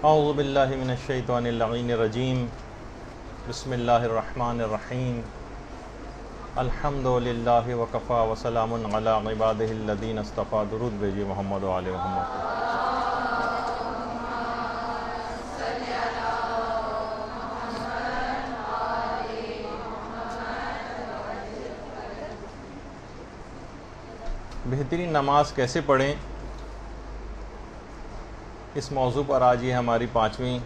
اعوذ باللہ من الشیطان اللعین الرجیم بسم اللہ الرحمن الرحیم الحمد للہ وکفا وسلام علی عبادہ الذین اصطفیٰ. درود بھیجیے محمد و آل محمد. بہترین نماز کیسے پڑھیں، اس موضوع پر آج یہ ہماری 5ویں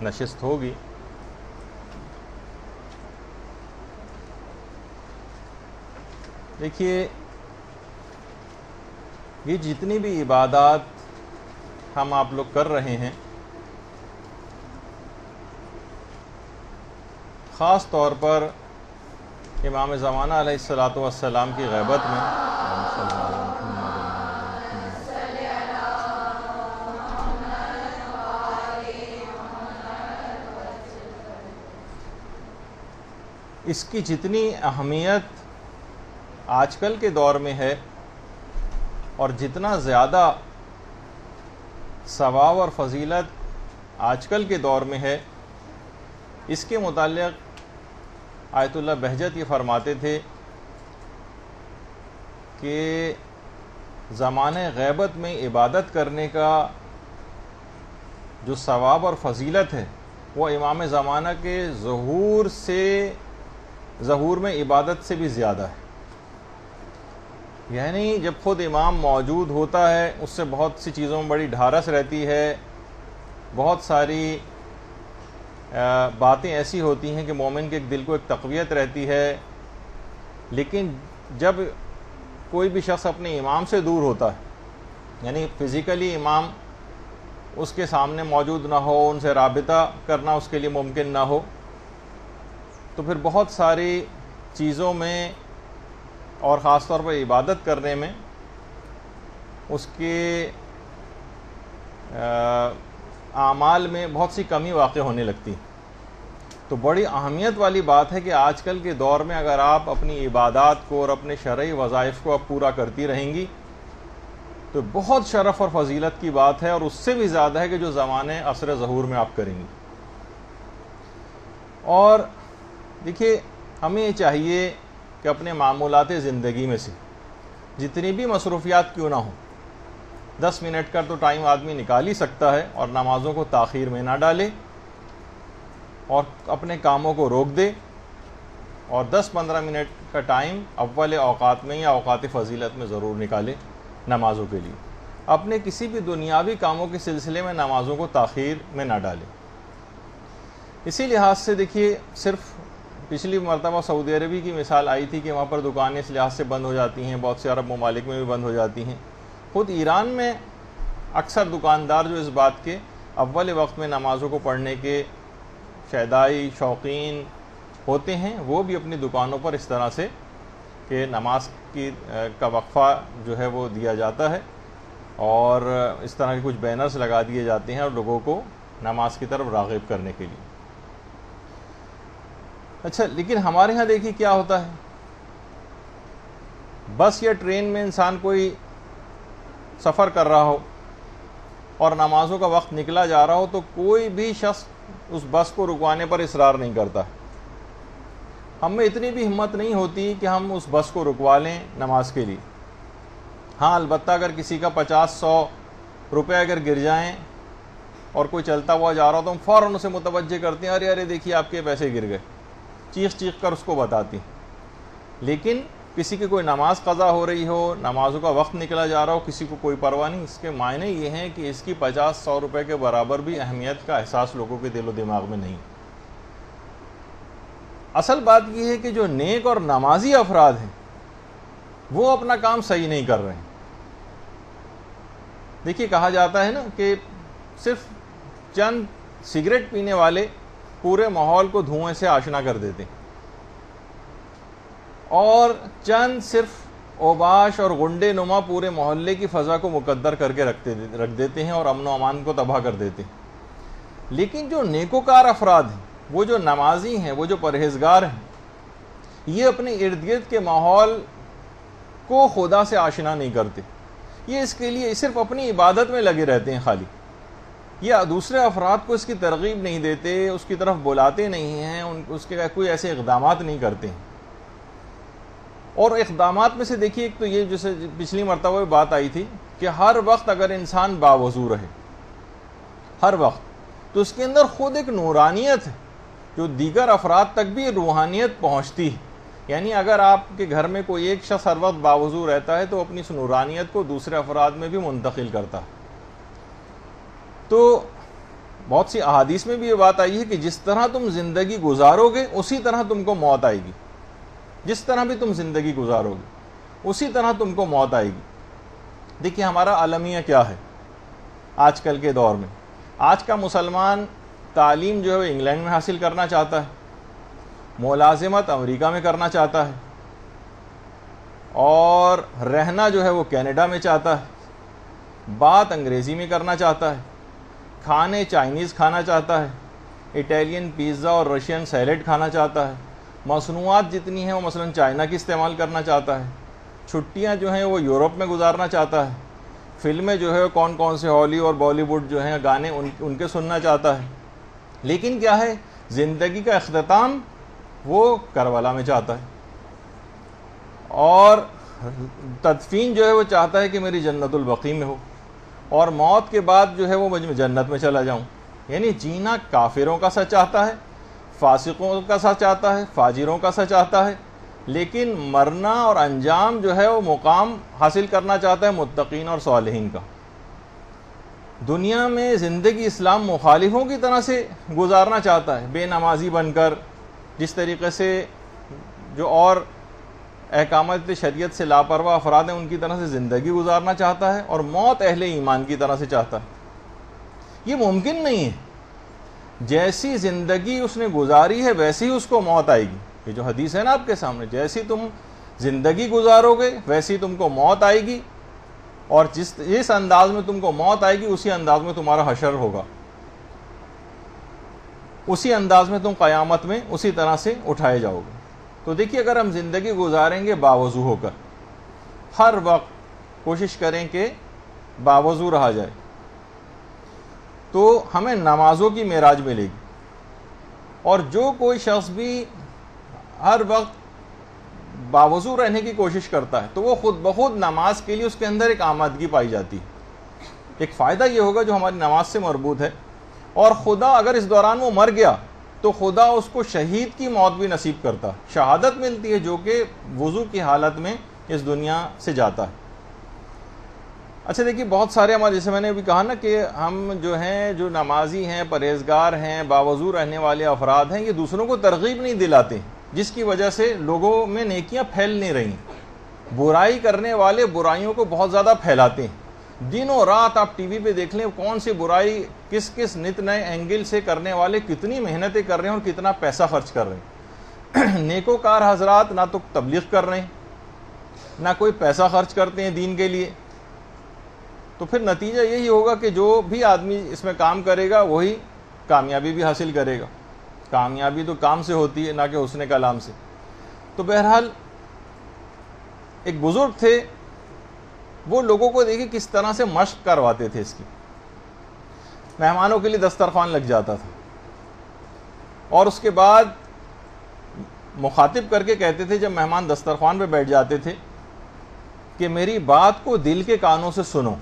نشست ہوگی. دیکھیے، یہ جتنی بھی عبادات ہم آپ لوگ کر رہے ہیں، خاص طور پر امام زمانہ علیہ السلام کی غیبت میں اس کی جتنی اہمیت آج کل کے دور میں ہے اور جتنا زیادہ ثواب اور فضیلت آج کل کے دور میں ہے، اس کے متعلق آیت اللہ بہجت یہ فرماتے تھے کہ زمانہ غیبت میں عبادت کرنے کا جو ثواب اور فضیلت ہے وہ امام زمانہ کے ظہور میں عبادت سے بھی زیادہ ہے. یعنی جب خود امام موجود ہوتا ہے، اس سے بہت سی چیزوں میں بڑی ڈھارس رہتی ہے، بہت ساری باتیں ایسی ہوتی ہیں کہ مومن کے دل کو ایک تقویت رہتی ہے. لیکن جب کوئی بھی شخص اپنے امام سے دور ہوتا ہے، یعنی فزیکلی امام اس کے سامنے موجود نہ ہو، ان سے رابطہ کرنا اس کے لیے ممکن نہ ہو، تو پھر بہت ساری چیزوں میں اور خاص طور پر عبادت کرنے میں اس کے اعمال میں بہت سی کمی واقع ہونے لگتی. تو بڑی اہمیت والی بات ہے کہ آج کل کے دور میں اگر آپ اپنی عبادات کو اور اپنے شرعی وظائف کو آپ پورا کرتی رہیں گی تو بہت شرف اور فضیلت کی بات ہے، اور اس سے بھی زیادہ ہے کہ جو زمانے عصر ظہور میں آپ کریں گی. اور دیکھیے، ہمیں یہ چاہیے کہ اپنے معمولات زندگی میں سے جتنی بھی مصروفیات کیوں نہ ہوں، 10 منٹ کا تو ٹائم آدمی نکال ہی سکتا ہے، اور نمازوں کو تاخیر میں نہ ڈالے اور اپنے کاموں کو روک دے، اور 10-15 منٹ کا ٹائم اول اوقات میں یا اوقات فضیلت میں ضرور نکالے نمازوں کے لیے. اپنے کسی بھی دنیاوی کاموں کے سلسلے میں نمازوں کو تاخیر میں نہ ڈالے. اسی لحاظ سے دیکھیے، صرف پچھلی مرتبہ سعودی عربی کی مثال آئی تھی کہ وہاں پر دکانیں اس لحاظ سے بند ہو جاتی ہیں، بہت سے عرب ممالک میں بھی بند ہو جاتی ہیں. خود ایران میں اکثر دکاندار جو اس بات کے اول وقت میں نمازوں کو پڑھنے کے شیدائی شوقین ہوتے ہیں، وہ بھی اپنی دکانوں پر اس طرح سے کہ نماز کا وقفہ جو ہے وہ دیا جاتا ہے، اور اس طرح کے کچھ بینرز لگا دیے جاتے ہیں اور لوگوں کو نماز کی طرف راغب کرنے کے لیے. اچھا، لیکن ہمارے ہاں دیکھیے کیا ہوتا ہے، بس یا ٹرین میں انسان کوئی سفر کر رہا ہو اور نمازوں کا وقت نکلا جا رہا ہو تو کوئی بھی شخص اس بس کو رکوانے پر اصرار نہیں کرتا. ہم میں اتنی بھی ہمت نہیں ہوتی کہ ہم اس بس کو رکوا لیں نماز کے لیے. ہاں، البتہ اگر کسی کا 50-100 روپے اگر گر جائیں اور کوئی چلتا ہوا جا رہا ہو تو ہم فوراً اسے متوجہ کرتے ہیں، ارے دیکھیے آپ کے پیسے گر گئے، چیخ کر اس کو بتاتی. لیکن کسی کی کوئی نماز قضا ہو رہی ہو، نمازوں کا وقت نکلا جا رہا ہو، کسی کو کوئی پرواہ نہیں. اس کے معنی یہ ہیں کہ اس کی 50-100 روپے کے برابر بھی اہمیت کا احساس لوگوں کے دل و دماغ میں نہیں. اصل بات یہ ہے کہ جو نیک اور نمازی افراد ہیں وہ اپنا کام صحیح نہیں کر رہے ہیں. دیکھیے، کہا جاتا ہے نا کہ صرف چند سگریٹ پینے والے پورے ماحول کو دھوئیں سے آشنا کر دیتے ہیں، اور چند صرف اوباش اور غنڈے نما پورے محلے کی فضا کو مقدر کر کے رکھ دیتے ہیں اور امن و امان کو تباہ کر دیتے ہیں. لیکن جو نیکوکار افراد ہیں، وہ جو نمازی ہیں، وہ جو پرہیزگار ہیں، یہ اپنے ارد گرد کے ماحول کو خدا سے آشنا نہیں کرتے. یہ اس کے لیے صرف اپنی عبادت میں لگے رہتے ہیں خالی. یا دوسرے افراد کو اس کی ترغیب نہیں دیتے، اس کی طرف بلاتے نہیں ہیں، اس کے کوئی ایسے اقدامات نہیں کرتے ہیں. اور اقدامات میں سے دیکھیے ایک تو یہ جیسے پچھلی مرتبہ بات آئی تھی کہ ہر وقت اگر انسان باوضو رہے ہر وقت، تو اس کے اندر خود ایک نورانیت ہے جو دیگر افراد تک بھی روحانیت پہنچتی ہے. یعنی اگر آپ کے گھر میں کوئی ایک شخص ہر وقت باوضو رہتا ہے تو اپنی اس نورانیت کو دوسرے افراد میں بھی منتقل کرتا ہے. تو بہت سی احادیث میں بھی یہ بات آئی ہے کہ جس طرح تم زندگی گزارو گے اسی طرح تم کو موت آئے گی. جس طرح بھی تم زندگی گزارو گے اسی طرح تم کو موت آئے گی. دیکھیے ہمارا المیہ کیا ہے آج کل کے دور میں. آج کا مسلمان تعلیم جو ہے وہ انگلینڈ میں حاصل کرنا چاہتا ہے، ملازمت امریکہ میں کرنا چاہتا ہے، اور رہنا جو ہے وہ کینیڈا میں چاہتا ہے، بات انگریزی میں کرنا چاہتا ہے، کھانے چائنیز کھانا چاہتا ہے، اٹیلین پیزا اور رشین سیلیڈ کھانا چاہتا ہے، مصنوعات جتنی ہیں وہ مثلا چائنا کی استعمال کرنا چاہتا ہے، چھٹیاں جو ہیں وہ یورپ میں گزارنا چاہتا ہے، فلمیں جو ہے کون کون سے ہالی اور بالی ووڈ جو ہیں گانے ان کے سننا چاہتا ہے. لیکن کیا ہے، زندگی کا اختتام وہ کربلا میں چاہتا ہے، اور تدفین جو ہے وہ چاہتا ہے کہ میری جنت البقیع میں ہو، اور موت کے بعد جو ہے وہ میں جنت میں چلا جاؤں. یعنی جینا کافروں کا سا چاہتا ہے، فاسقوں کا سا چاہتا ہے، فاجروں کا سا چاہتا ہے، لیکن مرنا اور انجام جو ہے وہ مقام حاصل کرنا چاہتا ہے متقین اور صالحین کا. دنیا میں زندگی اسلام مخالفوں کی طرح سے گزارنا چاہتا ہے، بے نمازی بن کر، جس طریقے سے جو اور احکامات شریعت سے لاپرواہ افراد ہیں ان کی طرح سے زندگی گزارنا چاہتا ہے، اور موت اہل ایمان کی طرح سے چاہتا ہے. یہ ممکن نہیں ہے. جیسی زندگی اس نے گزاری ہے ویسی ہی اس کو موت آئے گی. یہ جو حدیث ہے نا آپ کے سامنے، جیسی تم زندگی گزارو گے ویسی تم کو موت آئے گی، اور جس انداز میں تم کو موت آئے گی اسی انداز میں تمہارا حشر ہوگا، اسی انداز میں تم قیامت میں اسی طرح سے اٹھائے جاؤ گے. تو دیکھیے اگر ہم زندگی گزاریں گے باوضو ہو کر، ہر وقت کوشش کریں کہ باوضو رہا جائے، تو ہمیں نمازوں کی معراج ملے گی. اور جو کوئی شخص بھی ہر وقت باوضو رہنے کی کوشش کرتا ہے تو وہ خود بخود نماز کے لیے اس کے اندر ایک آمادگی پائی جاتی ہے. ایک فائدہ یہ ہوگا جو ہماری نماز سے مربوط ہے، اور خدا اگر اس دوران وہ مر گیا تو خدا اس کو شہید کی موت بھی نصیب کرتا ہے، شہادت ملتی ہے، جو کہ وضو کی حالت میں اس دنیا سے جاتا ہے. اچھا دیکھیے بہت سارے ہمارے، جیسے میں نے ابھی کہا نا کہ ہم جو ہیں جو نمازی ہیں، پرہیزگار ہیں، باوضو رہنے والے افراد ہیں، یہ دوسروں کو ترغیب نہیں دلاتے، جس کی وجہ سے لوگوں میں نیکیاں پھیل نہیں رہی. برائی کرنے والے برائیوں کو بہت زیادہ پھیلاتے ہیں. دنوں رات آپ ٹی وی پہ دیکھ لیں کون سی برائی کس کس نت نئے اینگل سے کرنے والے کتنی محنتیں کر رہے ہیں اور کتنا پیسہ خرچ کر رہے ہیں. نیکوکار حضرات نہ تو تبلیغ کر رہے ہیں، نہ کوئی پیسہ خرچ کرتے ہیں دین کے لیے. تو پھر نتیجہ یہی ہوگا کہ جو بھی آدمی اس میں کام کرے گا وہی کامیابی بھی حاصل کرے گا. کامیابی تو کام سے ہوتی ہے نہ کہ حسن کلام سے. تو بہرحال ایک بزرگ تھے، وہ لوگوں کو دیکھیں کس طرح سے مشق کرواتے تھے اس کی. مہمانوں کے لیے دسترخوان لگ جاتا تھا، اور اس کے بعد مخاطب کر کے کہتے تھے جب مہمان دسترخوان پہ بیٹھ جاتے تھے کہ میری بات کو دل کے کانوں سے سنو.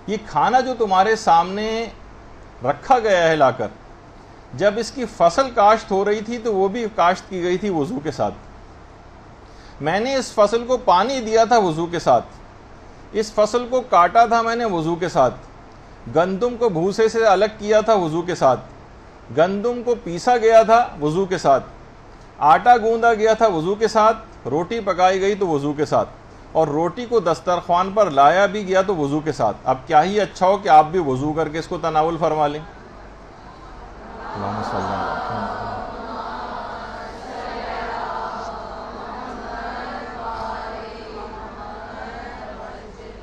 یہ کھانا جو تمہارے سامنے رکھا گیا ہے لا کر، جب اس کی فصل کاشت ہو رہی تھی تو وہ بھی کاشت کی گئی تھی وضو کے ساتھ. میں نے اس فصل کو پانی دیا تھا وضو کے ساتھ، اس فصل کو کاٹا تھا میں نے وضو کے ساتھ، گندم کو بھوسے سے الگ کیا تھا وضو کے ساتھ، گندم کو پیسا گیا تھا وضو کے ساتھ، آٹا گوندا گیا تھا وضو کے ساتھ، روٹی پکائی گئی تو وضو کے ساتھ، اور روٹی کو دسترخوان پر لایا بھی گیا تو وضو کے ساتھ. اب کیا ہی اچھا ہو کہ آپ بھی وضو کر کے اس کو تناول فرما لیں.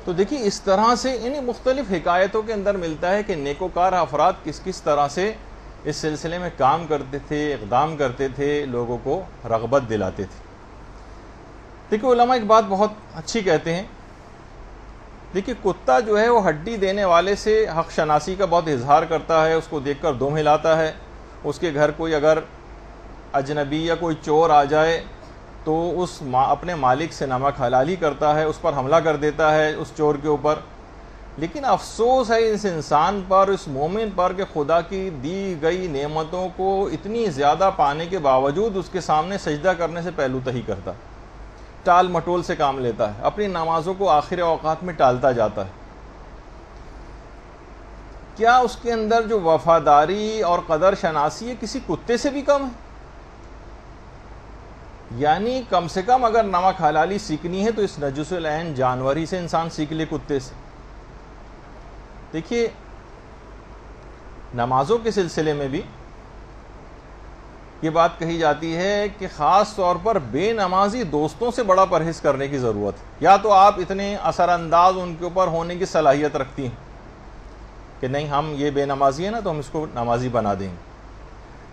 تو دیکھیے اس طرح سے انہیں مختلف حکایتوں کے اندر ملتا ہے کہ نیکوکار افراد کس کس طرح سے اس سلسلے میں کام کرتے تھے، اقدام کرتے تھے، لوگوں کو رغبت دلاتے تھے. دیکھو علماء ایک بات بہت اچھی کہتے ہیں دیکھیے کتا جو ہے وہ ہڈی دینے والے سے حق شناسی کا بہت اظہار کرتا ہے، اس کو دیکھ کر دم ہلاتا ہے، اس کے گھر کوئی اگر اجنبی یا کوئی چور آ جائے تو اپنے مالک سے نمک حلالی کرتا ہے، اس پر حملہ کر دیتا ہے اس چور کے اوپر۔ لیکن افسوس ہے اس انسان پر، اس مومن پر، کہ خدا کی دی گئی نعمتوں کو اتنی زیادہ پانے کے باوجود اس کے سامنے سجدہ کرنے سے پہلو تہی کرتا، ٹال مٹول سے کام لیتا ہے، اپنی نمازوں کو آخر اوقات میں ٹالتا جاتا ہے۔ کیا اس کے اندر جو وفاداری اور قدر شناسی ہے کسی کتے سے بھی کم ہے؟ یعنی کم سے کم اگر نمک حلالی سیکھنی ہے تو اس نجس العین جانور ہی سے انسان سیکھ لے، کتے سے۔ دیکھیے نمازوں کے سلسلے میں بھی یہ بات کہی جاتی ہے کہ خاص طور پر بے نمازی دوستوں سے بڑا پرہیز کرنے کی ضرورت ہے۔ یا تو آپ اتنے اثر انداز ان کے اوپر ہونے کی صلاحیت رکھتی ہیں کہ نہیں ہم یہ بے نمازی ہے نا تو ہم اس کو نمازی بنا دیں گے،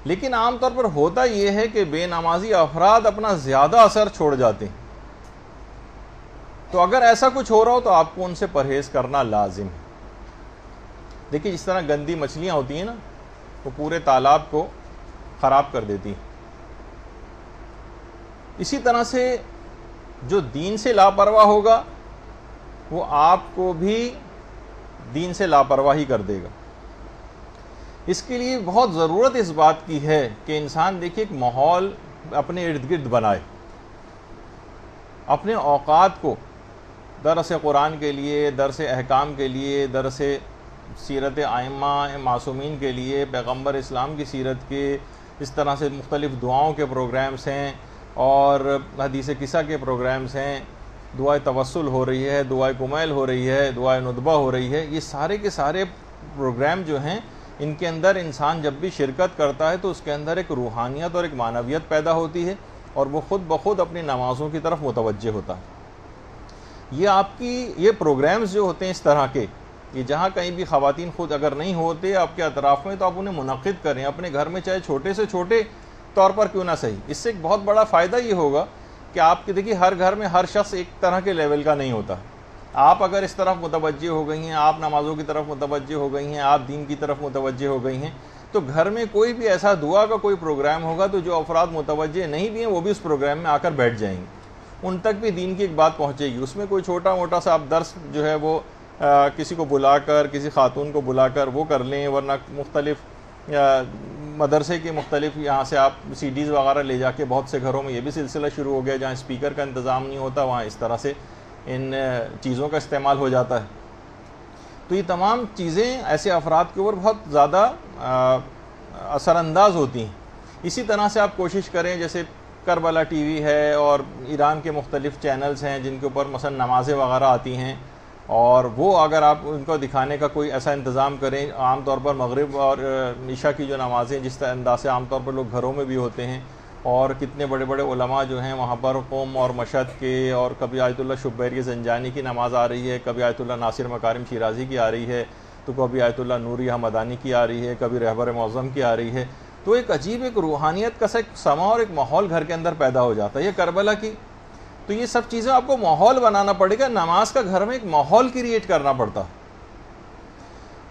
لیکن عام طور پر ہوتا یہ ہے کہ بے نمازی افراد اپنا زیادہ اثر چھوڑ جاتے ہیں۔ تو اگر ایسا کچھ ہو رہا ہو تو آپ کو ان سے پرہیز کرنا لازم ہے۔ دیکھیے جس طرح گندی مچھلیاں ہوتی ہیں نا وہ پورے تالاب کو خراب کر دیتی ہیں، اسی طرح سے جو دین سے لاپرواہ ہوگا وہ آپ کو بھی دین سے لاپرواہی کر دے گا۔ اس کے لیے بہت ضرورت اس بات کی ہے کہ انسان دیکھیے ایک ماحول اپنے ارد گرد بنائے، اپنے اوقات کو درس قرآن کے لیے، درس احکام کے لیے، درس سیرت ائمہ معصومین کے لیے، پیغمبر اسلام کی سیرت کے، اس طرح سے مختلف دعاؤں کے پروگرامز ہیں اور حدیث قصہ کے پروگرامز ہیں، دعائے توسل ہو رہی ہے، دعائے کمیل ہو رہی ہے، دعائے ندبہ ہو رہی ہے۔ یہ سارے کے سارے پروگرام جو ہیں ان کے اندر انسان جب بھی شرکت کرتا ہے تو اس کے اندر ایک روحانیت اور ایک معنویت پیدا ہوتی ہے اور وہ خود بخود اپنی نمازوں کی طرف متوجہ ہوتا ہے۔ یہ آپ کی یہ پروگرامز جو ہوتے ہیں اس طرح کے، یہ جہاں کہیں بھی خواتین خود اگر نہیں ہوتے آپ کے اطراف میں تو آپ انہیں منعقد کریں اپنے گھر میں، چاہے چھوٹے سے چھوٹے طور پر کیوں نہ صحیح۔ اس سے ایک بہت بڑا فائدہ یہ ہوگا کہ آپ کے دیکھیے ہر گھر میں ہر شخص ایک طرح کے لیول کا نہیں ہوتا۔ آپ اگر اس طرف متوجہ ہو گئی ہیں، آپ نمازوں کی طرف متوجہ ہو گئی ہیں، آپ دین کی طرف متوجہ ہو گئی ہیں، تو گھر میں کوئی بھی ایسا دعا کا کوئی پروگرام ہوگا تو جو افراد متوجہ نہیں بھی ہیں وہ بھی اس پروگرام میں آ کر بیٹھ جائیں گے، ان تک بھی دین کی ایک بات پہنچے گی۔ اس میں کوئی چھوٹا موٹا سا آپ درس جو ہے وہ کسی کو بلا کر، کسی خاتون کو بلا کر وہ کر لیں، ورنہ مختلف مدرسے کے مختلف یہاں سے آپ سی ڈیز وغیرہ لے جا کے، بہت سے گھروں میں یہ بھی سلسلہ شروع ہو گیا جہاں اسپیکر کا انتظام نہیں ہوتا وہاں اس طرح سے ان چیزوں کا استعمال ہو جاتا ہے۔ تو یہ تمام چیزیں ایسے افراد کے اوپر بہت زیادہ اثر انداز ہوتی ہیں۔ اسی طرح سے آپ کوشش کریں، جیسے کربلا ٹی وی ہے اور ایران کے مختلف چینلز ہیں جن کے اوپر مثلا نمازیں وغیرہ آتی ہیں، اور وہ اگر آپ ان کو دکھانے کا کوئی ایسا انتظام کریں، عام طور پر مغرب اور عشاء کی جو نمازیں جس انداز سے عام طور پر لوگ گھروں میں بھی ہوتے ہیں، اور کتنے بڑے بڑے علماء جو ہیں وہاں پر قوم اور مشہد کے، اور کبھی آیت اللہ شبیر زنجانی کی نماز آ رہی ہے، کبھی آیت اللہ ناصر مکارم شیرازی کی آ رہی ہے، تو کبھی آیت اللہ نوری حمدانی کی آ رہی ہے، کبھی رہبر معظم کی آ رہی ہے، تو ایک عجیب ایک روحانیت کا سا ایک سما اور ایک ماحول گھر کے اندر پیدا ہو جاتا ہے۔ یہ کربلا کی، تو یہ سب چیزیں آپ کو ماحول بنانا پڑے گا، نماز کا گھر میں ایک ماحول کریٹ کرنا پڑتا ہے،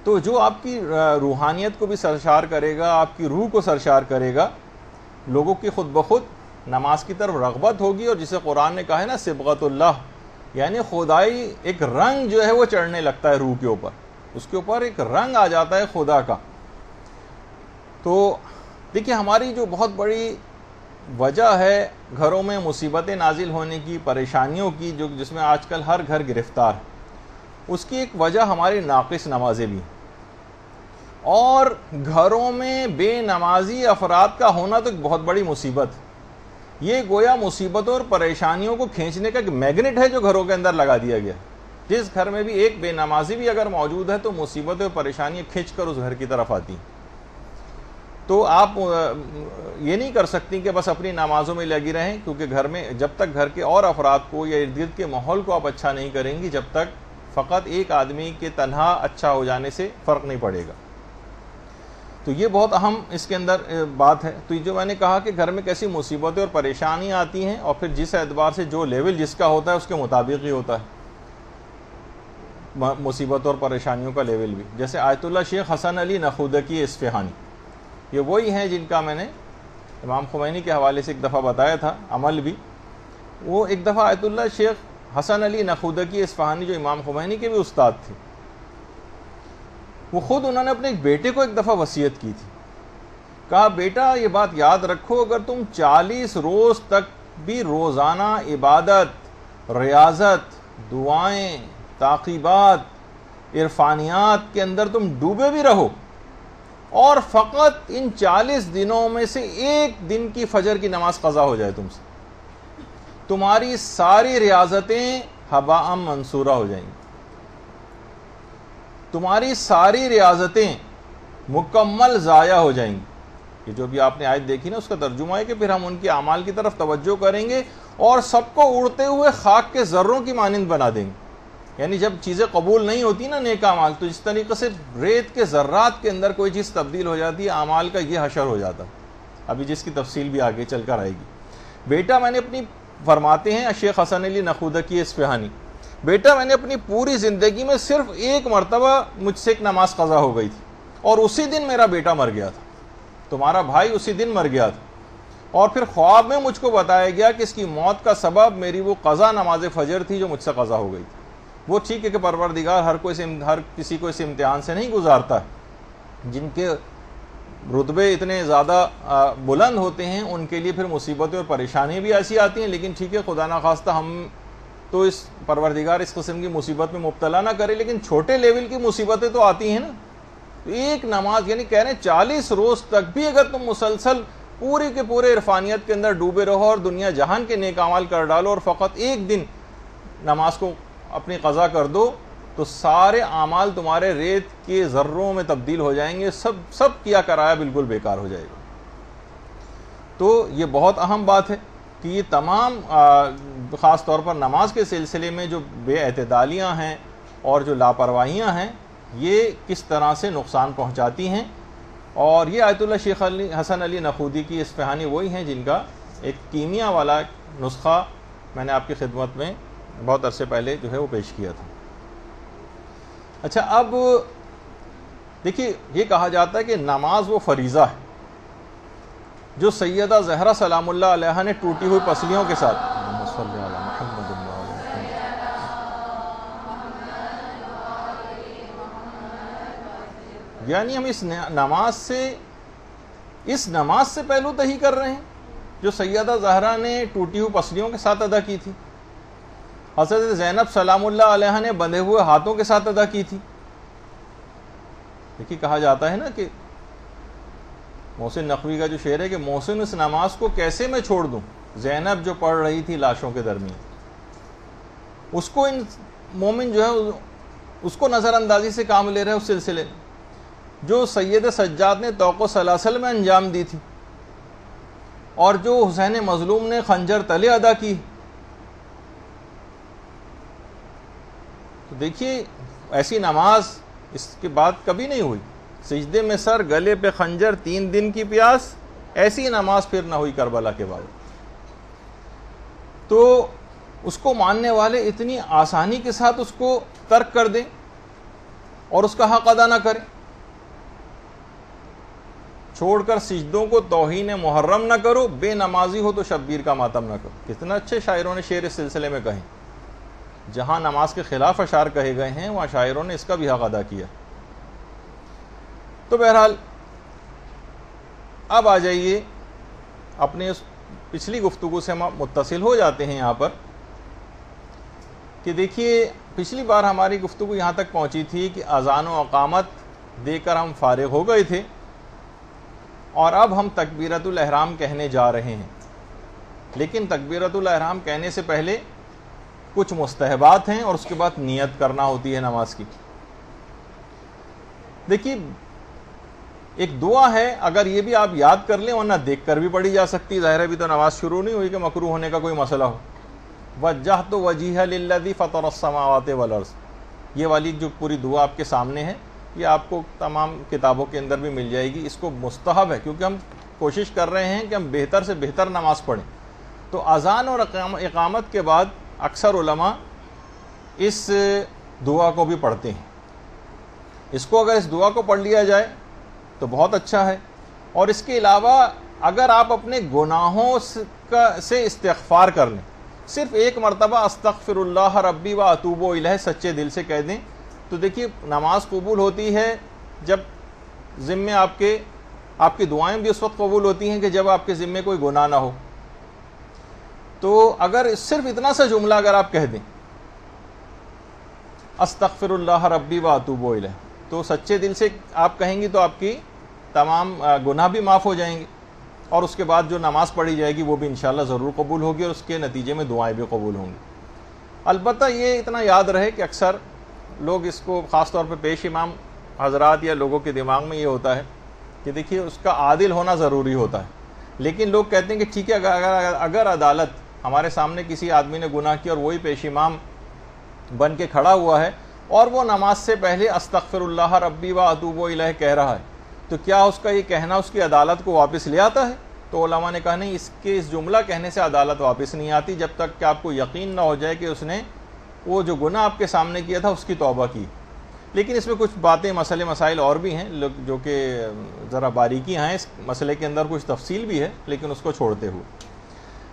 تو جو آپ کی روحانیت کو بھی سرشار کرے گا، آپ کی روح کو سرشار کرے گا، لوگوں کی خود بخود نماز کی طرف رغبت ہوگی، اور جسے قرآن نے کہا ہے نا صبغت اللہ، یعنی خدائی ایک رنگ جو ہے وہ چڑھنے لگتا ہے روح کے اوپر، اس کے اوپر ایک رنگ آ جاتا ہے خدا کا۔ تو دیکھیے ہماری جو بہت بڑی وجہ ہے گھروں میں مصیبتیں نازل ہونے کی، پریشانیوں کی، جس میں آج کل ہر گھر گرفتار ہے، اس کی ایک وجہ ہماری ناقص نمازیں بھی ہیں، اور گھروں میں بے نمازی افراد کا ہونا تو ایک بہت بڑی مصیبت ہے۔ یہ گویا مصیبتوں اور پریشانیوں کو کھینچنے کا ایک میگنیٹ ہے جو گھروں کے اندر لگا دیا گیا۔ جس گھر میں بھی ایک بے نمازی بھی اگر موجود ہے تو مصیبتیں اور پریشانیاں کھینچ کر اس گھر کی طرف آتی ہیں۔ تو آپ یہ نہیں کر سکتی کہ بس اپنی نمازوں میں لگی رہیں، کیونکہ گھر میں جب تک گھر کے اور افراد کو یا ارد گرد کے ماحول کو آپ اچھا نہیں کریں گی، جب تک فقط ایک آدمی کے تنہا اچھا ہو جانے سے فرق نہیں پڑے گا۔ تو یہ بہت اہم اس کے اندر بات ہے۔ تو جو میں نے کہا کہ گھر میں کیسی مصیبتیں اور پریشانیاں آتی ہیں، اور پھر جس اعتبار سے جو لیول جس کا ہوتا ہے اس کے مطابق ہی ہوتا ہے۔ مصیبتوں اور پریشانیوں کا لیول بھی. جیسے آیت اللہ شیخ حسن علی نخودکی اصفہانی، یہ وہی ہیں جن کا میں نے امام خمینی کے حوالے سے ایک دفعہ بتایا تھا عمل بھی. وہ ایک دفعہ آیت اللہ شیخ حسن علی نخودکی اصفہانی جو امام خمینی کے بھی استاد تھے، وہ خود انہوں نے اپنے ایک بیٹے کو ایک دفعہ وصیت کی تھی. کہا بیٹا یہ بات یاد رکھو، اگر تم 40 روز تک بھی روزانہ عبادت، ریاضت، دعائیں، تعقیبات، عرفانیات کے اندر تم ڈوبے بھی رہو، اور فقط ان 40 دنوں میں سے ایک دن کی فجر کی نماز قضا ہو جائے تم سے، تمہاری ساری ریاضتیں ہباء منصورہ ہو جائیں گی. تمہاری ساری ریاضتیں مکمل ضائع ہو جائیں گی. یہ جو بھی آپ نے آیت دیکھی نا، اس کا ترجمہ ہے کہ پھر ہم ان کے اعمال کی طرف توجہ کریں گے اور سب کو اڑتے ہوئے خاک کے ذروں کی مانند بنا دیں گے. یعنی جب چیزیں قبول نہیں ہوتی نا نیک اعمال، تو جس طریقے سے ریت کے ذرات کے اندر کوئی چیز تبدیل ہو جاتی ہے، اعمال کا یہ حشر ہو جاتا ہے. ابھی جس کی تفصیل بھی آگے چل کر آئے گی. بیٹا میں نے اپنی، فرماتے ہیں شیخ حسن علی نخودکی اصفہانی، بیٹا میں نے اپنی پوری زندگی میں صرف ایک مرتبہ مجھ سے ایک نماز قضا ہو گئی تھی، اور اسی دن میرا بیٹا مر گیا تھا. تمہارا بھائی اسی دن مر گیا تھا، اور پھر خواب میں مجھ کو بتایا گیا کہ اس کی موت کا سبب میری وہ قضا نماز فجر تھی جو مجھ سے قضا ہو گئی تھی. وہ ٹھیک ہے کہ پروردگار ہر کسی کو اس امتحان سے نہیں گزارتا ہے. جن کے رتبے اتنے زیادہ بلند ہوتے ہیں ان کے لیے پھر مصیبتیں اور پریشانیاں بھی ایسی آتی ہیں، لیکن ٹھیک ہے خدا نخواستہ ہم تو اس پروردگار اس قسم کی مصیبت میں مبتلا نہ کرے، لیکن چھوٹے لیول کی مصیبتیں تو آتی ہیں نا. تو ایک نماز، یعنی کہہ رہے ہیں 40 روز تک بھی اگر تم مسلسل پورے کے پورے عرفانیت کے اندر ڈوبے رہو اور دنیا جہان کے نیک اعمال کر ڈالو، اور فقط ایک دن نماز کو اپنی قضا کر دو، تو سارے اعمال تمہارے ریت کے ذروں میں تبدیل ہو جائیں گے، سب کیا کرایا بالکل بیکار ہو جائے گا. تو یہ بہت اہم بات ہے کہ یہ تمام خاص طور پر نماز کے سلسلے میں جو بے اعتدالیاں ہیں اور جو لاپرواہیاں ہیں، یہ کس طرح سے نقصان پہنچاتی ہیں. اور یہ آیت اللہ شیخ حسن علی نخودکی اصفہانی وہی ہیں جن کا ایک کیمیا والا نسخہ میں نے آپ کی خدمت میں بہت عرصے پہلے جو ہے وہ پیش کیا تھا. اچھا، اب دیکھیے یہ کہا جاتا ہے کہ نماز وہ فریضہ ہے جو سیدہ زہرا سلام اللہ علیہا نے ٹوٹی ہوئی پسلیوں کے ساتھ، یعنی ہم اس نماز سے پہلو تہی کر رہے ہیں جو سیدہ زہرا نے ٹوٹی ہوئی پسلیوں کے ساتھ ادا کی تھی، حضرت زینب سلام اللہ علیہا نے بندھے ہوئے ہاتھوں کے ساتھ ادا کی تھی. دیکھیے کہا جاتا ہے نا کہ محسن نقوی کا جو شعر ہے کہ محسن اس نماز کو کیسے میں چھوڑ دوں، زینب جو پڑھ رہی تھی لاشوں کے درمیان. اس کو ان مومن جو ہے اس کو نظر اندازی سے کام لے رہے ہیں اس سلسلے میں جو سید سجاد نے طوق و سلاسل میں انجام دی تھی، اور جو حسین مظلوم نے خنجر تلے ادا کی. تو دیکھیے ایسی نماز اس کے بعد کبھی نہیں ہوئی. سجدے میں سر، گلے پہ خنجر، 3 دن کی پیاس، ایسی نماز پھر نہ ہوئی کربلا کے بعد. تو اس کو ماننے والے اتنی آسانی کے ساتھ اس کو ترک کر دیں اور اس کا حق ادا نہ کریں، چھوڑ کر سجدوں کو توہین محرم نہ کرو، بے نمازی ہو تو شبیر کا ماتم نہ کرو. کتنا اچھے شاعروں نے شعر اس سلسلے میں کہیں. جہاں نماز کے خلاف اشعار کہے گئے ہیں وہاں شاعروں نے اس کا بھی حق ادا کیا. تو بہرحال اب آ جائیے اپنے پچھلی گفتگو سے ہم متصل ہو جاتے ہیں یہاں پر کہ دیکھیے پچھلی بار ہماری گفتگو یہاں تک پہنچی تھی کہ اذان و اقامت دے کر ہم فارغ ہو گئے تھے، اور اب ہم تکبیرۃ الاحرام کہنے جا رہے ہیں. لیکن تکبیرۃ الاحرام کہنے سے پہلے کچھ مستحبات ہیں اور اس کے بعد نیت کرنا ہوتی ہے نماز کی. دیکھیے ایک دعا ہے، اگر یہ بھی آپ یاد کر لیں، ورنہ دیکھ کر بھی پڑھی جا سکتی. ظاہر ہے بھی تو نماز شروع نہیں ہوئی کہ مکروہ ہونے کا کوئی مسئلہ ہو. وجہت وجیہ للذی فطر السماوات والارض، یہ والی جو پوری دعا آپ کے سامنے ہے، یہ آپ کو تمام کتابوں کے اندر بھی مل جائے گی. اس کو مستحب ہے کیونکہ ہم کوشش کر رہے ہیں کہ ہم بہتر سے بہتر نماز پڑھیں. تو اذان اور اقامت کے بعد اکثر علماء اس دعا کو بھی پڑھتے ہیں. اس کو اگر اس دعا کو پڑھ لیا جائے تو بہت اچھا ہے. اور اس کے علاوہ اگر آپ اپنے گناہوں سے استغفار کر لیں، صرف ایک مرتبہ استغفر اللہ ربی و اتوب الیہ سچے دل سے کہہ دیں، تو دیکھیے نماز قبول ہوتی ہے جب ذمے آپ کی دعائیں بھی اس وقت قبول ہوتی ہیں کہ جب آپ کے ذمے کوئی گناہ نہ ہو. تو اگر صرف اتنا سا جملہ اگر آپ کہہ دیں استغفر اللہ ربی و اتوب الیہ، تو سچے دل سے آپ کہیں گی تو آپ کی تمام گناہ بھی معاف ہو جائیں گے، اور اس کے بعد جو نماز پڑھی جائے گی وہ بھی انشاءاللہ ضرور قبول ہوگی، اور اس کے نتیجے میں دعائیں بھی قبول ہوں گی. البتہ یہ اتنا یاد رہے کہ اکثر لوگ اس کو خاص طور پہ پیش امام حضرات یا لوگوں کے دماغ میں یہ ہوتا ہے کہ دیکھیے اس کا عادل ہونا ضروری ہوتا ہے. لیکن لوگ کہتے ہیں کہ ٹھیک ہے اگر عدالت ہمارے سامنے کسی آدمی نے گناہ کیا اور وہی پیش امام بن کے کھڑا ہوا ہے اور وہ نماز سے پہلے استغفر اللہ ربی و اتوب الیہ کہہ رہا ہے، تو کیا اس کا یہ کہنا اس کی عدالت کو واپس لے آتا ہے؟ تو علماء نے کہا نہیں، اس جملہ کہنے سے عدالت واپس نہیں آتی جب تک کہ آپ کو یقین نہ ہو جائے کہ اس نے وہ جو گناہ آپ کے سامنے کیا تھا اس کی توبہ کی. لیکن اس میں کچھ باتیں مسائل اور بھی ہیں جو کہ ذرا باریکیاں ہیں، اس مسئلے کے اندر کچھ تفصیل بھی ہے لیکن اس کو چھوڑتے ہوئے.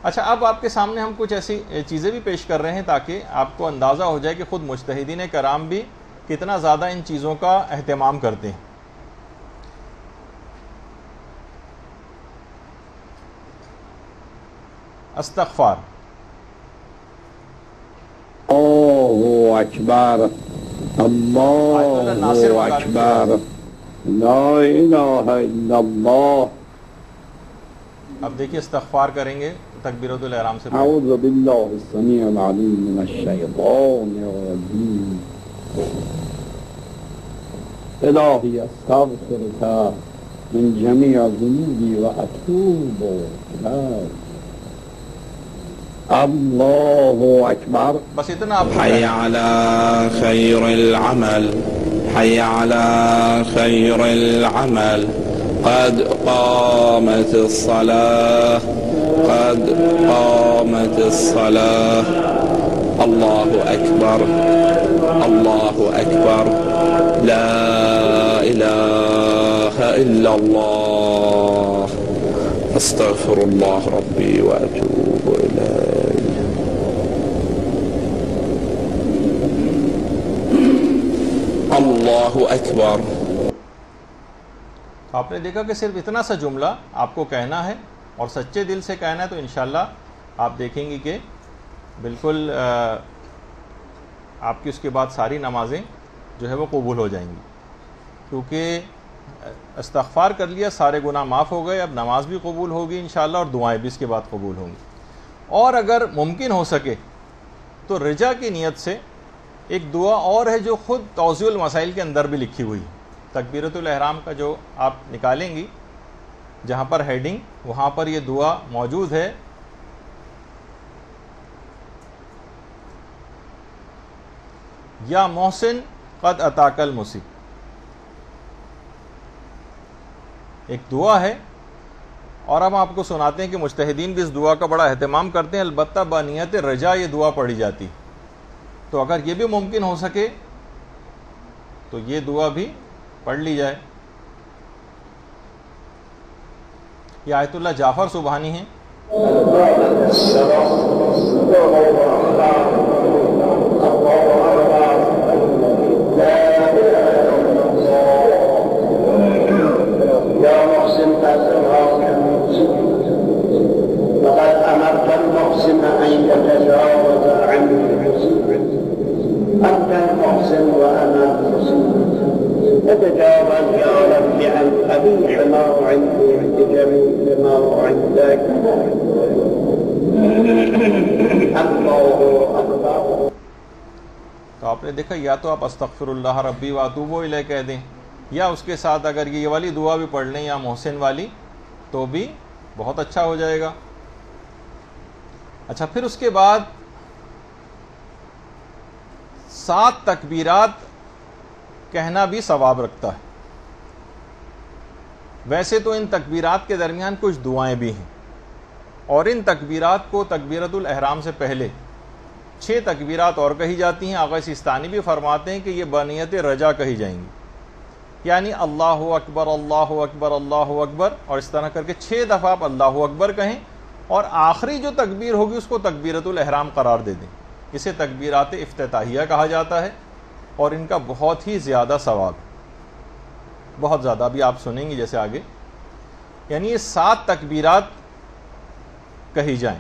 اچھا، اب آپ کے سامنے ہم کچھ ایسی چیزیں بھی پیش کر رہے ہیں تاکہ آپ کو اندازہ ہو جائے کہ خود مجتہدین کرام بھی کتنا زیادہ ان چیزوں کا اہتمام کرتے ہیں. استغفار. اللہ اکبر، اللہ اکبر، لا الہ الا اللہ. اب دیکھیے استغفار کریں گے تکبیرۃ الاحرام سے. اعوذ باللہ السمیع العلیم من الشیطان الرجیم. الہی استغفرک من جمیع ذنوبی و اتوب الیک. اللہ اکبر. بس اتنا آپ حی علی خیر العمل، حی علی خیر العمل، قد قامت الصلاة، قد قامت الصلاة. اللہ اکبر، اللہ اکبر، لا الہ الا اللہ، استغفر اللہ ربی و اتوب الیہ. اللہ اکبر. آپ نے دیکھا کہ صرف اتنا سا جملہ آپ کو کہنا ہے اور سچے دل سے کہنا ہے، تو انشاءاللہ آپ دیکھیں گی کہ بالکل آپ کی اس کے بعد ساری نمازیں جو ہے وہ قبول ہو جائیں گی، کیونکہ استغفار کر لیا، سارے گناہ معاف ہو گئے، اب نماز بھی قبول ہوگی انشاءاللہ اور دعائیں بھی اس کے بعد قبول ہوں گی. اور اگر ممکن ہو سکے تو رجا کی نیت سے ایک دعا اور ہے جو خود توضیح المسائل کے اندر بھی لکھی ہوئی ہے. تکبیرۃ الاحرام کا جو آپ نکالیں گی جہاں پر ہیڈنگ، وہاں پر یہ دعا موجود ہے. یا محسن قد اتاک المصیب. ایک دعا ہے اور ہم آپ کو سناتے ہیں کہ مجتہدین بھی اس دعا کا بڑا اہتمام کرتے ہیں، البتہ بنیت رجا یہ دعا پڑھی جاتی. تو اگر یہ بھی ممکن ہو سکے تو یہ دعا بھی پڑھ لی جائے. یہ آیت اللہ جعفر سبحانی ہیں. تتجاوز يا رب عن قبيح ما عندي عند جميل ما عندك. الله أكبر. تو آپ نے دیکھا، یا تو آپ استغفر اللہ ربی و اتوب الیہ کہہ دیں، یا اس کے ساتھ اگر یہ والی دعا بھی پڑھ لیں یا محسن والی تو بھی بہت اچھا ہو جائے گا. اچھا، پھر اس کے بعد 7 تکبیرات کہنا بھی ثواب رکھتا ہے. ویسے تو ان تکبیرات کے درمیان کچھ دعائیں بھی ہیں، اور ان تکبیرات کو تکبیرۃ الاحرام سے پہلے 6 تکبیرات اور کہی جاتی ہیں. آغا سیستانی بھی فرماتے ہیں کہ یہ بنیت رجا کہی جائیں گی, یعنی اللہ اکبر اللہ اکبر اللہ اکبر, اور اس طرح کر کے 6 دفعہ آپ اللہ اکبر کہیں, اور آخری جو تکبیر ہوگی اس کو تکبیرۃ الاحرام قرار دے دیں. اسے تکبیرات افتتاحیہ کہا جاتا ہے, اور ان کا بہت ہی زیادہ ثواب, بہت زیادہ. ابھی آپ سنیں گے جیسے آگے. یعنی یہ 7 تکبیرات کہی جائیں,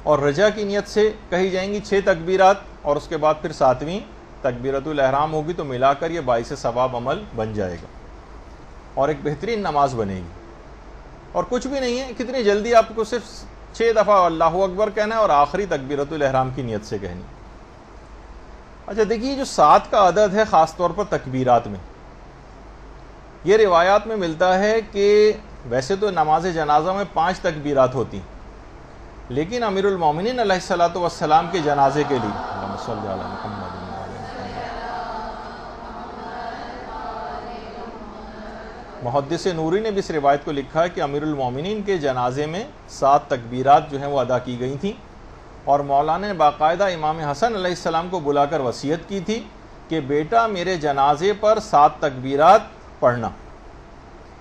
اور رجا کی نیت سے کہی جائیں گی 6 تکبیرات, اور اس کے بعد پھر 7ویں تکبیرۃ الاحرام ہوگی, تو ملا کر یہ باعث ثواب عمل بن جائے گا, اور ایک بہترین نماز بنے گی. اور کچھ بھی نہیں ہے, کتنی جلدی آپ کو صرف 6 دفعہ اللہ اکبر کہنا ہے, اور آخری تکبیرۃ الاحرام کی نیت سے کہنی. اچھا دیکھیے, جو 7 کا عدد ہے خاص طور پر تکبیرات میں, یہ روایات میں ملتا ہے کہ ویسے تو نماز جنازہ میں 5 تکبیرات ہوتی ہیں, لیکن امیر المومنین علیہ الصلوۃ والسلام کے جنازے کے لیے اللہم صلی علی محمد محدث نوری نے بھی اس روایت کو لکھا ہے کہ امیر المومنین کے جنازے میں 7 تکبیرات جو ہیں وہ ادا کی گئی تھیں, اور مولانا نے باقاعدہ امام حسن علیہ السلام کو بلا کر وصیت کی تھی کہ بیٹا میرے جنازے پر 7 تکبیرات پڑھنا,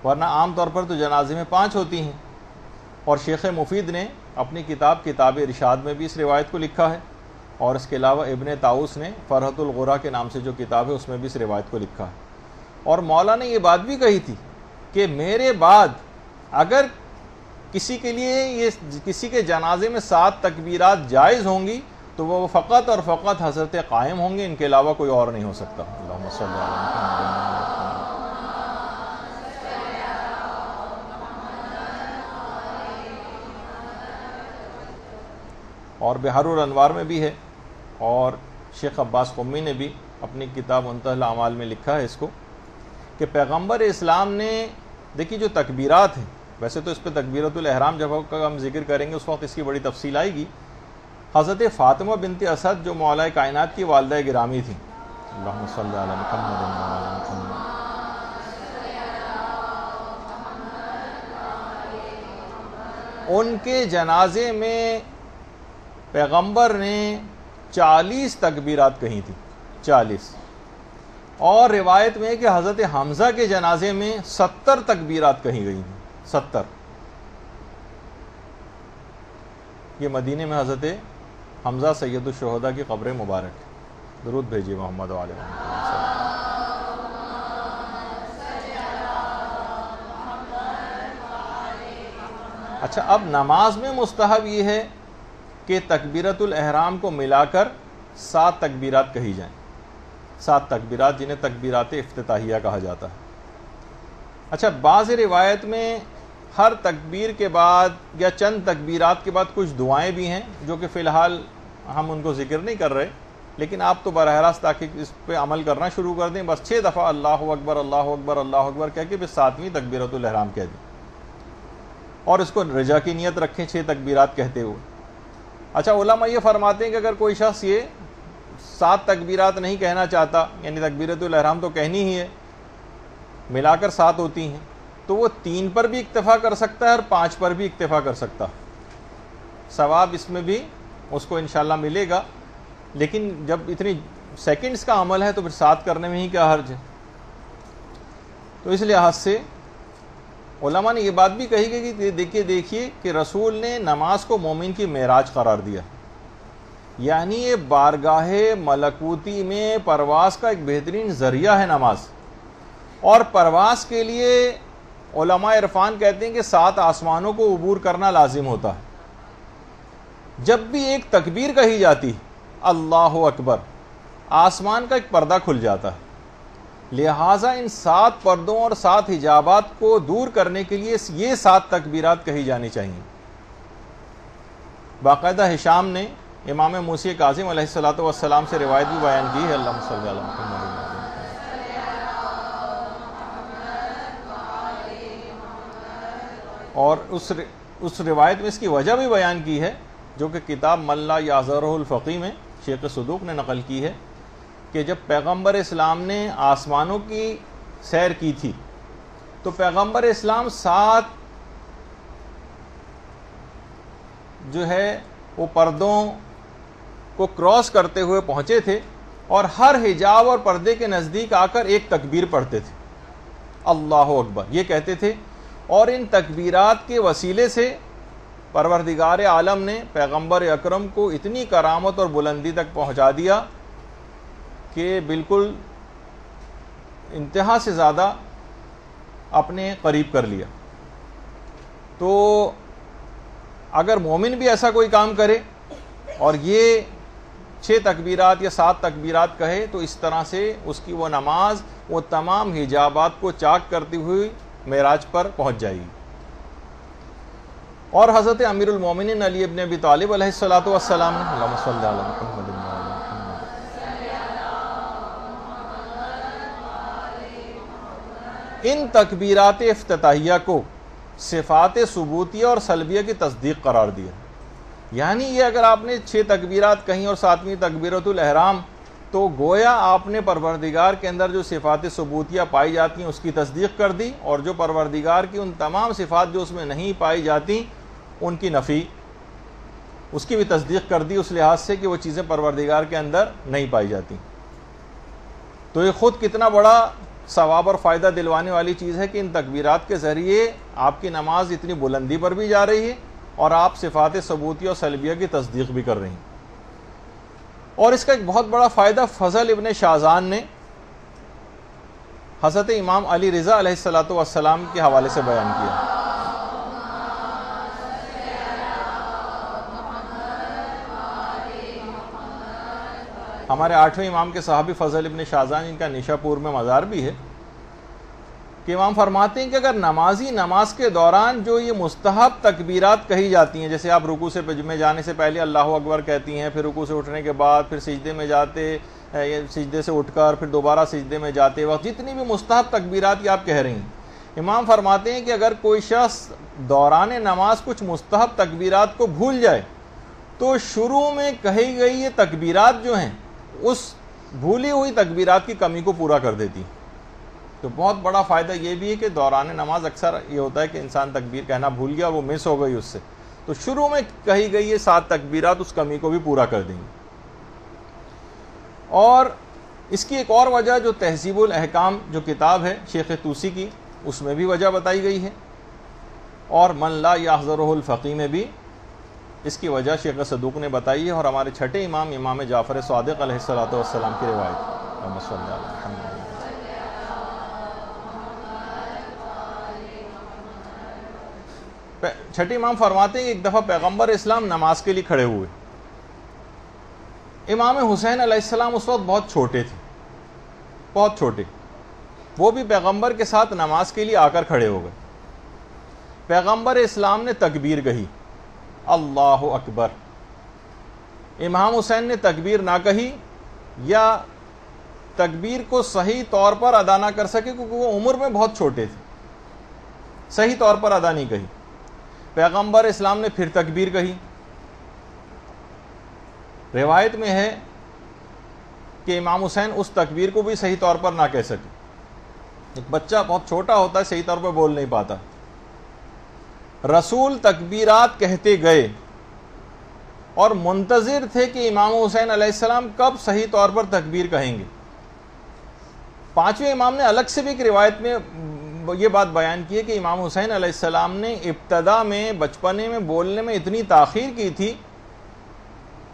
ورنہ عام طور پر تو جنازے میں 5 ہوتی ہیں. اور شیخ مفید نے اپنی کتاب ارشاد میں بھی اس روایت کو لکھا ہے, اور اس کے علاوہ ابن طاؤس نے فرحت الغرا کے نام سے جو کتاب ہے اس میں بھی اس روایت کو لکھا ہے. اور مولا نے یہ بات بھی کہی تھی کہ میرے بعد اگر کسی کے لیے کسی کے جنازے میں 7 تکبیرات جائز ہوں گی تو وہ فقط اور فقط حضرت قائم ہوں گے, ان کے علاوہ کوئی اور نہیں ہو سکتا. اللہم صلی علی محمد. اور بحر الانوار میں بھی ہے, اور شیخ عباس قمی نے بھی اپنی کتاب منتہی الاعمال میں لکھا ہے اس کو, کہ پیغمبر اسلام نے, دیکھیے جو تکبیرات ہیں, ویسے تو اس پہ تکبیرۃ الاحرام جب ہم ذکر کریں گے اس وقت اس کی بڑی تفصیل آئے گی. حضرت فاطمہ بنت اسد جو مولا کائنات کی والدہ گرامی تھیں, اللہم صلی علی محمد وعلی محمد, ان کے جنازے میں پیغمبر نے 40 تکبیرات کہی تھی, 40. اور روایت میں کہ حضرت حمزہ کے جنازے میں 70 تکبیرات کہی گئی ہیں, 70. یہ مدینے میں حضرت حمزہ سید الشہداء کی قبر مبارک ہے. درود بھیجیے محمد علیہ وسلم. اچھا, اب نماز میں مستحب یہ ہے کہ تکبیرۃ الاحرام کو ملا کر 7 تکبیرات کہی جائیں, 7 تکبیرات جنہیں تکبیرات افتتاحیہ کہا جاتا ہے. اچھا, بعض روایت میں ہر تکبیر کے بعد یا چند تکبیرات کے بعد کچھ دعائیں بھی ہیں جو کہ فی الحال ہم ان کو ذکر نہیں کر رہے, لیکن آپ تو براہ راست تاکہ اس پہ عمل کرنا شروع کر دیں, بس 6 دفعہ اللہ اکبر اللہ اکبر اللہ اکبر کہہ کے پھر 7ویں تکبیرۃ الاحرام کہہ دیں, اور اس کو رجا کی نیت رکھیں 6 تکبیرات کہتے ہوئے. اچھا, علماء یہ فرماتے ہیں کہ اگر کوئی شخص یہ 7 تکبیرات نہیں کہنا چاہتا, یعنی تکبیرۃ الاحرام تو کہنی ہی ہے, ملا کر 7 ہوتی ہیں, تو وہ 3 پر بھی اکتفا کر سکتا ہے اور 5 پر بھی اکتفا کر سکتا ہے, ثواب اس میں بھی اس کو انشاءاللہ ملے گا. لیکن جب اتنی سیکنڈز کا عمل ہے تو پھر 7 کرنے میں ہی کیا حرج ہے. تو اس لحاظ سے علماء نے یہ بات بھی کہی گئی کہ دیکھیے کہ رسول نے نماز کو مومن کی معراج قرار دیا, یعنی یہ بارگاہ ملکوتی میں پرواز کا ایک بہترین ذریعہ ہے نماز. اور پرواز کے لیے علماء عرفان کہتے ہیں کہ 7 آسمانوں کو عبور کرنا لازم ہوتا ہے. جب بھی ایک تکبیر کہی جاتی اللہ اکبر, آسمان کا ایک پردہ کھل جاتا ہے. لہٰذا ان 7 پردوں اور 7 حجابات کو دور کرنے کے لیے یہ 7 تکبیرات کہی جانی چاہیے. باقاعدہ ہشام نے امام موسی کاظم علیہ الصلوۃ والسلام سے روایت بھی بیان کی ہے, اللہم صلی علی محمد. اور اس روایت میں اس کی وجہ بھی بیان کی ہے, جو کہ کتاب من لا یعذرہ الفقی میں شیخ صدوق نے نقل کی ہے, کہ جب پیغمبر اسلام نے آسمانوں کی سیر کی تھی تو پیغمبر اسلام 7 جو ہے وہ پردوں کو کراس کرتے ہوئے پہنچے تھے اور ہر حجاب اور پردے کے نزدیک آ کر ایک تکبیر پڑھتے تھے، اللہ اکبر یہ کہتے تھے، اور ان تکبیرات کے وسیلے سے پروردگار عالم نے پیغمبر اکرم کو اتنی کرامت اور بلندی تک پہنچا دیا کہ بالکل انتہا سے زیادہ اپنے قریب کر لیا۔ تو اگر مومن بھی ایسا کوئی کام کرے اور یہ 6 تکبیرات یا 7 تکبیرات کہے تو اس طرح سے اس کی وہ نماز وہ تمام حجابات کو چاک کرتی ہوئی معراج پر پہنچ جائے گی۔ اور حضرت امیر المومنین علی ابن ابی طالب علیہ الصلوۃ والسلام نے اللہم صلی علی محمد ان تکبیرات افتتاحیہ کو صفات ثبوتیہ اور سلبیہ کی تصدیق قرار دیا، یعنی یہ اگر آپ نے 6 تکبیرات کہیں اور 7ویں تکبیرۃ الاحرام تو گویا آپ نے پروردگار کے اندر جو صفات ثبوتیہ پائی جاتی ہیں اس کی تصدیق کر دی، اور جو پروردگار کی ان تمام صفات جو اس میں نہیں پائی جاتی ان کی نفی اس کی بھی تصدیق کر دی، اس لحاظ سے کہ وہ چیزیں پروردگار کے اندر نہیں پائی جاتی۔ تو یہ خود کتنا بڑا ثواب اور فائدہ دلوانے والی چیز ہے کہ ان تکبیرات کے ذریعے آپ کی نماز اتنی بلندی پر بھی جا رہی ہے اور آپ صفات ثبوتیہ اور سلبیہ کی تصدیق بھی کر رہی ہیں۔ اور اس کا ایک بہت بڑا فائدہ فضل ابن شازان نے حضرت امام علی رضا علیہ الصلوۃ والسلام کے حوالے سے بیان کیا۔ ہمارے 8ویں امام کے صحابی فضل ابن شازان، ان کا نیشا پور میں مزار بھی ہے، کہ امام فرماتے ہیں کہ اگر نمازی نماز کے دوران جو یہ مستحب تکبیرات کہی جاتی ہیں، جیسے آپ رکوع میں جانے سے پہلے اللہ اکبر کہتی ہیں، پھر رکوع سے اٹھنے کے بعد، پھر سجدے میں جاتے، سجدے سے اٹھ کر پھر دوبارہ سجدے میں جاتے وقت جتنی بھی مستحب تکبیرات یہ آپ کہہ رہی ہیں، امام فرماتے ہیں کہ اگر کوئی شخص دوران نماز کچھ مستحب تکبیرات کو بھول جائے تو شروع میں کہی گئی یہ تکبیرات جو ہیں اس بھولی ہوئی تکبیرات کی کمی کو پورا کر دیتی۔ تو بہت بڑا فائدہ یہ بھی ہے کہ دوران نماز اکثر یہ ہوتا ہے کہ انسان تکبیر کہنا بھول گیا اور وہ مس ہو گئی اس سے، تو شروع میں کہی گئی یہ 7 تکبیرات اس کمی کو بھی پورا کر دیں گی۔ اور اس کی ایک اور وجہ جو تہذیب الاحکام جو کتاب ہے شیخ طوسی کی، اس میں بھی وجہ بتائی گئی ہے، اور من لا یحضرہ الفقی میں بھی اس کی وجہ شیخ صدوق نے بتائی ہے، اور ہمارے 6ٹھے امام امام جعفر صادق علیہ الصلوۃ والسلام کی روایت۔ اللہم صلی علی محمد۔ 6ٹھے امام فرماتے ہیں کہ ایک دفعہ پیغمبر اسلام نماز کے لیے کھڑے ہوئے، امام حسین علیہ السلام اس وقت بہت چھوٹے تھے، بہت چھوٹے، وہ بھی پیغمبر کے ساتھ نماز کے لیے آ کر کھڑے ہو گئے۔ پیغمبر اسلام نے تکبیر کہی، اللہ اکبر، امام حسین نے تکبیر نہ کہی یا تکبیر کو صحیح طور پر ادا نہ کر سکے کیونکہ وہ عمر میں بہت چھوٹے تھے، صحیح طور پر ادا نہیں کہی۔ پیغمبر اسلام نے پھر تکبیر کہی۔ روایت میں ہے کہ امام حسین اس تکبیر کو بھی صحیح طور پر نہ کہہ سکے، ایک بچہ بہت چھوٹا ہوتا ہے صحیح طور پر بول نہیں پاتا۔ رسول تکبیرات کہتے گئے اور منتظر تھے کہ امام حسین علیہ السلام کب صحیح طور پر تکبیر کہیں گے۔ 5ویں امام نے الگ سے بھی ایک روایت میں یہ بات بیان کی ہے کہ امام حسین علیہ السلام نے ابتدا میں بچپنے میں بولنے میں اتنی تاخیر کی تھی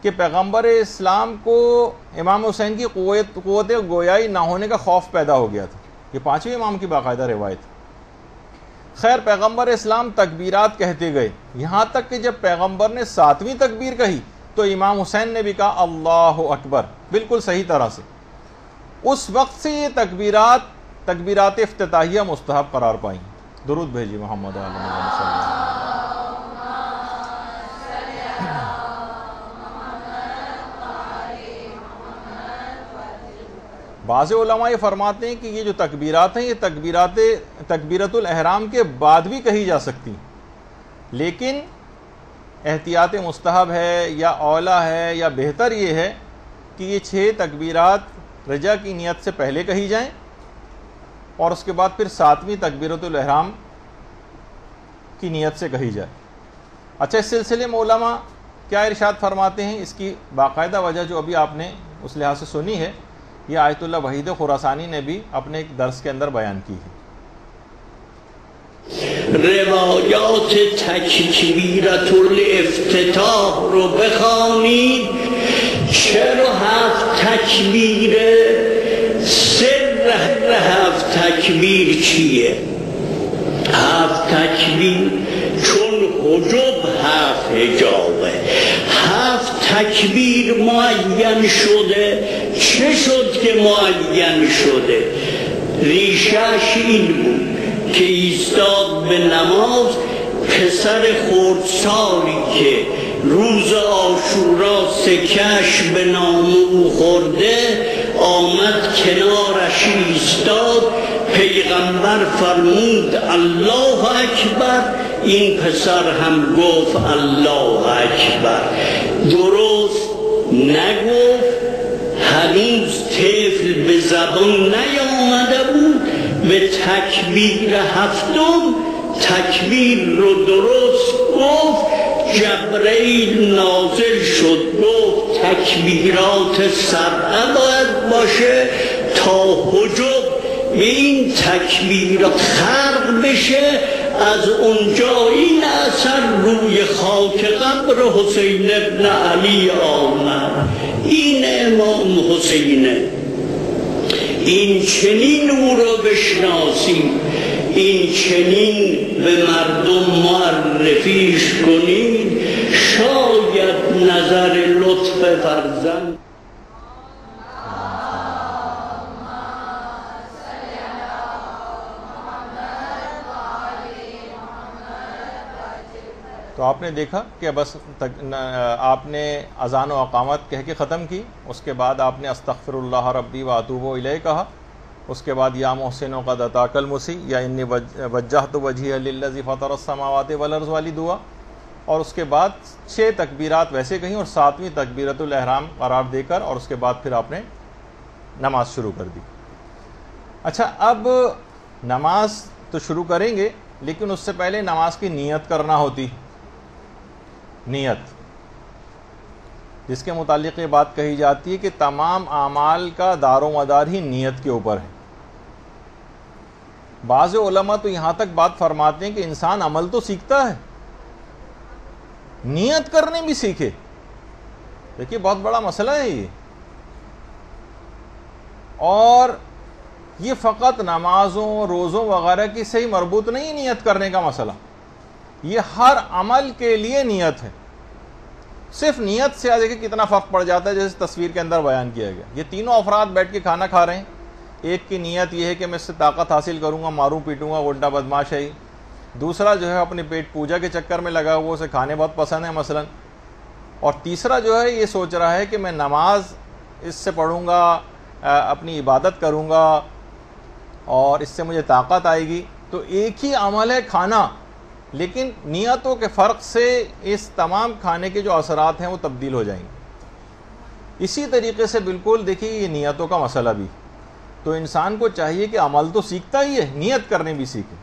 کہ پیغمبر اسلام کو امام حسین کی قوت گویائی نہ ہونے کا خوف پیدا ہو گیا تھا۔ یہ 5ویں امام کی باقاعدہ روایت۔ خیر پیغمبر اسلام تکبیرات کہتے گئے، یہاں تک کہ جب پیغمبر نے 7ویں تکبیر کہی تو امام حسین نے بھی کہا اللہ اکبر، بالکل صحیح طرح سے۔ اس وقت سے یہ تکبیرات افتتاحیہ مستحب قرار پائیں۔ درود بھیجی محمد صلی اللہ علیہ وسلم۔ بعض علماء یہ فرماتے ہیں کہ یہ جو تکبیرات ہیں یہ تکبیرۃ الاحرام کے بعد بھی کہی جا سکتی ہیں، لیکن احتیاط مستحب ہے یا اولیٰ ہے یا بہتر یہ ہے کہ یہ 6 تکبیرات رجا کی نیت سے پہلے کہی جائیں اور اس کے بعد پھر 7ویں تکبیرۃ الاحرام کی نیت سے کہی جائے۔ اچھا، اس سلسلے میں علماء کیا ارشاد فرماتے ہیں؟ اس کی باقاعدہ وجہ جو ابھی آپ نے اس لحاظ سے سنی ہے، یہ آیت اللہ وحید خراسانی نے بھی اپنے ایک درس کے اندر بیان کی ہے۔ روایات تکبیرت الافتتاح رو بخوانید. چرا 7 تکبیر؟ سر 7 تکبیر چیه؟ 7 تکبیر چون حجب 7 حجابه، 7 تکبیر معین شده. چه شد که معین شده؟ ریشش این بود که ایستاد به نماز، پسر خردسالی که روز عاشورا سکش به نام او خورده آمد کنارش ایستاد. پیغمبر فرمود الله اکبر، این پسر هم گفت الله اکبر. درست نگفت، هنوز طفل به زبان نیامده بود. به تکبیر 7م تکبیر رو درست گفت. جبرئیل نازل شد گفت تکبیرات 7 باید باشه تا حجب به این تکبیر خرق بشه. از اونجا این اثر روی خاک قبر حسین ابن علی آمد. این امام حسینه. این چنین او رو بشناسیم، این چنین به مردم معرفیش کنید. شاید نظر لطف فرزند. تو آپ نے دیکھا کہ بس آپ نے اذان و اقامت کہہ کے ختم کی، اس کے بعد آپ نے استغفر اللہ ربی و اتوب الیہ کہا، اس کے بعد یا محسن قد اتاک المسیء یا انی وجہت وجہی للذی فطر السماوات والارض والی دعا، اور اس کے بعد 6 تکبیرات ویسے کہیں اور 7ویں تکبیرۃ الاحرام قرار دے کر، اور اس کے بعد پھر آپ نے نماز شروع کر دی۔ اچھا، اب نماز تو شروع کریں گے، لیکن اس سے پہلے نماز کی نیت کرنا ہوتی۔ نیت، جس کے متعلق یہ بات کہی جاتی ہے کہ تمام اعمال کا دار و مدار ہی نیت کے اوپر ہے۔ بعض علماء تو یہاں تک بات فرماتے ہیں کہ انسان عمل تو سیکھتا ہے، نیت کرنے بھی سیکھے۔ دیکھیے بہت بڑا مسئلہ ہے یہ، اور یہ فقط نمازوں روزوں وغیرہ کی سے ہی مربوط نہیں نیت کرنے کا مسئلہ، یہ ہر عمل کے لیے نیت ہے۔ صرف نیت سے دیکھیں کتنا فرق پڑ جاتا ہے، جیسے تصویر کے اندر بیان کیا گیا۔ یہ تینوں افراد بیٹھ کے کھانا کھا رہے ہیں، ایک کی نیت یہ ہے کہ میں اس سے طاقت حاصل کروں گا، ماروں پیٹوں گا، غنڈہ بدماش ہے۔ دوسرا جو ہے اپنے پیٹ پوجا کے چکر میں لگا ہوا، اسے کھانے بہت پسند ہے مثلا۔ اور تیسرا جو ہے یہ سوچ رہا ہے کہ میں نماز اس سے پڑھوں گا، اپنی عبادت کروں گا اور اس سے مجھے طاقت آئے گی۔ تو ایک ہی عمل ہے کھانا، لیکن نیتوں کے فرق سے اس تمام کھانے کے جو اثرات ہیں وہ تبدیل ہو جائیں گے۔ اسی طریقے سے بالکل دیکھیے یہ نیتوں کا مسئلہ بھی، تو انسان کو چاہیے کہ عمل تو سیکھتا ہی ہے، نیت کرنے بھی سیکھے۔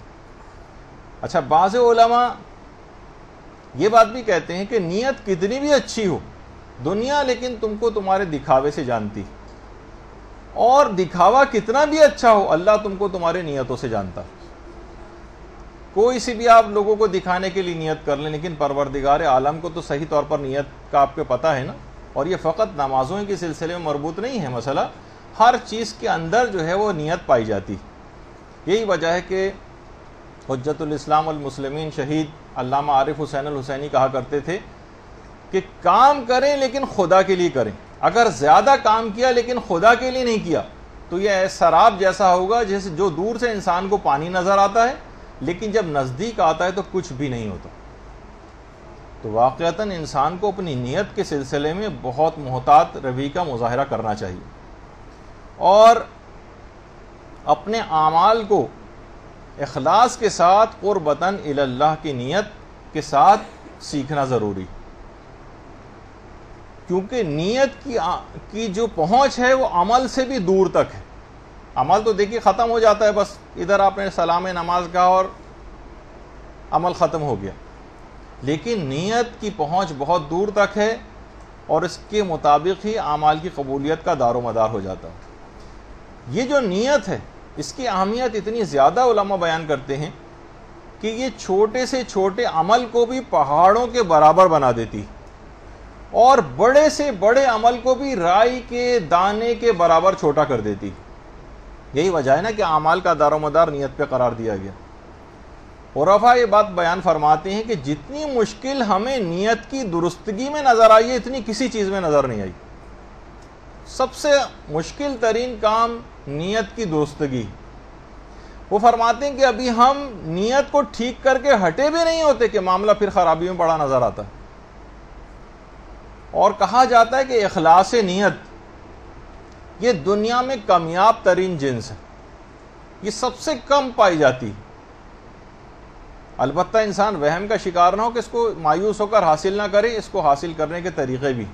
اچھا، بعض علماء یہ بات بھی کہتے ہیں کہ نیت کتنی بھی اچھی ہو، دنیا لیکن تم کو تمہارے دکھاوے سے جانتی، اور دکھاوا کتنا بھی اچھا ہو، اللہ تم کو تمہارے نیتوں سے جانتا۔ کوئی سی بھی آپ لوگوں کو دکھانے کے لیے نیت کر لیں، لیکن پروردگار عالم کو تو صحیح طور پر نیت کا آپ کو پتہ ہے نا۔ اور یہ فقط نمازوں کے سلسلے میں مربوط نہیں ہے مسئلہ، ہر چیز کے اندر جو ہے وہ نیت پائی جاتی۔ یہی وجہ ہے کہ حجت الاسلام والمسلمین شہید علامہ عارف حسین الحسینی کہا کرتے تھے کہ کام کریں لیکن خدا کے لیے کریں۔ اگر زیادہ کام کیا لیکن خدا کے لیے نہیں کیا تو یہ سراب جیسا ہوگا جیسے جو دور سے انسان کو پانی نظر آتا ہے لیکن جب نزدیک آتا ہے تو کچھ بھی نہیں ہوتا۔ تو واقعتاً انسان کو اپنی نیت کے سلسلے میں بہت محتاط روی کا مظاہرہ کرنا چاہیے، اور اپنے اعمال کو اخلاص کے ساتھ قربتاً الی اللہ کی نیت کے ساتھ سیکھنا ضروری، کیونکہ نیت کی جو پہنچ ہے وہ عمل سے بھی دور تک ہے۔ عمل تو دیکھیے ختم ہو جاتا ہے، بس ادھر آپ نے سلام نماز کہا اور عمل ختم ہو گیا، لیکن نیت کی پہنچ بہت دور تک ہے اور اس کے مطابق ہی اعمال کی قبولیت کا دار و مدار ہو جاتا ہے۔ یہ جو نیت ہے اس کی اہمیت اتنی زیادہ علماء بیان کرتے ہیں کہ یہ چھوٹے سے چھوٹے عمل کو بھی پہاڑوں کے برابر بنا دیتی اور بڑے سے بڑے عمل کو بھی رائی کے دانے کے برابر چھوٹا کر دیتی۔ یہی وجہ ہے نا کہ اعمال کا دار و مدار نیت پہ قرار دیا گیا۔ عرفاء یہ بات بیان فرماتے ہیں کہ جتنی مشکل ہمیں نیت کی درستگی میں نظر آئی ہے اتنی کسی چیز میں نظر نہیں آئی۔ سب سے مشکل ترین کام نیت کی درستگی۔ وہ فرماتے ہیں کہ ابھی ہم نیت کو ٹھیک کر کے ہٹے بھی نہیں ہوتے کہ معاملہ پھر خرابی میں پڑا نظر آتا ہے۔ اور کہا جاتا ہے کہ اخلاص نیت یہ دنیا میں کامیاب ترین جنس ہے، یہ سب سے کم پائی جاتی۔ البتہ انسان وہم کا شکار نہ ہو کہ اس کو مایوس ہو کر حاصل نہ کرے، اس کو حاصل کرنے کے طریقے بھی۔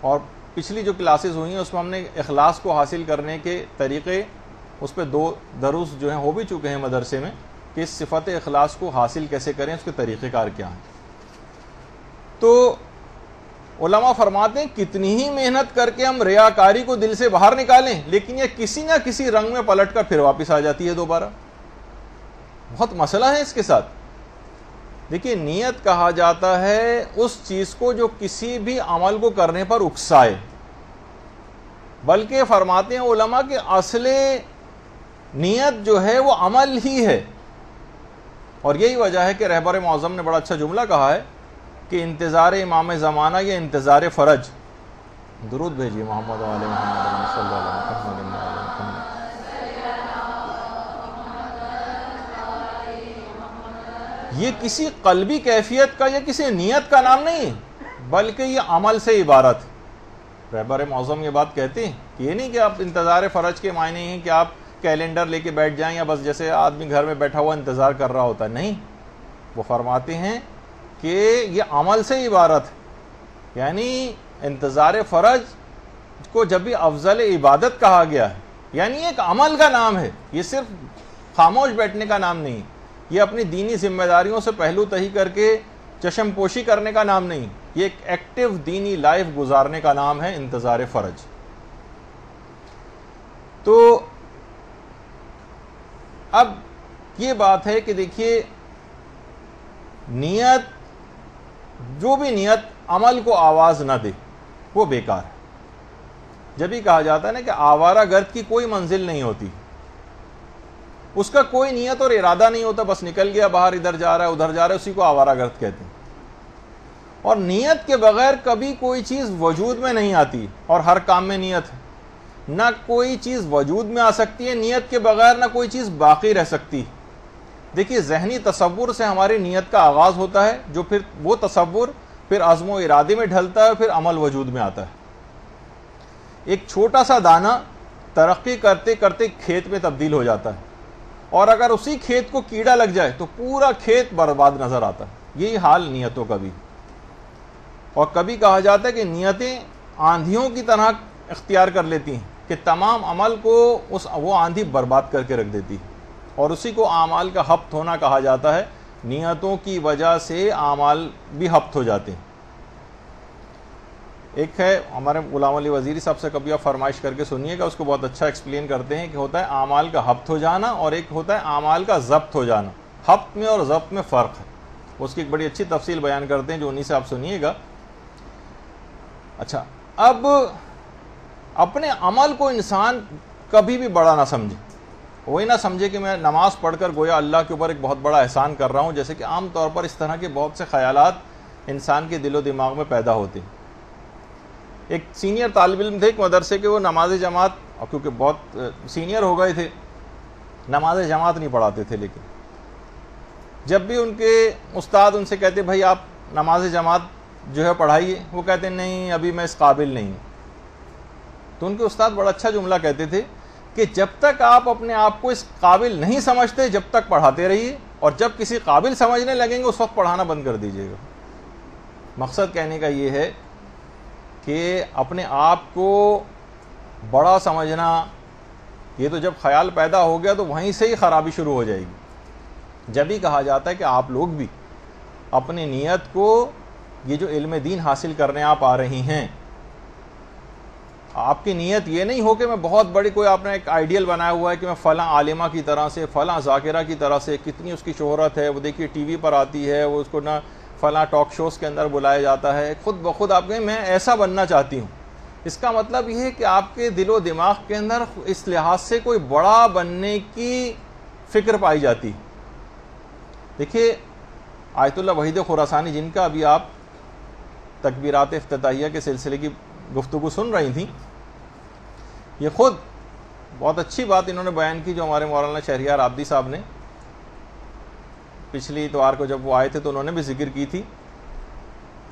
اور پچھلی جو کلاسز ہوئی ہیں اس میں ہم نے اخلاص کو حاصل کرنے کے طریقے، اس پہ 2 دروس جو ہیں ہو بھی چکے ہیں مدرسے میں کہ اس صفت اخلاص کو حاصل کیسے کریں، اس کے طریقہ کار کیا ہیں۔ تو علماء فرماتے ہیں کتنی ہی محنت کر کے ہم ریاکاری کو دل سے باہر نکالیں لیکن یہ کسی نہ کسی رنگ میں پلٹ کر پھر واپس آ جاتی ہے دوبارہ۔ بہت مسئلہ ہے اس کے ساتھ۔ دیکھیے نیت کہا جاتا ہے اس چیز کو جو کسی بھی عمل کو کرنے پر اکسائے، بلکہ فرماتے ہیں علماء کہ اصل نیت جو ہے وہ عمل ہی ہے۔ اور یہی وجہ ہے کہ رہبر معظم نے بڑا اچھا جملہ کہا ہے کہ انتظار امام زمانہ یا انتظار فرج۔ درود بھیجیے محمد و آل محمد صلی اللہ علیہ وسلم۔ یہ کسی قلبی کیفیت کا یا کسی نیت کا نام نہیں بلکہ یہ عمل سے عبارت ہے۔ رہبر معظم یہ بات کہتے ہیں کہ یہ نہیں کہ آپ انتظار فرج کے معنی ہیں کہ آپ کیلنڈر لے کے بیٹھ جائیں یا بس جیسے آدمی گھر میں بیٹھا ہوا انتظار کر رہا ہوتا ہے، نہیں، وہ فرماتے ہیں کہ یہ عمل سے عبارت ہے۔ یعنی انتظار فرج کو جب بھی افضل عبادت کہا گیا ہے یعنی ایک عمل کا نام ہے، یہ صرف خاموش بیٹھنے کا نام نہیں، یہ اپنی دینی ذمہ داریوں سے پہلو تہی کر کے چشم پوشی کرنے کا نام نہیں، یہ ایک ایکٹیو دینی لائف گزارنے کا نام ہے انتظار فرج۔ تو اب یہ بات ہے کہ دیکھیے نیت، جو بھی نیت عمل کو آواز نہ دے وہ بیکار ہے۔ جب ہی کہا جاتا ہے نا کہ آوارہ گرد کی کوئی منزل نہیں ہوتی، اس کا کوئی نیت اور ارادہ نہیں ہوتا، بس نکل گیا باہر، ادھر جا رہا ہے ادھر جا رہا ہے، اسی کو آوارہ گرد کہتے ہیں۔ اور نیت کے بغیر کبھی کوئی چیز وجود میں نہیں آتی، اور ہر کام میں نیت ہے۔ نہ کوئی چیز وجود میں آ سکتی ہے نیت کے بغیر، نہ کوئی چیز باقی رہ سکتی۔ دیکھیے ذہنی تصور سے ہماری نیت کا آغاز ہوتا ہے، جو پھر وہ تصور پھر عزم و ارادے میں ڈھلتا ہے، پھر عمل وجود میں آتا ہے۔ ایک چھوٹا سا دانہ ترقی کرتے کرتے کھیت میں تبدیل ہو جاتا ہے، اور اگر اسی کھیت کو کیڑا لگ جائے تو پورا کھیت برباد نظر آتا ہے۔ یہی حال نیتوں کا بھی۔ اور کبھی کہا جاتا ہے کہ نیتیں آندھیوں کی طرح اختیار کر لیتی ہیں کہ تمام عمل کو وہ آندھی برباد کر کے رکھ دیتی، اور اسی کو اعمال کا ہفت ہونا کہا جاتا ہے۔ نیتوں کی وجہ سے اعمال بھی ہفت ہو جاتے ہیں۔ ایک ہے ہمارے غلام علی وزیری صاحب سے کبھی آپ فرمائش کر کے سنیے گا، اس کو بہت اچھا ایکسپلین کرتے ہیں کہ ہوتا ہے اعمال کا ہفت ہو جانا اور ایک ہوتا ہے اعمال کا ضبط ہو جانا۔ ہفت میں اور ضبط میں فرق ہے، اس کی ایک بڑی اچھی تفصیل بیان کرتے ہیں جو انہی سے آپ سنیے گا۔ اچھا، اب اپنے عمل کو انسان کبھی بھی بڑا نہ سمجھے، وہی نہ سمجھے کہ میں نماز پڑھ کر گویا اللہ کے اوپر ایک بہت بڑا احسان کر رہا ہوں، جیسے کہ عام طور پر اس طرح کے بہت سے خیالات انسان کے دل و دماغ میں پیدا ہوتے ہیں۔ ایک سینئر طالب علم تھے ایک مدرسے کے، وہ نماز جماعت، کیونکہ بہت سینئر ہو گئے تھے، نماز جماعت نہیں پڑھاتے تھے، لیکن جب بھی ان کے استاد ان سے کہتے بھائی آپ نماز جماعت جو ہے پڑھائیے، وہ کہتے نہیں ابھی میں اس قابل نہیں ہوں۔ تو ان کے استاد بڑا اچھا جملہ کہتے تھے کہ جب تک آپ اپنے آپ کو اس قابل نہیں سمجھتے جب تک پڑھاتے رہیے، اور جب کسی قابل سمجھنے لگیں گے اس وقت پڑھانا بند کر دیجیے گا۔ مقصد کہنے کا یہ ہے کہ اپنے آپ کو بڑا سمجھنا، یہ تو جب خیال پیدا ہو گیا تو وہیں سے ہی خرابی شروع ہو جائے گی۔ جب ہی کہا جاتا ہے کہ آپ لوگ بھی اپنی نیت کو، یہ جو علم دین حاصل کرنے آپ آ رہی ہیں، آپ کی نیت یہ نہیں ہو کہ میں بہت بڑی کوئی آپ نے ایک آئیڈیل بنایا ہوا ہے کہ میں فلاں عالمہ کی طرح سے، فلاں ذاکرہ کی طرح سے، کتنی اس کی شہرت ہے، وہ دیکھیے ٹی وی پر آتی ہے، وہ اس کو نہ فلاں ٹاک شوز کے اندر بلایا جاتا ہے، خود بخود آپ کہیں میں ایسا بننا چاہتی ہوں. اس کا مطلب یہ ہے کہ آپ کے دل و دماغ کے اندر اس لحاظ سے کوئی بڑا بننے کی فکر پائی جاتی. دیکھیے آیت اللہ وحید خراسانی، جن کا ابھی آپ تکبیرات افتتاحیہ کے سلسلے کی گفتگو سن رہی تھیں، یہ خود بہت اچھی بات انہوں نے بیان کی جو ہمارے مولانا شہریار عابدی صاحب نے پچھلی اتوار کو جب وہ آئے تھے تو انہوں نے بھی ذکر کی تھی.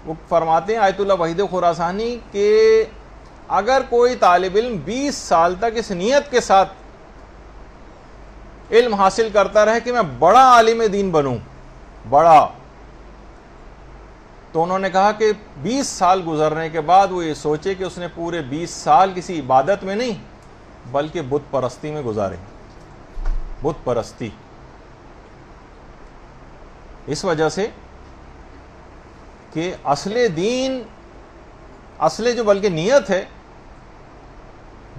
وہ فرماتے ہیں آیت اللہ وحید خراسانی کہ اگر کوئی طالب علم 20 سال تک اس نیت کے ساتھ علم حاصل کرتا رہے کہ میں بڑا عالم دین بنوں، بڑا، تو انہوں نے کہا کہ 20 سال گزرنے کے بعد وہ یہ سوچے کہ اس نے پورے 20 سال کسی عبادت میں نہیں بلکہ بت پرستی میں گزارے. بت پرستی اس وجہ سے کہ اصل دین، اصل جو بلکہ نیت ہے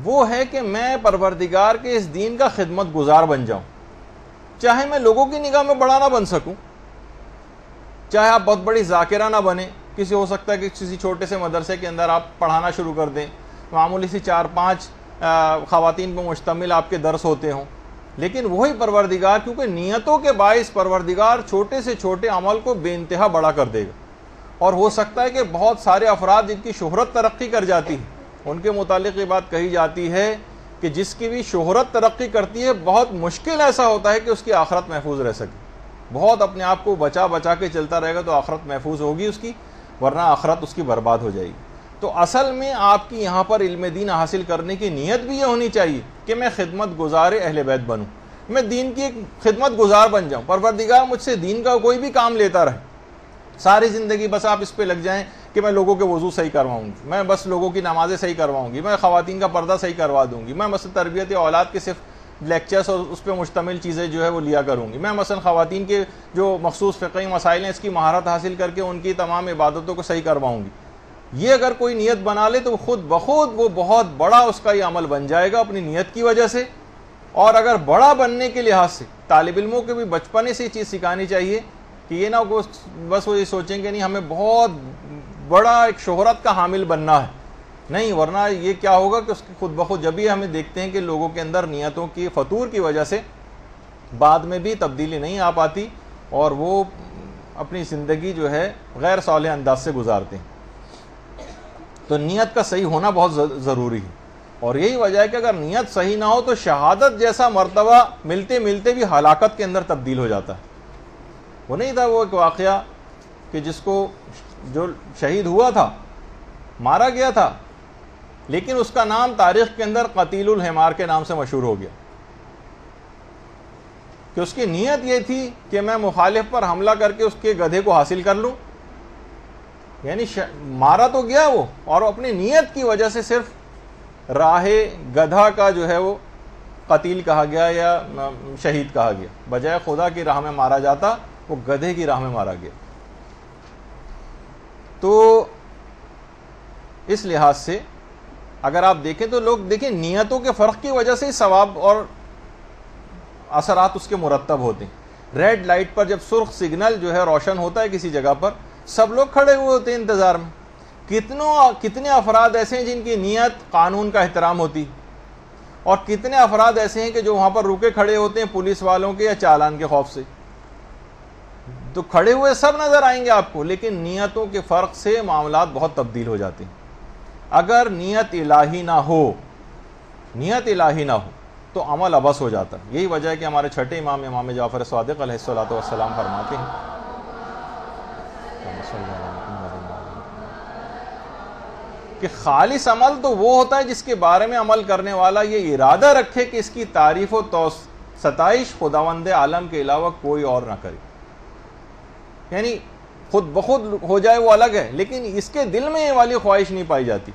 وہ ہے کہ میں پروردگار کے اس دین کا خدمت گزار بن جاؤں، چاہے میں لوگوں کی نگاہ میں بڑا نہ بن سکوں، چاہے آپ بہت بڑی ذاکرہ نہ بنے. کسی ہو سکتا ہے کہ کسی چھوٹے سے مدرسے کے اندر آپ پڑھانا شروع کر دیں، معمولی سی 4-5 خواتین پر مشتمل آپ کے درس ہوتے ہوں، لیکن وہی پروردگار، کیونکہ نیتوں کے باعث پروردگار چھوٹے سے چھوٹے عمل کو بے انتہا بڑا کر دے گا. اور ہو سکتا ہے کہ بہت سارے افراد جن کی شہرت ترقی کر جاتی ہے ان کے متعلق یہ بات کہی جاتی ہے کہ جس کی بھی شہرت ترقی کرتی ہے بہت مشکل ایسا ہوتا ہے کہ اس کی آخرت محفوظ رہ سکے. بہت اپنے آپ کو بچا بچا کے چلتا رہے گا تو آخرت محفوظ ہوگی اس کی، ورنہ آخرت اس کی برباد ہو جائے گی. تو اصل میں آپ کی یہاں پر علم دین حاصل کرنے کی نیت بھی یہ ہونی چاہیے کہ میں خدمت گزار اہل بیت بنوں، میں دین کی ایک خدمت گزار بن جاؤں. پروردگار مجھ سے دین کا کوئی بھی کام لیتا رہے، ساری زندگی بس آپ اس پہ لگ جائیں کہ میں لوگوں کے وضو صحیح کرواؤں گی، میں بس لوگوں کی نمازیں صحیح کرواؤں گی، میں خواتین کا پردہ صحیح کروا دوں گی، میں مثلا تربیت اولاد کے صرف لیکچرز اور اس پہ مشتمل چیزیں جو ہے وہ لیا کروں گی، میں مثلا خواتین کے جو مخصوص فقہی مسائل ہیں اس کی مہارت حاصل کر کے ان کی تمام عبادتوں کو صحیح کرواؤں گی. یہ اگر کوئی نیت بنا لے تو خود بخود وہ بہت بڑا اس کا یہ عمل بن جائے گا اپنی نیت کی وجہ سے. اور اگر بڑا بننے کے لحاظ سے طالب علموں کو بھی بچپنے سے یہ چیز سکھانی چاہیے کہ یہ نہ بس وہ یہ سوچیں کہ نہیں ہمیں بہت بڑا ایک شہرت کا حامل بننا ہے، نہیں، ورنہ یہ کیا ہوگا کہ اس کی خود بخود جب ہی ہمیں دیکھتے ہیں کہ لوگوں کے اندر نیتوں کی فطور کی وجہ سے بعد میں بھی تبدیلی نہیں آ پاتی اور وہ اپنی زندگی جو ہے غیر صالح انداز سے گزارتے ہیں. تو نیت کا صحیح ہونا بہت ضروری ہے، اور یہی وجہ ہے کہ اگر نیت صحیح نہ ہو تو شہادت جیسا مرتبہ ملتے ملتے بھی ہلاکت کے اندر تبدیل ہو جاتا ہے. وہ نہیں تھا وہ ایک واقعہ کہ جس کو جو شہید ہوا تھا، مارا گیا تھا، لیکن اس کا نام تاریخ کے اندر قتیل الحمار کے نام سے مشہور ہو گیا کہ اس کی نیت یہ تھی کہ میں مخالف پر حملہ کر کے اس کے گدھے کو حاصل کر لوں. یعنی مارا تو گیا وہ، اور اپنی نیت کی وجہ سے صرف راہ گدھا کا جو ہے وہ قتیل کہا گیا یا شہید کہا گیا، بجائے خدا کی راہ میں مارا جاتا وہ گدھے کی راہ میں مارا گیا. تو اس لحاظ سے اگر آپ دیکھیں تو لوگ دیکھیں نیتوں کے فرق کی وجہ سے ثواب اور اثرات اس کے مرتب ہوتے ہیں. ریڈ لائٹ پر جب سرخ سگنل جو ہے روشن ہوتا ہے کسی جگہ پر، سب لوگ کھڑے ہوئے ہوتے ہیں انتظار میں. کتنے افراد ایسے ہیں جن کی نیت قانون کا احترام ہوتی، اور کتنے افراد ایسے ہیں کہ جو وہاں پر رکے کھڑے ہوتے ہیں پولیس والوں کے یا چالان کے خوف سے. تو کھڑے ہوئے سب نظر آئیں گے آپ کو، لیکن نیتوں کے فرق سے معاملات بہت تبدیل ہو جاتے ہیں. اگر نیت الہی نہ ہو، نیت الہی نہ ہو تو عمل عبث ہو جاتا ہے. یہی وجہ ہے کہ ہمارے چھٹے امام جعفر صادق علیہ الصلوۃ والسلام فرماتے ہیں کہ خالص عمل تو وہ ہوتا ہے جس کے بارے میں عمل کرنے والا یہ ارادہ رکھے کہ اس کی تعریف و ستائش خداوند عالم کے علاوہ کوئی اور نہ کرے. یعنی خود بخود ہو جائے وہ الگ ہے، لیکن اس کے دل میں یہ والی خواہش نہیں پائی جاتی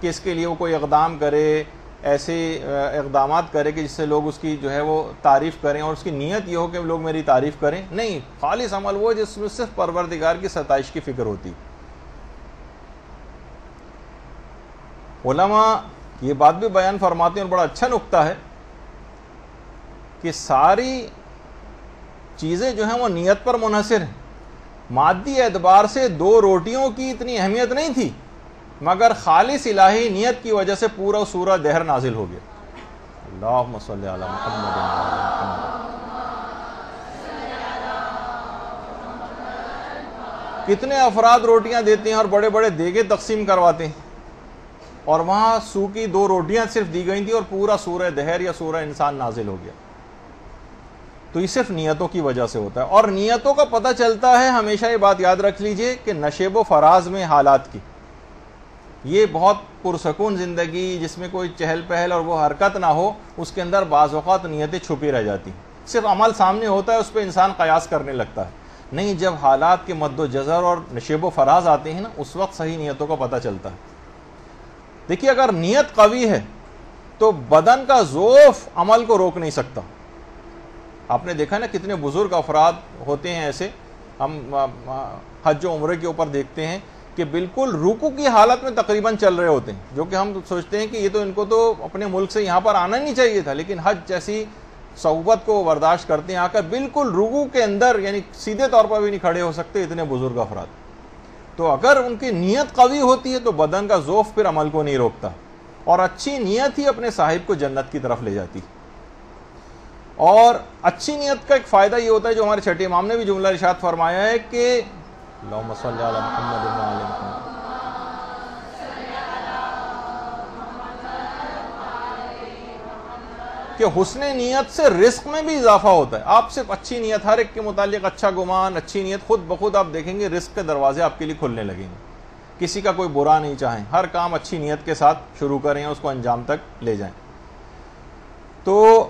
کہ اس کے لیے وہ کوئی اقدام کرے، ایسے اقدامات کرے کہ جس سے لوگ اس کی جو ہے وہ تعریف کریں اور اس کی نیت یہ ہو کہ لوگ میری تعریف کریں. نہیں، خالص عمل وہ جس میں صرف پروردگار کی ستائش کی فکر ہوتی. علماء یہ بات بھی بیان فرماتے ہیں اور بڑا اچھا نکتہ ہے کہ ساری چیزیں جو ہیں وہ نیت پر منحصر ہیں. مادی اعتبار سے 2 روٹیوں کی اتنی اہمیت نہیں تھی، مگر خالص الہی نیت کی وجہ سے پورا سورہ دہر نازل ہو گیا. اللہم صلی علی محمد. کتنے افراد روٹیاں دیتے ہیں اور بڑے بڑے دیگے تقسیم کرواتے ہیں، اور وہاں سو کی 2 روٹیاں صرف دی گئی تھیں اور پورا سورہ دہر یا سورہ انسان نازل ہو گیا. تو یہ صرف نیتوں کی وجہ سے ہوتا ہے. اور نیتوں کا پتہ چلتا ہے، ہمیشہ یہ بات یاد رکھ لیجئے کہ نشیب و فراز میں حالات کی، یہ بہت پرسکون زندگی جس میں کوئی چہل پہل اور وہ حرکت نہ ہو، اس کے اندر بعض اوقات نیتیں چھپی رہ جاتی ہیں. صرف عمل سامنے ہوتا ہے، اس پہ انسان قیاس کرنے لگتا ہے. نہیں، جب حالات کے مد و جزر اور نشیب و فراز آتے ہیں نا، اس وقت صحیح نیتوں کا پتہ چلتا ہے. دیکھیے، اگر نیت قوی ہے تو بدن کا ضعف عمل کو روک نہیں سکتا. آپ نے دیکھا نا کتنے بزرگ افراد ہوتے ہیں ایسے، ہم حج و عمرے کے اوپر دیکھتے ہیں کہ بالکل رکوع کی حالت میں تقریباً چل رہے ہوتے ہیں، جو کہ ہم سوچتے ہیں کہ یہ تو ان کو تو اپنے ملک سے یہاں پر آنا نہیں چاہیے تھا، لیکن حج جیسی صعوبت کو برداشت کرتے ہیں آ کر بالکل رکوع کے اندر، یعنی سیدھے طور پر بھی نہیں کھڑے ہو سکتے، اتنے بزرگ افراد. تو اگر ان کی نیت قوی ہوتی ہے تو بدن کا ضعف پھر عمل کو نہیں روکتا، اور اچھی نیت ہی اپنے صاحب کو جنت کی طرف لے جاتی. اور اچھی نیت کا ایک فائدہ یہ ہوتا ہے جو ہمارے چھٹے امام نے بھی جملہ ارشاد فرمایا ہے کہ اللہم صلی علی محمد و علی محمد، کہ حسن نیت سے رزق میں بھی اضافہ ہوتا ہے. آپ صرف اچھی نیت، ہر ایک کے متعلق اچھا گمان، اچھی نیت، خود بخود آپ دیکھیں گے رزق کے دروازے آپ کے لیے کھلنے لگیں گے. کسی کا کوئی برا نہیں چاہیں، ہر کام اچھی نیت کے ساتھ شروع کریں، اس کو انجام تک لے جائیں. تو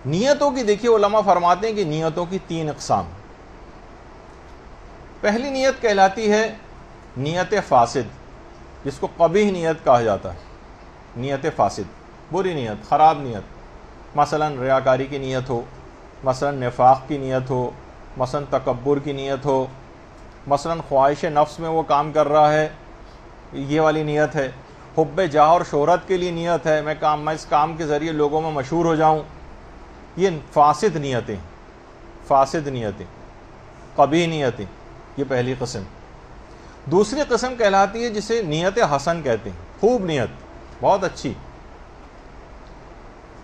نیتوں کی دیکھیے علماء فرماتے ہیں کہ نیتوں کی 3 اقسام. پہلی نیت کہلاتی ہے نیت فاسد، جس کو قبیح نیت کہا جاتا ہے. نیت فاسد، بری نیت، خراب نیت. مثلا ریاکاری کی نیت ہو، مثلا نفاق کی نیت ہو، مثلا تکبر کی نیت ہو، مثلا خواہش نفس میں وہ کام کر رہا ہے، یہ والی نیت ہے. حب جاہ اور شہرت کے لیے نیت ہے، میں اس کام کے ذریعے لوگوں میں مشہور ہو جاؤں. یہ فاسد نیتیں، فاسد نیتیں، قبیح نیتیں، یہ پہلی قسم. دوسری قسم کہلاتی ہے جسے نیت حسن کہتے ہیں، خوب نیت، بہت اچھی.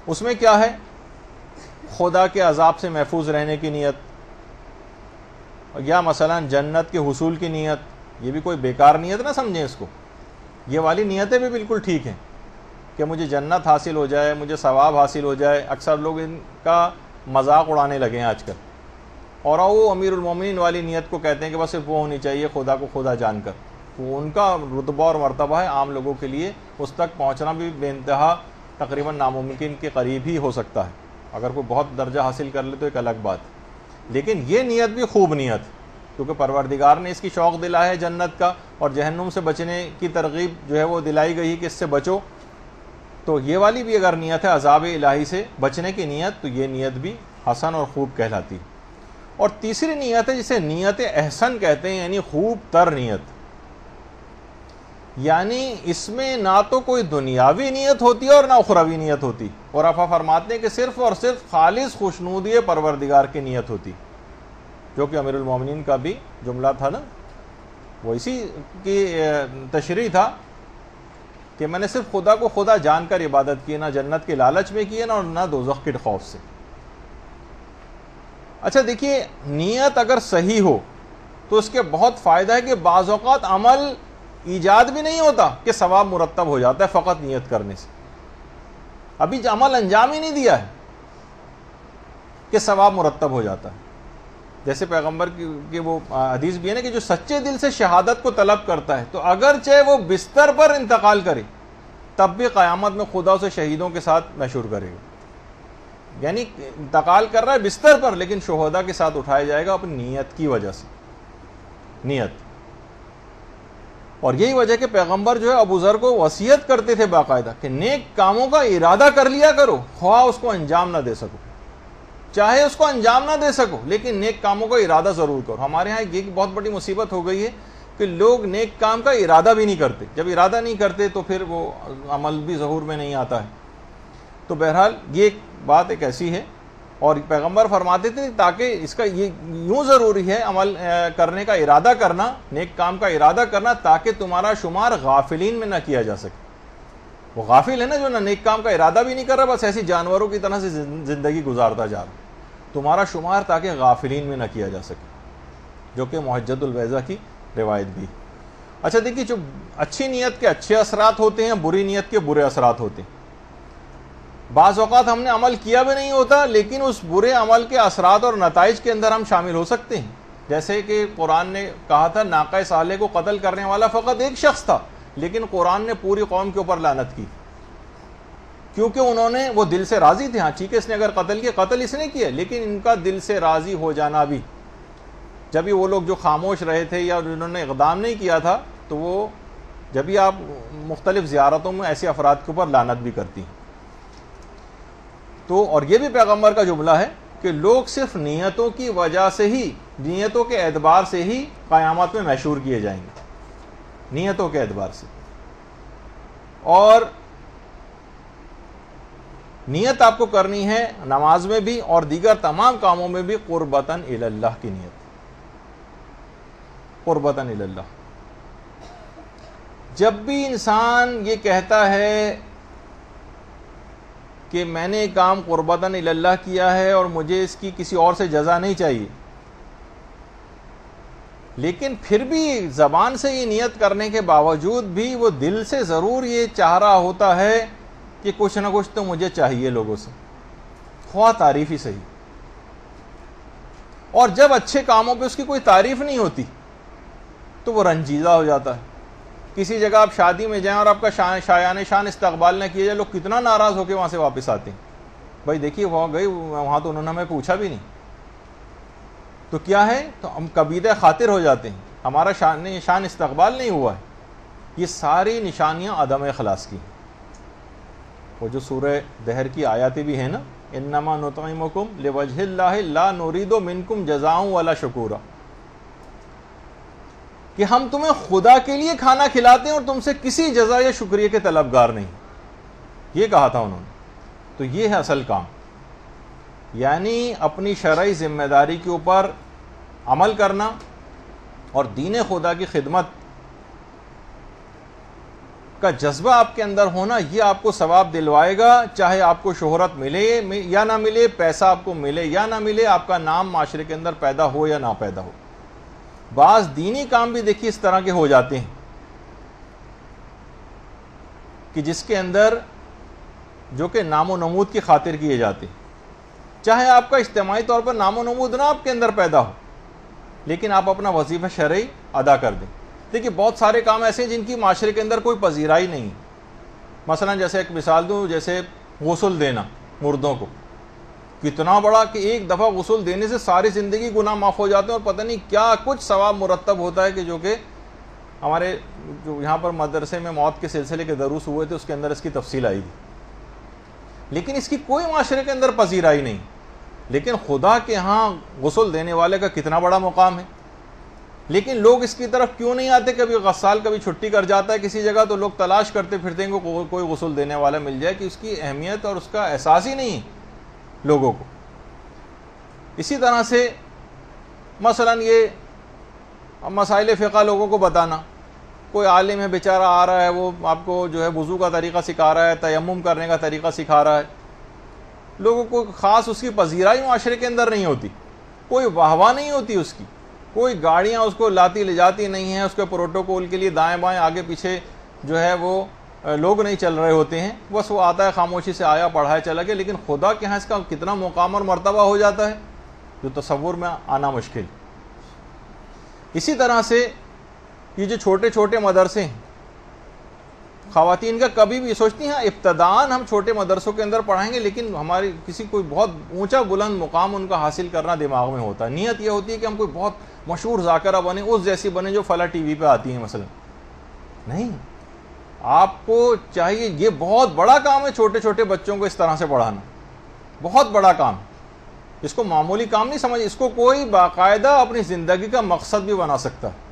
اس میں کیا ہے؟ خدا کے عذاب سے محفوظ رہنے کی نیت، یا مثلا جنت کے حصول کی نیت. یہ بھی کوئی بیکار نیت نہ سمجھیں اس کو، یہ والی نیتیں بھی بالکل ٹھیک ہیں کہ مجھے جنت حاصل ہو جائے، مجھے ثواب حاصل ہو جائے. اکثر لوگ ان کا مذاق اڑانے لگے ہیں آج کل، اور وہ امیر المومنین والی نیت کو کہتے ہیں کہ بس صرف وہ ہونی چاہیے خدا کو خدا جان کر. وہ ان کا رتبہ اور مرتبہ ہے، عام لوگوں کے لیے اس تک پہنچنا بھی بے انتہا تقریباً ناممکن کے قریب ہی ہو سکتا ہے. اگر کوئی بہت درجہ حاصل کر لے تو ایک الگ بات. لیکن یہ نیت بھی خوب نیت، کیونکہ پروردگار نے اس کی شوق دلایا ہے جنت کا، اور جہنم سے بچنے کی ترغیب جو ہے وہ دلائی گئی کہ اس سے بچو. تو یہ والی بھی اگر نیت ہے عذاب الہی سے بچنے کی نیت، تو یہ نیت بھی حسن اور خوب کہلاتی. اور تیسری نیت ہے جسے نیت احسن کہتے ہیں، یعنی خوب تر نیت. یعنی اس میں نہ تو کوئی دنیاوی نیت ہوتی ہے اور نہ اخروی نیت ہوتی، اور آپ فرماتے ہیں کہ صرف اور صرف خالص خوشنودی پروردگار کی نیت ہوتی، جو کہ امیر المومنین کا بھی جملہ تھا نا، وہ اسی کی تشریح تھا کہ میں نے صرف خدا کو خدا جان کر عبادت کی، نہ جنت کے لالچ میں کی ہے نہ دوزخ کے خوف سے. اچھا دیکھیے، نیت اگر صحیح ہو تو اس کے بہت فائدہ ہے کہ بعض اوقات عمل ایجاد بھی نہیں ہوتا کہ ثواب مرتب ہو جاتا ہے فقط نیت کرنے سے. ابھی عمل انجام ہی نہیں دیا ہے کہ ثواب مرتب ہو جاتا ہے. جیسے پیغمبر کی وہ حدیث بھی ہے نا کہ جو سچے دل سے شہادت کو طلب کرتا ہے تو اگرچہ وہ بستر پر انتقال کرے تب بھی قیامت میں خدا اسے شہیدوں کے ساتھ محشور کرے گا. یعنی انتقال کر رہا ہے بستر پر، لیکن شہداء کے ساتھ اٹھایا جائے گا اپنی نیت کی وجہ سے. نیت. اور یہی وجہ کہ پیغمبر جو ہے ابو ذر کو وصیت کرتے تھے باقاعدہ کہ نیک کاموں کا ارادہ کر لیا کرو، خواہ اس کو انجام نہ دے سکو، چاہے اس کو انجام نہ دے سکو لیکن نیک کاموں کا ارادہ ضرور کرو۔ ہمارے ہاں یہ بہت بڑی مصیبت ہو گئی ہے کہ لوگ نیک کام کا ارادہ بھی نہیں کرتے، جب ارادہ نہیں کرتے تو پھر وہ عمل بھی ظہور میں نہیں آتا ہے۔ تو بہرحال یہ بات ایک ایسی ہے، اور پیغمبر فرماتے تھے تاکہ اس کا یہ یوں ضروری ہے عمل کرنے کا ارادہ کرنا، نیک کام کا ارادہ کرنا، تاکہ تمہارا شمار غافلین میں نہ کیا جا سکے۔ وہ غافل ہے نا جو نہ نیک کام کا ارادہ بھی نہیں کر رہا، بس ایسی جانوروں کی طرح سے زندگی گزارتا جا رہا، تمہارا شمار تاکہ غافلین میں نہ کیا جا سکے، جو کہ محجت الویزہ کی روایت بھی۔ اچھا دیکھیے، جو اچھی نیت کے اچھے اثرات ہوتے ہیں، بری نیت کے برے اثرات ہوتے ہیں۔ بعض اوقات ہم نے عمل کیا بھی نہیں ہوتا لیکن اس برے عمل کے اثرات اور نتائج کے اندر ہم شامل ہو سکتے ہیں، جیسے کہ قرآن نے کہا تھا ناقہ صالح کو قتل کرنے والا فقط ایک شخص تھا، لیکن قرآن نے پوری قوم کے اوپر لعنت کی، کیونکہ انہوں نے وہ دل سے راضی تھے۔ ہاں ٹھیک ہے، اس نے اگر قتل کیا، قتل اس نے کیا، لیکن ان کا دل سے راضی ہو جانا بھی، جبھی وہ لوگ جو خاموش رہے تھے یا انہوں نے اقدام نہیں کیا تھا، تو وہ جبھی آپ مختلف زیارتوں میں ایسے افراد کے اوپر لعنت بھی کرتی ہیں۔ تو اور یہ بھی پیغمبر کا جملہ ہے کہ لوگ صرف نیتوں کی وجہ سے ہی، نیتوں کے اعتبار سے ہی قیامت میں محشور کیے جائیں گے، نیتوں کے اعتبار سے۔ اور نیت آپ کو کرنی ہے نماز میں بھی اور دیگر تمام کاموں میں بھی قربتاً الی اللہ کی نیت، قربتاً الی اللہ۔ جب بھی انسان یہ کہتا ہے کہ میں نے ایک کام قربتاً الی اللہ کیا ہے اور مجھے اس کی کسی اور سے جزا نہیں چاہیے، لیکن پھر بھی زبان سے یہ نیت کرنے کے باوجود بھی وہ دل سے ضرور یہ چاہ رہا ہوتا ہے کہ کچھ نہ کچھ تو مجھے چاہیے لوگوں سے، خواہ تعریف ہی صحیح، اور جب اچھے کاموں پہ اس کی کوئی تعریف نہیں ہوتی تو وہ رنجیدہ ہو جاتا ہے۔ کسی جگہ آپ شادی میں جائیں اور آپ کا شایان شان استقبال نہ کیا جائے، لوگ کتنا ناراض ہو کے وہاں سے واپس آتے ہیں، بھائی دیکھیے وہاں گئی، وہاں تو انہوں نے ہمیں پوچھا بھی نہیں، تو کیا ہے، تو ہم کبیدہ خاطر ہو جاتے ہیں، ہمارا شان استقبال نہیں ہوا ہے۔ یہ ساری نشانیاں عدم اخلاص کی ہیں۔ وہ جو سورہ دہر کی آیاتیں بھی ہیں نا، انما نطعمکم لوجہ اللہ لا نرید منکم جزاء ولا شکورا، کہ ہم تمہیں خدا کے لیے کھانا کھلاتے ہیں اور تم سے کسی جزا یا شکریہ کے طلبگار نہیں، یہ کہا تھا انہوں نے۔ تو یہ ہے اصل کام، یعنی اپنی شرعی ذمہ داری کے اوپر عمل کرنا اور دین خدا کی خدمت کا جذبہ آپ کے اندر ہونا، یہ آپ کو ثواب دلوائے گا، چاہے آپ کو شہرت ملے یا نہ ملے، پیسہ آپ کو ملے یا نہ ملے، آپ کا نام معاشرے کے اندر پیدا ہو یا نہ پیدا ہو۔ بعض دینی کام بھی دیکھیے اس طرح کے ہو جاتے ہیں کہ جس کے اندر جو کہ نام و نمود کی خاطر کیے جاتے ہیں، چاہے آپ کا اجتماعی طور پر نام و نمود نہ آپ کے اندر پیدا ہو، لیکن آپ اپنا وظیفہ شرعی ادا کر دیں۔ دیکھیے بہت سارے کام ایسے ہیں جن کی معاشرے کے اندر کوئی پذیرائی نہیں، مثلا جیسے ایک مثال دوں، جیسے غسل دینا مردوں کو، کتنا بڑا کہ ایک دفعہ غسل دینے سے ساری زندگی گناہ معاف ہو جاتے ہیں، اور پتہ نہیں کیا کچھ ثواب مرتب ہوتا ہے، کہ جو کہ ہمارے جو یہاں پر مدرسے میں موت کے سلسلے کے دروس ہوئے تھے اس کے اندر اس کی تفصیل آئی تھی، لیکن اس کی کوئی معاشرے کے اندر پذیرائی نہیں۔ لیکن خدا کے ہاں غسل دینے والے کا کتنا بڑا مقام ہے، لیکن لوگ اس کی طرف کیوں نہیں آتے؟ کبھی غسال کبھی چھٹی کر جاتا ہے کسی جگہ تو لوگ تلاش کرتے پھرتے ہیں کہ کوئی غسل دینے والا مل جائے، کہ اس کی اہمیت اور اس کا احساس ہی نہیں لوگوں کو۔ اسی طرح سے مثلا یہ مسائل فقہ لوگوں کو بتانا، کوئی عالم ہے بیچارہ آ رہا ہے، وہ آپ کو جو ہے وضو کا طریقہ سکھا رہا ہے، تیمم کرنے کا طریقہ سکھا رہا ہے، لوگوں کو خاص اس کی پذیرائی معاشرے کے اندر نہیں ہوتی، کوئی واہ نہیں ہوتی اس کی، کوئی گاڑیاں اس کو لاتی لے جاتی نہیں ہیں، اس کے پروٹوکول کے لیے دائیں بائیں آگے پیچھے جو ہے وہ لوگ نہیں چل رہے ہوتے ہیں، بس وہ آتا ہے خاموشی سے آیا پڑھایا چلا گیا، لیکن خدا کے ہاں اس کا کتنا مقام اور مرتبہ ہو جاتا ہے جو تصور میں آنا مشکل۔ اسی طرح سے یہ جو چھوٹے چھوٹے مدرسے ہیں، خواتین کا کبھی بھی سوچتی ہیں ابتداءً ہم چھوٹے مدرسوں کے اندر پڑھائیں گے، لیکن ہماری کسی کوئی بہت اونچا بلند مقام ان کا حاصل کرنا دماغ میں ہوتا ہے، نیت یہ ہوتی ہے کہ ہم کوئی بہت مشہور ذاکرہ بنے، اس جیسی بنے جو فلاں ٹی وی پہ آتی ہیں مثلا، نہیں، آپ کو چاہیے، یہ بہت بڑا کام ہے چھوٹے چھوٹے بچوں کو اس طرح سے پڑھانا، بہت بڑا کام، اس کو معمولی کام نہیں سمجھ، اس کو کوئی باقاعدہ اپنی زندگی کا مقصد بھی بنا سکتا ہے۔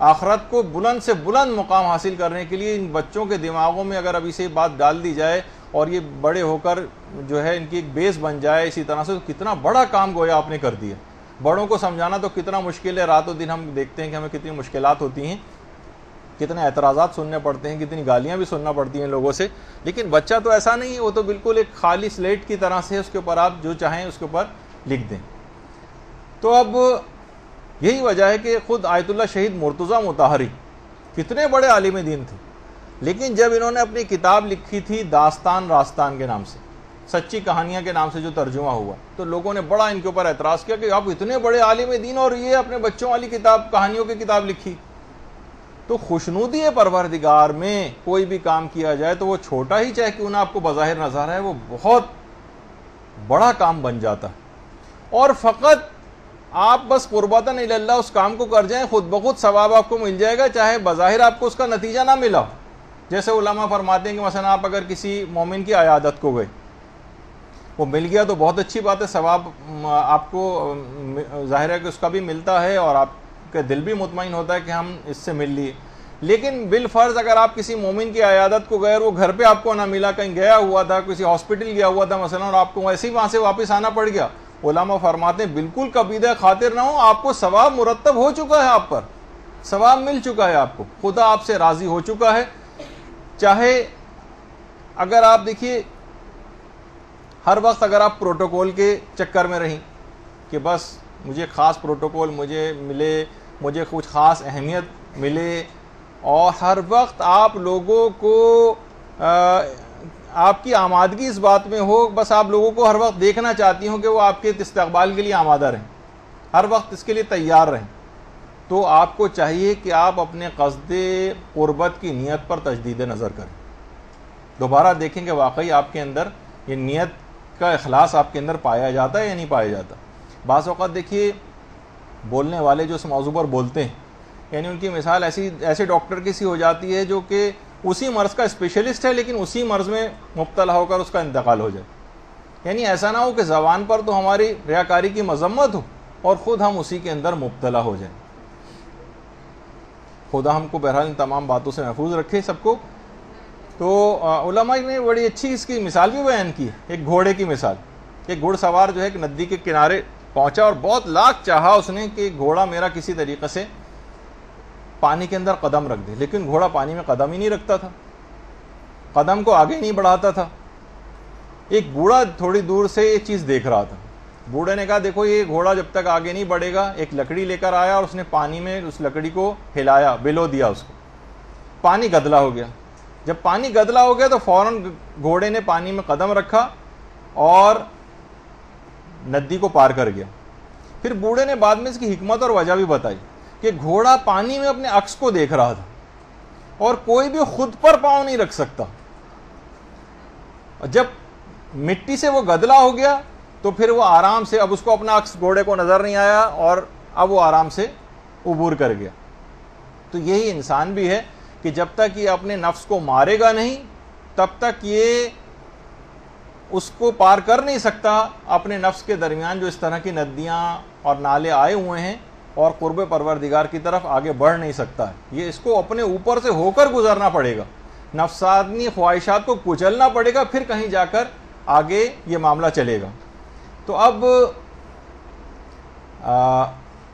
آخرت کو بلند سے بلند مقام حاصل کرنے کے لیے ان بچوں کے دماغوں میں اگر ابھی سے بات ڈال دی جائے اور یہ بڑے ہو کر جو ہے ان کی ایک بیس بن جائے اسی طرح سے، تو کتنا بڑا کام گویا آپ نے کر دیا۔ بڑوں کو سمجھانا تو کتنا مشکل ہے، رات و دن ہم دیکھتے ہیں کہ ہمیں کتنی مشکلات ہوتی ہیں، کتنے اعتراضات سننے پڑتے ہیں، کتنی گالیاں بھی سننا پڑتی ہیں لوگوں سے، لیکن بچہ تو ایسا نہیں ہے، وہ تو بالکل ایک خالی سلیٹ کی طرح سے، اس کے اوپر آپ جو چاہیں اس کے اوپر لکھ دیں۔ تو اب یہی وجہ ہے کہ خود آیت اللہ شہید مرتضیٰ مطہری کتنے بڑے عالم دین تھے، لیکن جب انہوں نے اپنی کتاب لکھی تھی داستان راستان کے نام سے، سچی کہانیاں کے نام سے جو ترجمہ ہوا، تو لوگوں نے بڑا ان کے اوپر اعتراض کیا کہ آپ اتنے بڑے عالم دین اور یہ اپنے بچوں والی کتاب، کہانیوں کی کتاب لکھی۔ تو خوشنودی پروردگار میں کوئی بھی کام کیا جائے تو وہ چھوٹا ہی چاہے کیوں نہ آپ کو بظاہر نظر آئے، وہ بہت بڑا کام بن جاتا ہے، اور فقط آپ بس قربتاً الی اللہ اس کام کو کر جائیں، خود بخود ثواب آپ کو مل جائے گا، چاہے بظاہر آپ کو اس کا نتیجہ نہ ملا۔ جیسے علماء فرماتے ہیں کہ مثلا آپ اگر کسی مومن کی عیادت کو گئے، وہ مل گیا تو بہت اچھی بات ہے، ثواب آپ کو ظاہر ہے کہ اس کا بھی ملتا ہے اور آپ کا دل بھی مطمئن ہوتا ہے کہ ہم اس سے مل لیے، لیکن بالفرض اگر آپ کسی مومن کی عیادت کو گئے اور وہ گھر پہ آپ کو نہ ملا، کہیں گیا ہوا تھا، کسی ہاسپٹل گیا ہوا تھا مثلا، اور آپ کو ایسے ہی وہاں سے واپس آنا پڑ گیا، علماء فرماتے ہیں بالکل کبیدہ خاطر نہ ہو، آپ کو ثواب مرتب ہو چکا ہے، آپ پر ثواب مل چکا ہے، آپ کو خدا آپ سے راضی ہو چکا ہے۔ چاہے اگر آپ دیکھیے ہر وقت اگر آپ پروٹوکول کے چکر میں رہیں کہ بس مجھے خاص پروٹوکول مجھے ملے، مجھے کچھ خاص اہمیت ملے، اور ہر وقت آپ لوگوں کو آپ کی آمادگی اس بات میں ہو، بس آپ لوگوں کو ہر وقت دیکھنا چاہتی ہوں کہ وہ آپ کے استقبال کے لیے آمادہ رہیں، ہر وقت اس کے لیے تیار رہیں، تو آپ کو چاہیے کہ آپ اپنے قصد قربت کی نیت پر تجدید نظر کریں، دوبارہ دیکھیں کہ واقعی آپ کے اندر یہ نیت کا اخلاص آپ کے اندر پایا جاتا ہے یا نہیں پایا جاتا۔ بعض اوقات دیکھیے بولنے والے جو اس موضوع پر بولتے ہیں، یعنی ان کی مثال ایسے ڈاکٹر کی سی ہو جاتی ہے جو کہ اسی مرض کا اسپیشلسٹ ہے لیکن اسی مرض میں مبتلا ہو کر اس کا انتقال ہو جائے، یعنی ایسا نہ ہو کہ زبان پر تو ہماری ریاکاری کی مذمت ہو اور خود ہم اسی کے اندر مبتلا ہو جائیں۔ خدا ہم کو بہرحال ان تمام باتوں سے محفوظ رکھے سب کو۔ تو علماء نے بڑی اچھی اس کی مثال بھی بیان کی ہے، ایک گھوڑے کی مثال۔ ایک گھوڑ سوار جو ہے کہ ندی کے کنارے پہنچا اور بہت لاکھ چاہا اس نے کہ گھوڑا میرا کسی طریقے سے پانی کے اندر قدم رکھ دے، لیکن گھوڑا پانی میں قدم ہی نہیں رکھتا تھا، قدم کو آگے نہیں بڑھاتا تھا۔ ایک بوڑھا تھوڑی دور سے یہ چیز دیکھ رہا تھا، بوڑھے نے کہا دیکھو یہ گھوڑا جب تک آگے نہیں بڑھے گا، ایک لکڑی لے کر آیا اور اس نے پانی میں اس لکڑی کو ہلایا، بلو دیا اس کو، پانی گدلا ہو گیا۔ جب پانی گدلا ہو گیا تو فوراً گھوڑے نے پانی میں قدم رکھا اور ندی کو پار کر گیا۔ پھر بوڑھے نے بعد میں اس کی حکمت اور وجہ بھی بتائی کہ گھوڑا پانی میں اپنے عکس کو دیکھ رہا تھا اور کوئی بھی خود پر پاؤں نہیں رکھ سکتا، جب مٹی سے وہ گدلا ہو گیا تو پھر وہ آرام سے، اب اس کو اپنا عکس گھوڑے کو نظر نہیں آیا اور اب وہ آرام سے عبور کر گیا۔ تو یہی انسان بھی ہے کہ جب تک یہ اپنے نفس کو مارے گا نہیں تب تک یہ اس کو پار کر نہیں سکتا، اپنے نفس کے درمیان جو اس طرح کی ندیاں اور نالے آئے ہوئے ہیں، اور قرب پروردگار کی طرف آگے بڑھ نہیں سکتا ہے۔ یہ اس کو اپنے اوپر سے ہو کر گزرنا پڑے گا، نفسانی خواہشات کو کچلنا پڑے گا، پھر کہیں جا کر آگے یہ معاملہ چلے گا۔ تو اب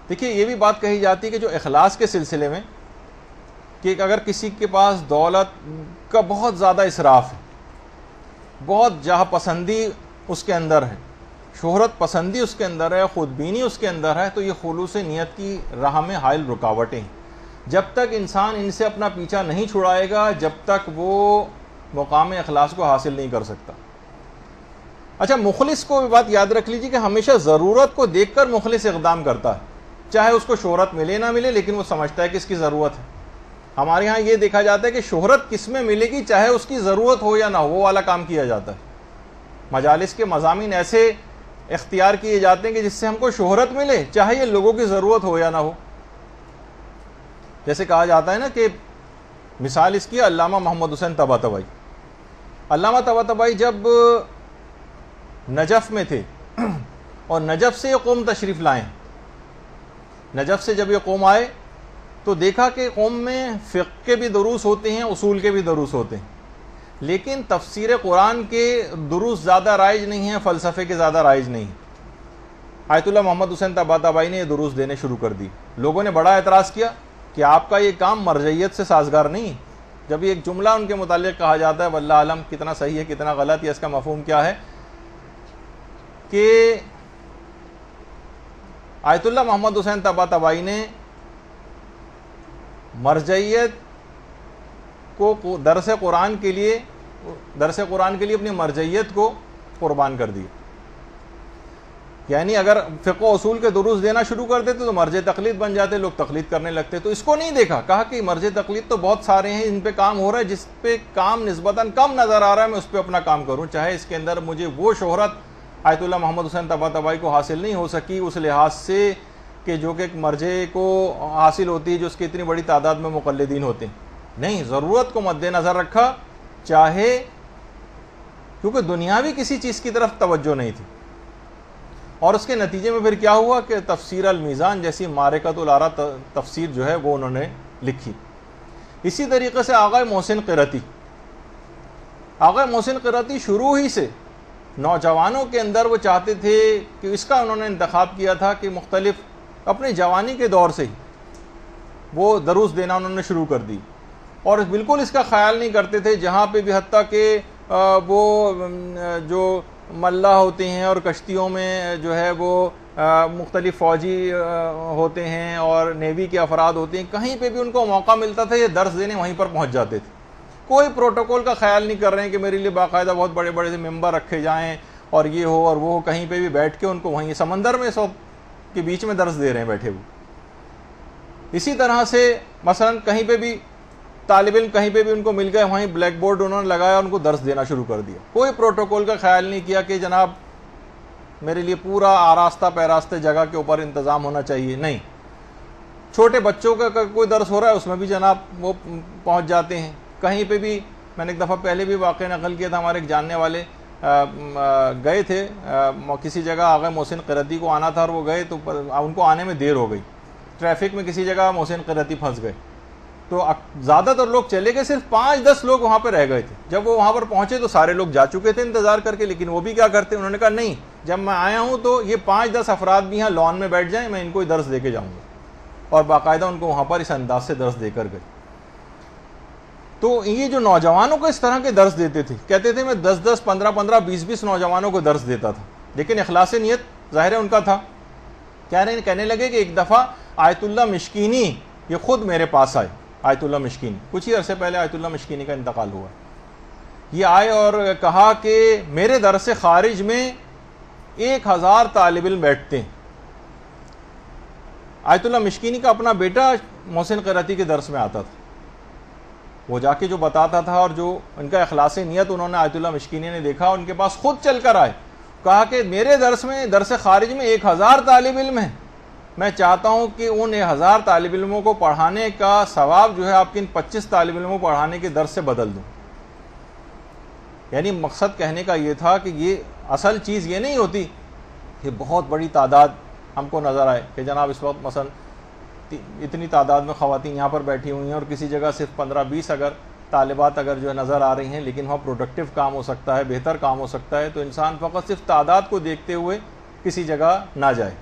دیکھیے یہ بھی بات کہی جاتی ہے کہ جو اخلاص کے سلسلے میں کہ اگر کسی کے پاس دولت کا بہت زیادہ اسراف ہے، بہت جاہ پسندی اس کے اندر ہے، شہرت پسندی اس کے اندر ہے، خود بینی اس کے اندر ہے، تو یہ خلوص نیت کی راہ میں حائل رکاوٹیں ہیں۔ جب تک انسان ان سے اپنا پیچھا نہیں چھڑائے گا جب تک وہ مقام اخلاص کو حاصل نہیں کر سکتا۔ اچھا، مخلص کو بھی بات یاد رکھ لیجیے کہ ہمیشہ ضرورت کو دیکھ کر مخلص اقدام کرتا ہے، چاہے اس کو شہرت ملے نہ ملے، لیکن وہ سمجھتا ہے کہ اس کی ضرورت ہے۔ ہمارے ہاں یہ دیکھا جاتا ہے کہ شہرت کس میں ملے گی، چاہے اس کی ضرورت ہو یا نہ ہو، وہ والا کام کیا جاتا ہے۔ مجالس کے مضامین ایسے اختیار کیے جاتے ہیں کہ جس سے ہم کو شہرت ملے، چاہے یہ لوگوں کی ضرورت ہو یا نہ ہو۔ جیسے کہا جاتا ہے نا کہ مثال اس کی علامہ محمد حسین طباطبائی. علامہ طباطبائی جب نجف میں تھے اور نجف سے یہ قوم تشریف لائیں، نجف سے جب یہ قوم آئے تو دیکھا کہ قوم میں فقہ کے بھی دروس ہوتے ہیں، اصول کے بھی دروس ہوتے ہیں، لیکن تفسیر قرآن کے دروس زیادہ رائج نہیں ہیں، فلسفے کے زیادہ رائج نہیں. آیت اللہ محمد حسین طباطبائی نے یہ دروس دینے شروع کر دی. لوگوں نے بڑا اعتراض کیا کہ آپ کا یہ کام مرجعیت سے سازگار نہیں. جب ایک جملہ ان کے متعلق کہا جاتا ہے واللہ عالم کتنا صحیح ہے کتنا غلط یا اس کا مفہوم کیا ہے، کہ آیت اللہ محمد حسین طباطبائی نے مرجعیت کو درس قرآن کے لیے اپنی مرجعیت کو قربان کر دی. یعنی اگر فقہ و اصول کے دروس دینا شروع کر دیتے تو مرجع تقلید بن جاتے، لوگ تقلید کرنے لگتے. تو اس کو نہیں دیکھا، کہا کہ مرجع تقلید تو بہت سارے ہیں، ان پہ کام ہو رہا ہے، جس پہ کام نسبتاً کم نظر آ رہا ہے میں اس پہ اپنا کام کروں، چاہے اس کے اندر مجھے وہ شہرت آیت اللہ محمد حسین طباطبائی کو حاصل نہیں ہو سکی اس لحاظ سے کہ جو کہ ایک مرجع کو حاصل ہوتی ہے جو اس کی اتنی بڑی تعداد میں مقلدین ہوتے ہیں. نہیں، ضرورت کو مد نظر رکھا، چاہے کیونکہ دنیاوی کسی چیز کی طرف توجہ نہیں تھی. اور اس کے نتیجے میں پھر کیا ہوا کہ تفسیر المیزان جیسی معرکۃ الآراء تفسیر جو ہے وہ انہوں نے لکھی. اسی طریقے سے آغا محسن قرتی شروع ہی سے نوجوانوں کے اندر وہ چاہتے تھے کہ اس کا انہوں نے انتخاب کیا تھا کہ مختلف اپنے جوانی کے دور سے ہی وہ دروس دینا انہوں نے شروع کر دی، اور بالکل اس کا خیال نہیں کرتے تھے جہاں پہ بھی، حتیٰ کہ وہ جو ملاح ہوتے ہیں اور کشتیوں میں جو ہے وہ مختلف فوجی ہوتے ہیں اور نیوی کے افراد ہوتے ہیں، کہیں پہ بھی ان کو موقع ملتا تھا یہ درس دینے وہیں پر پہنچ جاتے تھے. کوئی پروٹوکول کا خیال نہیں کر رہے ہیں کہ میرے لیے باقاعدہ بہت بڑے بڑے سے ممبر رکھے جائیں اور یہ ہو اور وہ ہو، کہیں پہ بھی بیٹھ کے ان کو وہیں سمندر میں سب کے بیچ میں درس دے رہے ہیں بیٹھے ہوئے. اسی طرح سے مثلا کہیں پہ بھی طالب علم کہیں پہ بھی ان کو مل گئے وہیں بلیک بورڈ انہوں نے لگایا ان کو درس دینا شروع کر دیا. کوئی پروٹوکول کا خیال نہیں کیا کہ جناب میرے لیے پورا آراستہ پیراستہ جگہ کے اوپر انتظام ہونا چاہیے. نہیں، چھوٹے بچوں کا کوئی درس ہو رہا ہے اس میں بھی جناب وہ پہنچ جاتے ہیں. کہیں پہ بھی میں نے ایک دفعہ پہلے بھی واقعہ نقل کیا تھا، ہمارے ایک جاننے والے گئے تھے کسی جگہ، آغا محسن قرتی کو آنا تھا اور وہ گئے تو ان کو آنے میں دیر ہو گئی، ٹریفک میں کسی جگہ محسن قرتی پھنس گئے. تو زیادہ تر لوگ چلے گئے، صرف 5-10 لوگ وہاں پہ رہ گئے تھے. جب وہ وہاں پر پہنچے تو سارے لوگ جا چکے تھے انتظار کر کے، لیکن وہ بھی کیا کرتے، انہوں نے کہا نہیں، جب میں آیا ہوں تو یہ 5-10 افراد بھی یہاں لان میں بیٹھ جائیں، میں ان کو درس دے کے جاؤں گا. اور باقاعدہ ان کو وہاں پر اس انداز سے درس دے کر گئے. تو یہ جو نوجوانوں کو اس طرح کے درس دیتے تھے، کہتے تھے میں 10-10 15-15 20-20 نوجوانوں کو درس دیتا تھا، لیکن اخلاص نیت ظاہر ہے ان کا تھا. کہنے لگے کہ ایک دفعہ آیت اللہ مشکینی یہ خود میرے پاس آئے. آیت اللہ مشکینی کچھ ہی عرصے پہلے آیت اللہ مشکینی کا انتقال ہوا. یہ آئے اور کہا کہ میرے درس خارج میں 1000 طالب علم بیٹھتے ہیں. آیت اللہ مشکینی کا اپنا بیٹا محسن قرتی کے درس میں آتا تھا، وہ جا کے جو بتاتا تھا، اور جو ان کا اخلاص نیت انہوں نے آیت اللہ مشکینی نے دیکھا، ان کے پاس خود چل کر آئے، کہا کہ میرے درس خارج میں 1000 طالب علم ہیں، میں چاہتا ہوں کہ ان 1000 طالب علموں کو پڑھانے کا ثواب جو ہے آپ کے ان 25 طالب علموں کو پڑھانے کے درس سے بدل دوں. یعنی مقصد کہنے کا یہ تھا کہ یہ اصل چیز یہ نہیں ہوتی کہ بہت بڑی تعداد ہم کو نظر آئے کہ جناب اس وقت مثلا اتنی تعداد میں خواتین یہاں پر بیٹھی ہوئی ہیں اور کسی جگہ صرف 15-20 اگر طالبات اگر جو ہے نظر آ رہی ہیں، لیکن وہاں پروڈکٹیو کام ہو سکتا ہے، بہتر کام ہو سکتا ہے، تو انسان فقط صرف تعداد کو دیکھتے ہوئے کسی جگہ نہ جائے.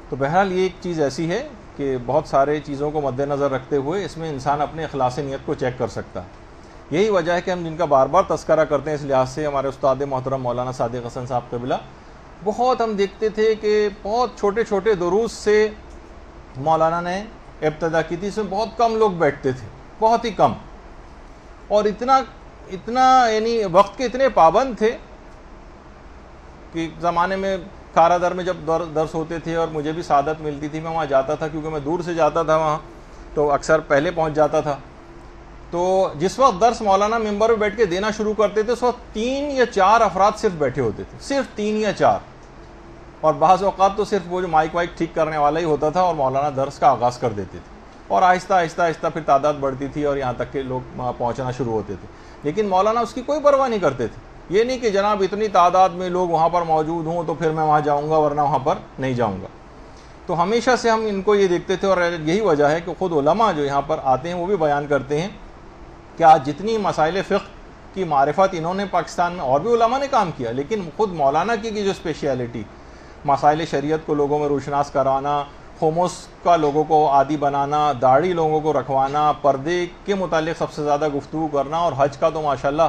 تو بہرحال یہ ایک چیز ایسی ہے کہ بہت سارے چیزوں کو مد نظر رکھتے ہوئے اس میں انسان اپنے اخلاص نیت کو چیک کر سکتا ہے. یہی وجہ ہے کہ ہم جن کا بار بار تذکرہ کرتے ہیں اس لحاظ سے، ہمارے استاد محترم مولانا صادق حسن صاحب قبلہ، بہت ہم دیکھتے تھے کہ بہت چھوٹے چھوٹے دروس سے مولانا نے ابتدا کی تھی، اس میں بہت کم لوگ بیٹھتے تھے، بہت ہی کم، اور اتنا یعنی وقت کے اتنے پابند تھے کہ زمانے میں کھارا در میں جب درس ہوتے تھے اور مجھے بھی سعادت ملتی تھی، میں وہاں جاتا تھا کیونکہ میں دور سے جاتا تھا وہاں، تو اکثر پہلے پہنچ جاتا تھا. تو جس وقت درس مولانا ممبر پہ بیٹھ کے دینا شروع کرتے تھے اس وقت 3 یا 4 افراد صرف بیٹھے ہوتے تھے، صرف 3 یا 4، اور بعض اوقات تو صرف وہ جو مائک وائک ٹھیک کرنے والا ہی ہوتا تھا اور مولانا درس کا آغاز کر دیتے تھے. اور آہستہ آہستہ آہستہ پھر تعداد بڑھتی تھی اور یہاں تک کہ لوگ وہاں پہنچنا شروع ہوتے تھے. لیکن مولانا اس کی کوئی پرواہ نہیں کرتے تھے. یہ نہیں کہ جناب اتنی تعداد میں لوگ وہاں پر موجود ہوں تو پھر میں وہاں جاؤں گا ورنہ وہاں پر نہیں جاؤں گا. تو ہمیشہ سے ہم ان کو یہ دیکھتے تھے, اور یہی وجہ ہے کہ خود علماء جو یہاں پر آتے ہیں وہ بھی بیان کرتے ہیں کہ آج جتنی مسائل فقہ کی معرفت انہوں نے پاکستان میں, اور بھی علماء نے کام کیا, لیکن خود مولانا کی جو اسپیشیلٹی, مسائل شریعت کو لوگوں میں روشناس کرانا, خمس کا لوگوں کو عادی بنانا, داڑھی لوگوں کو رکھوانا, پردے کے متعلق سب سے زیادہ گفتگو کرنا, اور حج کا تو ماشاءاللہ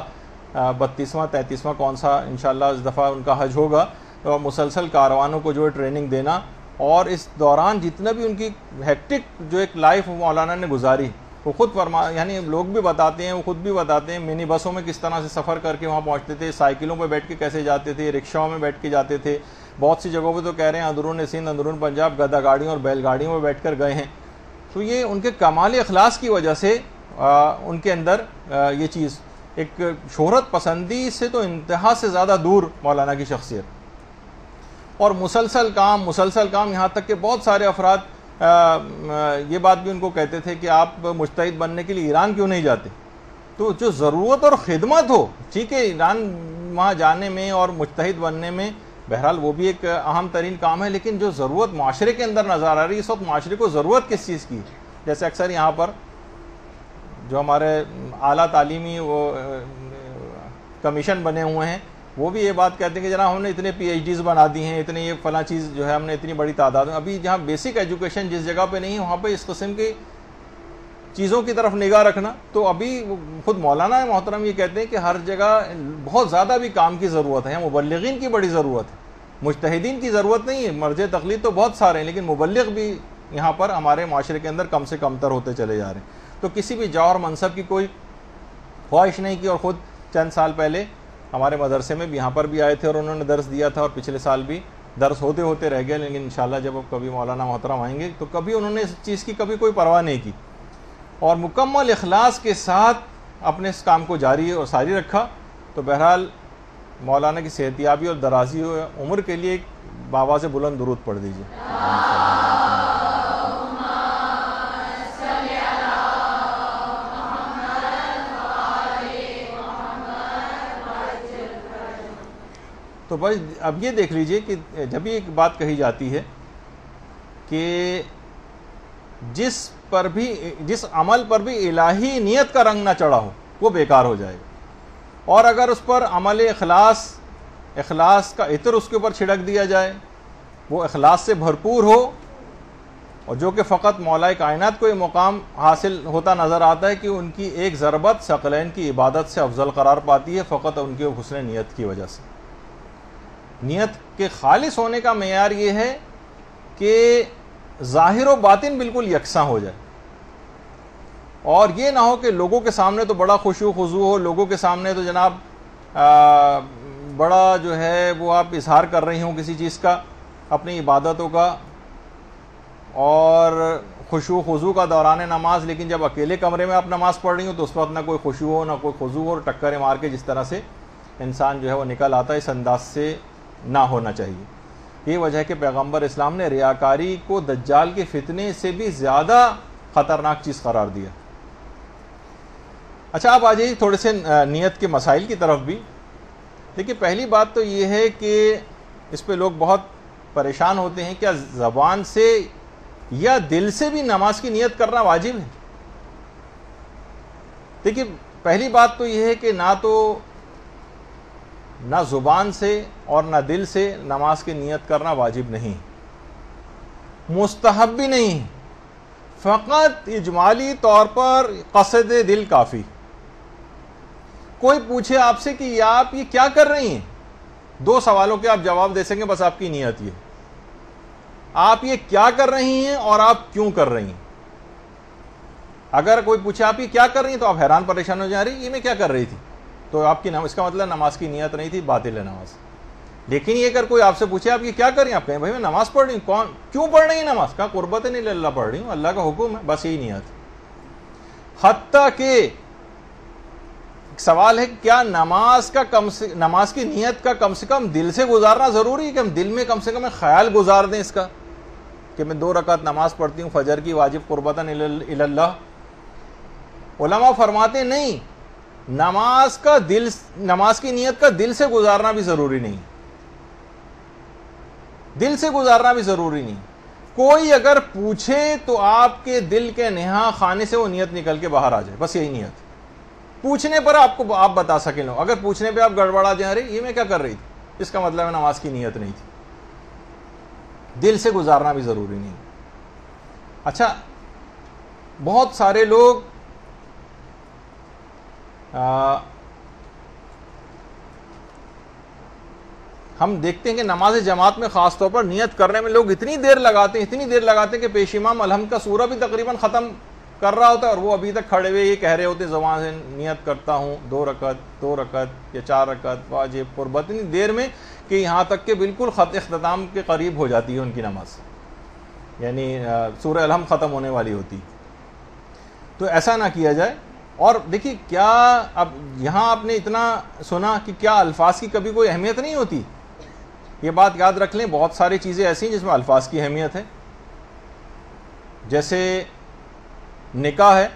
32واں 33واں کون سا انشاءاللہ اس دفعہ ان کا حج ہوگا, اور مسلسل کاروانوں کو جو ہے ٹریننگ دینا, اور اس دوران جتنا بھی ان کی ہیکٹک جو ایک لائف مولانا نے گزاری, وہ خود یعنی لوگ بھی بتاتے ہیں, وہ خود بھی بتاتے ہیں منی بسوں میں کس طرح سے سفر کر کے وہاں پہنچتے تھے, سائیکلوں پہ بیٹھ کے کیسے جاتے تھے, رکشاؤں میں بیٹھ کے جاتے تھے, بہت سی جگہوں پہ تو کہہ رہے ہیں اندرون سندھ اندرون پنجاب گدا گاڑیوں اور بیل گاڑیوں میں بیٹھ کر گئے ہیں. تو یہ ان کے کمال اخلاص کی وجہ سے ان کے اندر یہ چیز, ایک شہرت پسندی سے تو انتہا سے زیادہ دور مولانا کی شخصیت, اور مسلسل کام یہاں تک کہ بہت سارے افراد یہ بات بھی ان کو کہتے تھے کہ آپ مجتہد بننے کے لیے ایران کیوں نہیں جاتے. تو جو ضرورت اور خدمت ہو, ٹھیک ہے ایران وہاں جانے میں اور مجتہد بننے میں بہرحال وہ بھی ایک اہم ترین کام ہے, لیکن جو ضرورت معاشرے کے اندر نظر آ رہی ہے اس وقت, معاشرے کو ضرورت کس چیز کی, جیسے اکثر یہاں پر جو ہمارے اعلیٰ تعلیمی وہ کمیشن بنے ہوئے ہیں وہ بھی یہ بات کہتے ہیں کہ جناب ہم نے اتنے پی ایچ ڈیز بنا دی ہیں, اتنے یہ فلاں چیز جو ہے ہم نے اتنی بڑی تعداد, ابھی جہاں بیسک ایجوکیشن جس جگہ پہ نہیں ہے وہاں پہ اس قسم کی چیزوں کی طرف نگاہ رکھنا. تو ابھی خود مولانا محترم یہ کہتے ہیں کہ ہر جگہ بہت زیادہ بھی کام کی ضرورت ہے, مبلغین کی بڑی ضرورت ہے, مجتہدین کی ضرورت نہیں ہے. مرجع تقلید تو بہت سارے ہیں لیکن مبلغ بھی یہاں پر ہمارے معاشرے کے اندر کم سے کم تر ہوتے چلے جا رہے ہیں. تو کسی بھی جاہ اور منصب کی کوئی خواہش نہیں کی, اور خود چند سال پہلے ہمارے مدرسے میں بھی یہاں پر بھی آئے تھے اور انہوں نے درس دیا تھا, اور پچھلے سال بھی درس ہوتے رہ گئے, لیکن انشاءاللہ جب اب کبھی مولانا محترم آئیں گے تو کبھی انہوں نے اس چیز کی کبھی کوئی پرواہ نہیں کی, اور مکمل اخلاص کے ساتھ اپنے اس کام کو جاری اور ساری رکھا. تو بہرحال مولانا کی صحتیابی اور درازی عمر کے لیے ایک بابا سے بلند درود پڑھ دیجیے. تو بس اب یہ دیکھ لیجئے کہ جب یہ ایک بات کہی جاتی ہے کہ جس عمل پر بھی الہی نیت کا رنگ نہ چڑھا ہو وہ بیکار ہو جائے گا, اور اگر اس پر عمل اخلاص کا عطر اس کے اوپر چھڑک دیا جائے, وہ اخلاص سے بھرپور ہو, اور جو کہ فقط مولا کائنات کو یہ مقام حاصل ہوتا نظر آتا ہے کہ ان کی ایک ضربت ثقلین کی عبادت سے افضل قرار پاتی ہے, فقط ان کے حسن نیت کی وجہ سے. نیت کے خالص ہونے کا معیار یہ ہے کہ ظاہر و باطن بالکل یکساں ہو جائے, اور یہ نہ ہو کہ لوگوں کے سامنے تو بڑا خشوع خضوع ہو, لوگوں کے سامنے تو جناب بڑا جو ہے وہ آپ اظہار کر رہی ہوں کسی چیز کا, اپنی عبادتوں کا اور خشوع خضوع کا دوران نماز, لیکن جب اکیلے کمرے میں آپ نماز پڑھ رہی ہوں تو اس وقت نہ کوئی خشوع ہو نہ کوئی خضوع ہو, اور ٹکریں مار کے جس طرح سے انسان جو ہے وہ نکل آتا ہے, اس انداز سے نہ ہونا چاہیے. یہ وجہ ہے کہ پیغمبر اسلام نے ریاکاری کو دجال کے فتنے سے بھی زیادہ خطرناک چیز قرار دیا. اچھا آپ آ جائیے تھوڑے سے نیت کے مسائل کی طرف بھی. دیکھیے پہلی بات تو یہ ہے کہ اس پہ لوگ بہت پریشان ہوتے ہیں, کیا زبان سے یا دل سے بھی نماز کی نیت کرنا واجب ہے؟ دیکھیے پہلی بات تو یہ ہے کہ نہ زبان سے اور نہ دل سے نماز کی نیت کرنا واجب نہیں, مستحب بھی نہیں, فقط اجمالی طور پر قصد دل کافی. کوئی پوچھے آپ سے کہ آپ یہ کیا کر رہی ہیں, 2 سوالوں کے آپ جواب دے سکیں بس, آپ کی نیت یہ, آپ یہ کیا کر رہی ہیں اور آپ کیوں کر رہی ہیں. اگر کوئی پوچھے آپ یہ کیا کر رہی ہیں تو آپ حیران پریشان ہو جا رہی, یہ میں کیا کر رہی تھی, تو آپ کی اس کا مطلب نماز کی نیت نہیں تھی, باطل ہے نماز. لیکن یہ اگر کوئی آپ سے پوچھے آپ یہ کیا کر رہی ہیں, آپ کہیں بھائی میں نماز پڑھ رہی ہوں. کیوں پڑھ رہی ہیں نماز؟ کہا قربت نہیں اللہ پڑھ رہی ہوں, اللہ کا حکم ہے, بس یہی نیت. حتیٰ کہ سوال ہے کہ کیا نماز کی نیت کا کم سے کم دل سے گزارنا ضروری ہے, کہ ہم دل میں کم سے کم خیال گزار دیں اس کا کہ میں 2 رکعت نماز پڑھتی ہوں فجر کی واجب قربتاً الی اللہ؟ علماء فرماتے نہیں، نماز کی نیت کا دل سے گزارنا بھی ضروری نہیں، دل سے گزارنا بھی ضروری نہیں۔ کوئی اگر پوچھے تو آپ کے دل کے نہا خانے سے وہ نیت نکل کے باہر آ جائے، بس یہی نیت۔ پوچھنے پر آپ بتا سکیں لو، اگر پوچھنے پہ آپ گڑبڑا جائیں ارے یہ میں کیا کر رہی تھی، اس کا مطلب ہے نماز کی نیت نہیں تھی۔ دل سے گزارنا بھی ضروری نہیں۔ اچھا، بہت سارے لوگ ہم دیکھتے ہیں کہ نماز جماعت میں خاص طور پر نیت کرنے میں لوگ اتنی دیر لگاتے ہیں کہ پیش امام الحمد کا سورہ بھی تقریباً ختم کر رہا ہوتا ہے اور وہ ابھی تک کھڑے ہوئے یہ کہہ رہے ہوتے زبان سے نیت کرتا ہوں 2 رکعت یا 4 رکعت واجب قربت، اتنی دیر میں کہ یہاں تک کہ بالکل خط اختتام کے قریب ہو جاتی ہے ان کی نماز، یعنی سورہ الحمد ختم ہونے والی ہوتی۔ تو ایسا نہ کیا جائے۔ اور دیکھیے کیا اب یہاں آپ نے اتنا سنا کہ کیا الفاظ کی کبھی کوئی اہمیت نہیں ہوتی؟ یہ بات یاد رکھ لیں، بہت ساری چیزیں ایسی ہیں جس میں الفاظ کی اہمیت ہے۔ جیسے نکاح ہے،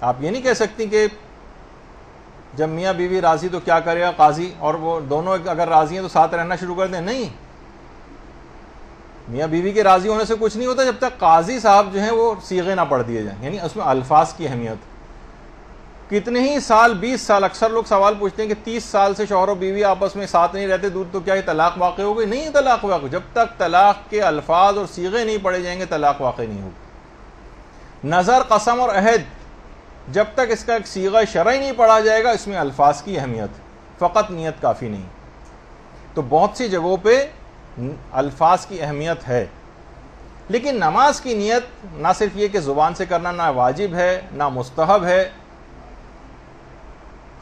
آپ یہ نہیں کہہ سکتی کہ جب میاں بیوی راضی تو کیا کرے گا قاضی، اور وہ دونوں اگر راضی ہیں تو ساتھ رہنا شروع کر دیں، نہیں، میاں بیوی کے راضی ہونے سے کچھ نہیں ہوتا جب تک قاضی صاحب جو ہیں وہ صیغے نہ پڑھ دیے جائیں، یعنی اس میں الفاظ کی اہمیت۔ کتنے ہی سال، 20 سال، اکثر لوگ سوال پوچھتے ہیں کہ 30 سال سے شوہر و بیوی آپس میں ساتھ نہیں رہتے دور، تو کیا یہ طلاق واقع ہو گئی؟ نہیں طلاق واقع، جب تک طلاق کے الفاظ اور صیغے نہیں پڑھے جائیں گے طلاق واقع نہیں ہوگی۔ نظر، قسم اور عہد، جب تک اس کا ایک صیغہ شرعی نہیں پڑھا جائے گا اس میں الفاظ کی اہمیت، فقط نیت کافی نہیں۔ تو بہت سی جگہوں پہ الفاظ کی اہمیت ہے، لیکن نماز کی نیت نہ صرف یہ کہ زبان سے کرنا نہ واجب ہے نہ مستحب ہے،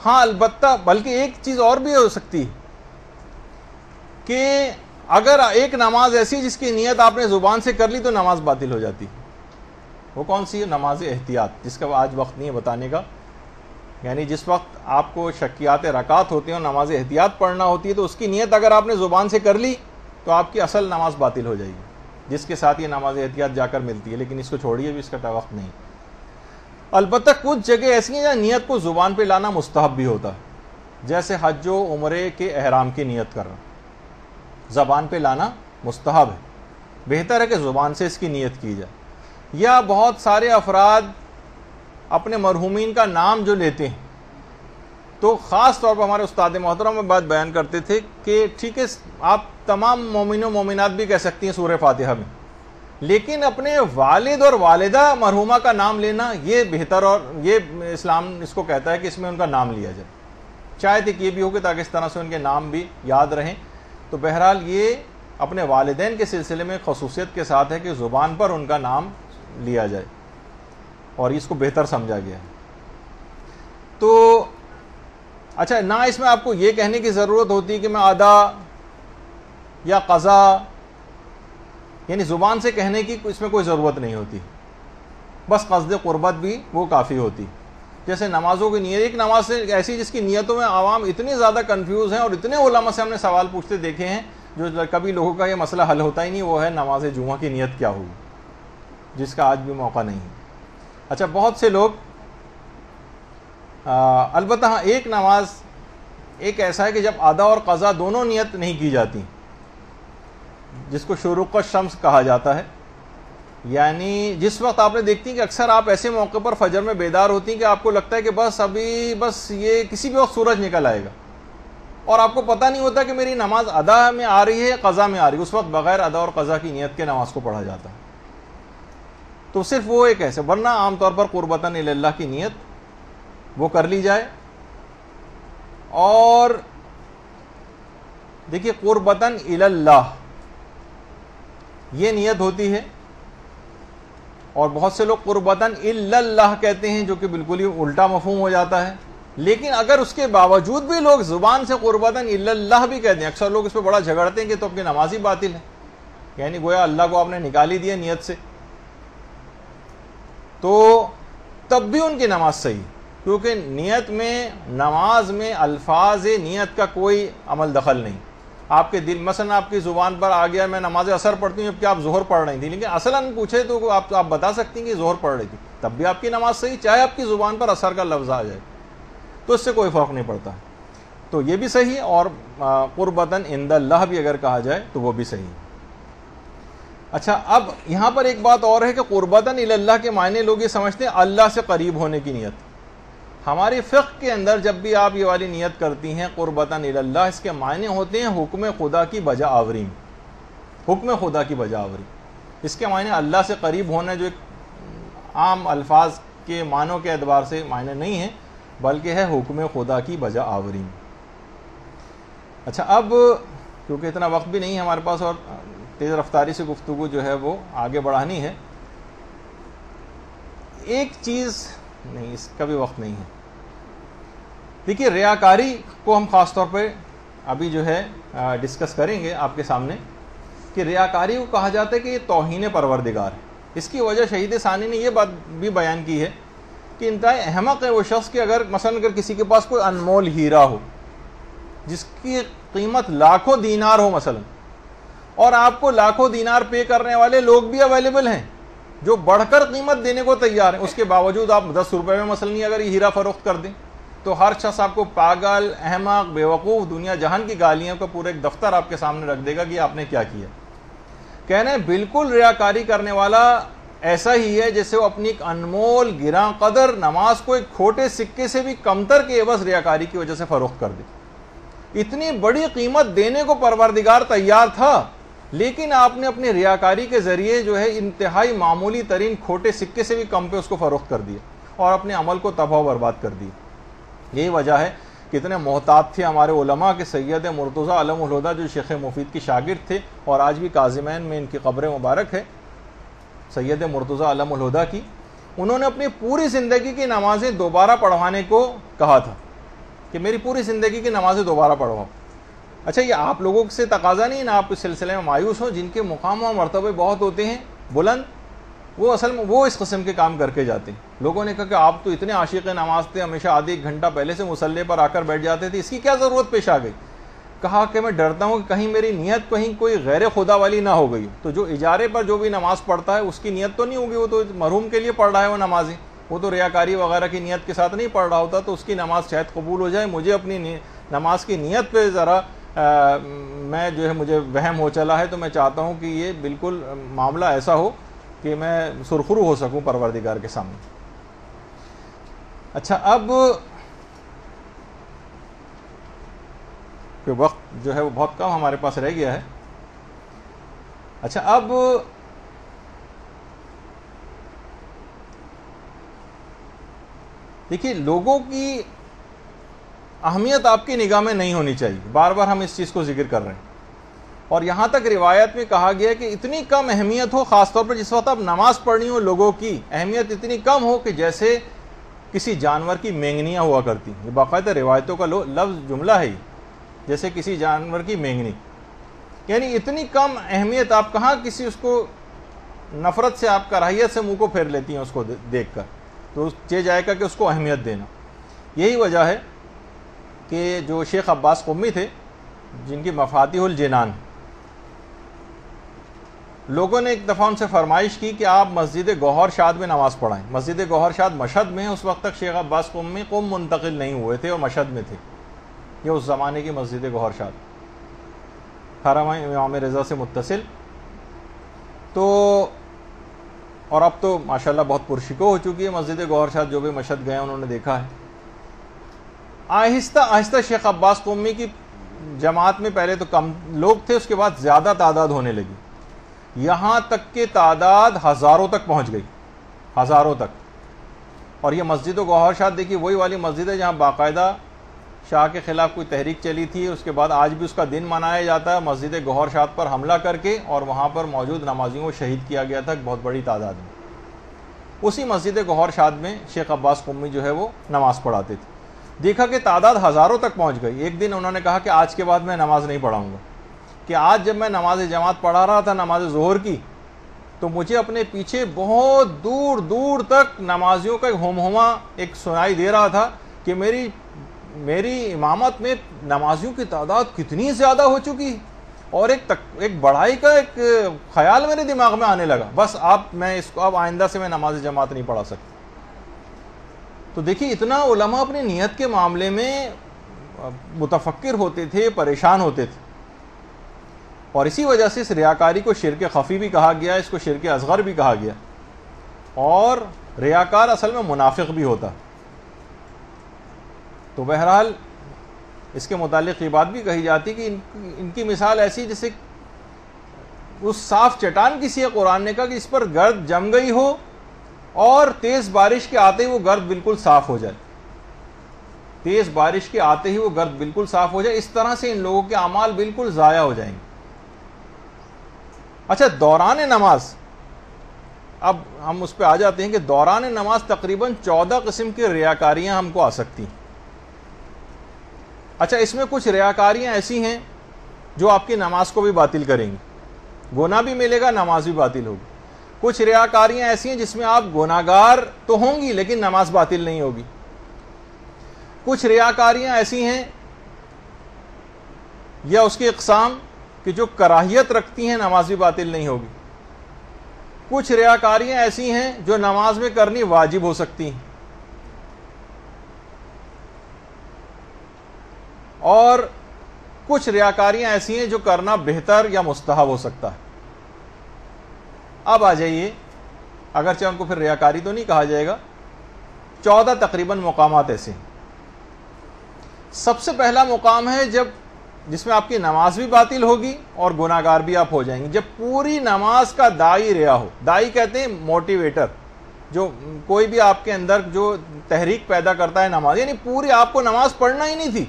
ہاں البتہ بلکہ ایک چیز اور بھی ہو سکتی کہ اگر ایک نماز ایسی جس کی نیت آپ نے زبان سے کر لی تو نماز باطل ہو جاتی۔ وہ کون سی ہے؟ نماز احتیاط، جس کا آج وقت نہیں ہے بتانے کا، یعنی جس وقت آپ کو شکیات رکعت ہوتے ہیں اور نماز احتیاط پڑھنا ہوتی ہے تو اس کی نیت اگر آپ نے زبان سے کر لی تو آپ کی اصل نماز باطل ہو جائے گی، جس کے ساتھ یہ نماز احتیاط جا کر ملتی ہے، لیکن اس کو چھوڑیے بھی، اس کا وقت نہیں۔ البتہ کچھ جگہ ایسی ہیں جہاں نیت کو زبان پہ لانا مستحب بھی ہوتا ہے، جیسے حج و عمرے کے احرام کی نیت کرنا، زبان پہ لانا مستحب ہے، بہتر ہے کہ زبان سے اس کی نیت کی جائے۔ یا بہت سارے افراد اپنے مرحومین کا نام جو لیتے ہیں، تو خاص طور پر ہمارے استاد محترم میں بات بیان کرتے تھے کہ ٹھیک ہے آپ تمام مومنوں مومنات بھی کہہ سکتی ہیں سورہ فاتحہ میں، لیکن اپنے والد اور والدہ مرحومہ کا نام لینا یہ بہتر، اور یہ اسلام اس کو کہتا ہے کہ اس میں ان کا نام لیا جائے، چاہے تک یہ بھی ہو کہ تاکہ اس طرح سے ان کے نام بھی یاد رہیں۔ تو بہرحال یہ اپنے والدین کے سلسلے میں خصوصیت کے ساتھ ہے کہ زبان پر ان کا نام لیا جائے، اور اس کو بہتر سمجھا گیا ہے۔ تو اچھا، نہ اس میں آپ کو یہ کہنے کی ضرورت ہوتی کہ میں ادا یا قضا، یعنی زبان سے کہنے کی اس میں کوئی ضرورت نہیں ہوتی، بس قصد قربت بھی وہ کافی ہوتی۔ جیسے نمازوں کی نیت، ایک نماز سے ایسی جس کی نیتوں میں عوام اتنی زیادہ کنفیوز ہیں، اور اتنے علماء سے ہم نے سوال پوچھتے دیکھے ہیں جو کبھی لوگوں کا یہ مسئلہ حل ہوتا ہی نہیں، وہ ہے نماز جمعہ کی نیت کیا ہوگی، جس کا آج بھی موقع نہیں ہے۔ اچھا، بہت سے لوگ البتہ ہاں ایک نماز ایک ایسا ہے کہ جب ادا اور قضا دونوں نیت نہیں کی جاتی، جس کو شروق الشمس کہا جاتا ہے، یعنی جس وقت آپ نے دیکھتی ہیں کہ اکثر آپ ایسے موقع پر فجر میں بیدار ہوتی ہیں کہ آپ کو لگتا ہے کہ بس یہ کسی بھی وقت سورج نکل آئے گا، اور آپ کو پتہ نہیں ہوتا کہ میری نماز ادا میں آ رہی ہے قضا میں آ رہی ہے، اس وقت بغیر ادا اور قضا کی نیت کے نماز کو پڑھا جاتا ہے۔ تو صرف وہ ایک ایسے، ورنہ عام طور پر قربتاً الی اللہ کی نیت وہ کر لی جائے۔ اور دیکھیے قربتاً الی اللہ یہ نیت ہوتی ہے، اور بہت سے لوگ قربتاً الی اللہ کہتے ہیں، جو کہ بالکل ہی الٹا مفہوم ہو جاتا ہے۔ لیکن اگر اس کے باوجود بھی لوگ زبان سے قربتاً الی اللہ بھی کہتے ہیں، اکثر لوگ اس پہ بڑا جھگڑتے ہیں کہ تو اپنی نماز ہی باطل ہے، یعنی گویا اللہ کو آپ نے نکال ہی دیا نیت سے، تو تب بھی ان کی نماز صحیح، کیونکہ نیت میں، نماز میں الفاظ نیت کا کوئی عمل دخل نہیں۔ آپ کے دل مثلا آپ کی زبان پر آ گیا میں نماز اثر پڑھتی ہوں جبکہ آپ ظہر پڑھ رہی تھی، لیکن اصلاً پوچھے تو آپ بتا سکتی ہیں کہ ظہر پڑھ رہی تھی، تب بھی آپ کی نماز صحیح، چاہے آپ کی زبان پر اثر کا لفظ آ جائے تو اس سے کوئی فرق نہیں پڑتا، تو یہ بھی صحیح، اور قربتاً عند اللہ بھی اگر کہا جائے تو وہ بھی صحیح ہے۔ اچھا، اب یہاں پر ایک بات اور ہے کہ قربتاً الی اللہ کے معنی لوگ یہ سمجھتے ہیں اللہ سے قریب ہونے کی نیت۔ ہماری فقہ کے اندر جب بھی آپ یہ والی نیت کرتی ہیں قربتاً الی اللہ، اس کے معنی ہوتے ہیں حکم خدا کی بجا آوری، حکم خدا کی بجا آوری۔ اس کے معنی اللہ سے قریب ہونا جو ایک عام الفاظ کے معنوں کے اعتبار سے معنی نہیں ہے، بلکہ ہے حکم خدا کی بجا آوری۔ اچھا، اب کیونکہ اتنا وقت بھی نہیں ہے ہمارے پاس اور تیز رفتاری سے گفتگو جو ہے وہ آگے بڑھانی ہے، ایک چیز نہیں، اس کا بھی وقت نہیں ہے۔ دیکھیے، ریاکاری کو ہم خاص طور پہ ابھی جو ہے ڈسکس کریں گے آپ کے سامنے کہ ریاکاری کو کہا جاتا ہے کہ یہ توہین پروردگار ہے۔ اس کی وجہ شہید ثانی نے یہ بات بھی بیان کی ہے کہ انتہائی احمق ہے وہ شخص کہ اگر کسی کے پاس کوئی انمول ہیرا ہو جس کی قیمت لاکھوں دینار ہو مثلا، اور آپ کو لاکھوں دینار پے کرنے والے لوگ بھی اویلیبل ہیں جو بڑھ کر قیمت دینے کو تیار ہیں، اس کے باوجود آپ 10 روپے میں مثلا اگر یہ ہیرا فروخت کر دیں تو ہر شخص آپ کو پاگل، احمق، بیوقوف، دنیا جہان کی گالیاں کا پورا ایک دفتر آپ کے سامنے رکھ دے گا کہ آپ نے کیا کیا۔ کہنا ہے بالکل ریاکاری کرنے والا ایسا ہی ہے جیسے وہ اپنی ایک انمول گراں قدر نماز کو ایک کھوٹے سکے سے بھی کمتر کے عوض ریاکاری کی وجہ سے فروخت کر دے۔ اتنی بڑی قیمت دینے کو پروردگار تیار تھا، لیکن آپ نے اپنی ریاکاری کے ذریعے جو ہے انتہائی معمولی ترین کھوٹے سکے سے بھی کم پہ اس کو فروخت کر دیا اور اپنے عمل کو تباہ و برباد کر دیا۔ یہی وجہ ہے کتنے محتاط تھے ہمارے علماء کے سید مرتضیٰ علم الہدیٰ جو شیخ مفید کی شاگرد تھے اور آج بھی کاظمین میں ان کی قبر مبارک ہے، سید مرتضیٰ علم الہدیٰ کی۔ انہوں نے اپنی پوری زندگی کی نمازیں دوبارہ پڑھوانے کو کہا تھا کہ میری پوری زندگی کی نمازیں دوبارہ پڑھواؤ۔ اچھا، یہ آپ لوگوں سے تقاضا نہیں نا آپ اس سلسلے میں مایوس ہو، جن کے مقام و مرتبے بہت ہوتے ہیں بلند، وہ اصل میں وہ اس قسم کے کام کر کے جاتے ہیں۔ لوگوں نے کہا کہ آپ تو اتنے عاشق نماز تھے، ہمیشہ آدھے ایک گھنٹہ پہلے سے مصلی پر آ کر بیٹھ جاتے تھے، اس کی کیا ضرورت پیش آ گئی؟ کہا کہ میں ڈرتا ہوں کہ کہیں میری نیت کہیں کوئی غیر خدا والی نہ ہو گئی ہو۔ تو جو اجارے پر جو بھی نماز پڑھتا ہے اس کی نیت تو نہیں ہوگی، وہ تو مرحوم کے لیے پڑھ رہا ہے وہ نمازیں، وہ تو ریاکاری وغیرہ کی نیت کے ساتھ نہیں پڑھ رہا ہوتا، تو اس کی نماز شاید قبول ہو جائے۔ مجھے اپنی نماز کی نیت پہ ذرا میں جو ہے مجھے وہم ہو چلا ہے، تو میں چاہتا ہوں کہ یہ بالکل معاملہ ایسا ہو کہ میں سرخرو ہو سکوں پروردگار کے سامنے۔ اچھا، اب کہ وقت جو ہے وہ بہت کم ہمارے پاس رہ گیا ہے۔ اچھا، اب دیکھیے، لوگوں کی اہمیت آپ کی نگاہ میں نہیں ہونی چاہیے، بار بار ہم اس چیز کو ذکر کر رہے ہیں، اور یہاں تک روایت میں کہا گیا کہ اتنی کم اہمیت ہو، خاص طور پر جس وقت آپ نماز پڑھنی ہو، لوگوں کی اہمیت اتنی کم ہو کہ جیسے کسی جانور کی مینگنیاں ہوا کرتی، یہ باقاعدہ روایتوں کا لفظ جملہ ہے، جیسے کسی جانور کی مینگنی، یعنی اتنی کم اہمیت، آپ کہاں کسی اس کو نفرت سے، آپ کراہیت سے منہ کو پھیر لیتی ہیں اس کو دیکھ کر، تو چاہ جائے گا کہ اس کو اہمیت دینا۔ یہی وجہ ہے کہ جو شیخ عباس قمی تھے جن کی مفاتیح الجنان، لوگوں نے ایک دفعہ ان سے فرمائش کی کہ آپ مسجد گوہر شاد میں نماز پڑھائیں۔ مسجد گوہر شاد مشہد میں ہے، اس وقت تک شیخ عباس قمی قم منتقل نہیں ہوئے تھے اور مشہد میں تھے، یہ اس زمانے کی مسجد گوہر شاد حرم امام رضا سے متصل۔ تو اور اب تو ماشاءاللہ بہت پرشکو ہو چکی ہے مسجد گوہر شاد، جو بھی مشہد گئے انہوں نے دیکھا ہے۔ آہستہ آہستہ شیخ عباس قمی کی جماعت میں پہلے تو کم لوگ تھے، اس کے بعد زیادہ تعداد ہونے لگی، یہاں تک کہ تعداد ہزاروں تک پہنچ گئی، ہزاروں تک۔ اور یہ مسجد گوہر شاد دیکھیے وہی والی مسجد ہے جہاں باقاعدہ شاہ کے خلاف کوئی تحریک چلی تھی، اس کے بعد آج بھی اس کا دن منایا جاتا ہے، مسجد گوہر شاد پر حملہ کر کے، اور وہاں پر موجود نمازیوں کو شہید کیا گیا تھا بہت بڑی تعداد میں۔ اسی مسجد گوہر شاد میں شیخ عباس قمی جو ہے وہ نماز پڑھاتے تھے۔ دیکھا کہ تعداد ہزاروں تک پہنچ گئی۔ ایک دن انہوں نے کہا کہ آج کے بعد میں نماز نہیں پڑھاؤں گا، کہ آج جب میں نماز جماعت پڑھا رہا تھا نماز ظہر کی، تو مجھے اپنے پیچھے بہت دور دور تک نمازیوں کا ایک ہمہمہ ایک سنائی دے رہا تھا کہ میری میری امامت میں نمازیوں کی تعداد کتنی زیادہ ہو چکی، اور ایک بڑھائی کا ایک خیال میرے دماغ میں آنے لگا، بس میں اس کو اب آئندہ سے میں نماز جماعت نہیں پڑھا سکتا۔ تو دیکھیے اتنا علماء اپنی نیت کے معاملے میں متفکر ہوتے تھے، پریشان ہوتے تھے، اور اسی وجہ سے اس ریاکاری کو شرک خفی بھی کہا گیا، اس کو شرک اصغر بھی کہا گیا، اور ریاکار اصل میں منافق بھی ہوتا۔ تو بہرحال اس کے متعلق یہ بات بھی کہی جاتی کہ ان کی مثال ایسی جیسے اس صاف چٹان کسی قرآن نے کہا کہ اس پر گرد جم گئی ہو اور تیز بارش کے آتے ہی وہ گرد بالکل صاف ہو جائے، تیز بارش کے آتے ہی وہ گرد بالکل صاف ہو جائے، اس طرح سے ان لوگوں کے اعمال بالکل ضائع ہو جائیں گے۔ اچھا، دوران نماز، اب ہم اس پہ آ جاتے ہیں کہ دوران نماز تقریباً 14 قسم کی ریاکاریاں ہم کو آ سکتی ہیں۔ اچھا، اس میں کچھ ریاکاریاں ایسی ہیں جو آپ کی نماز کو بھی باطل کریں گی، گناہ بھی ملے گا، نماز بھی باطل ہوگی۔ کچھ ریاکاریاں ایسی ہیں جس میں آپ گناہگار تو ہوں گی لیکن نماز باطل نہیں ہوگی۔ کچھ ریاکاریاں ایسی ہیں یا اس کی اقسام کہ جو کراہیت رکھتی ہیں، نماز بھی باطل نہیں ہوگی۔ کچھ ریاکاریاں ایسی ہیں جو نماز میں کرنی واجب ہو سکتی ہیں، اور کچھ ریاکاریاں ایسی ہیں جو کرنا بہتر یا مستحب ہو سکتا ہے۔ اب آ جائیے، اگرچہ ان کو پھر ریاکاری تو نہیں کہا جائے گا، 14 تقریباً مقامات ایسے ہیں۔ سب سے پہلا مقام ہے جس میں آپ کی نماز بھی باطل ہوگی اور گناہگار بھی آپ ہو جائیں گے، جب پوری نماز کا داعی ریا ہو۔ داعی کہتے ہیں موٹیویٹر، جو کوئی بھی آپ کے اندر جو تحریک پیدا کرتا ہے نماز، یعنی پوری آپ کو نماز پڑھنا ہی نہیں تھی،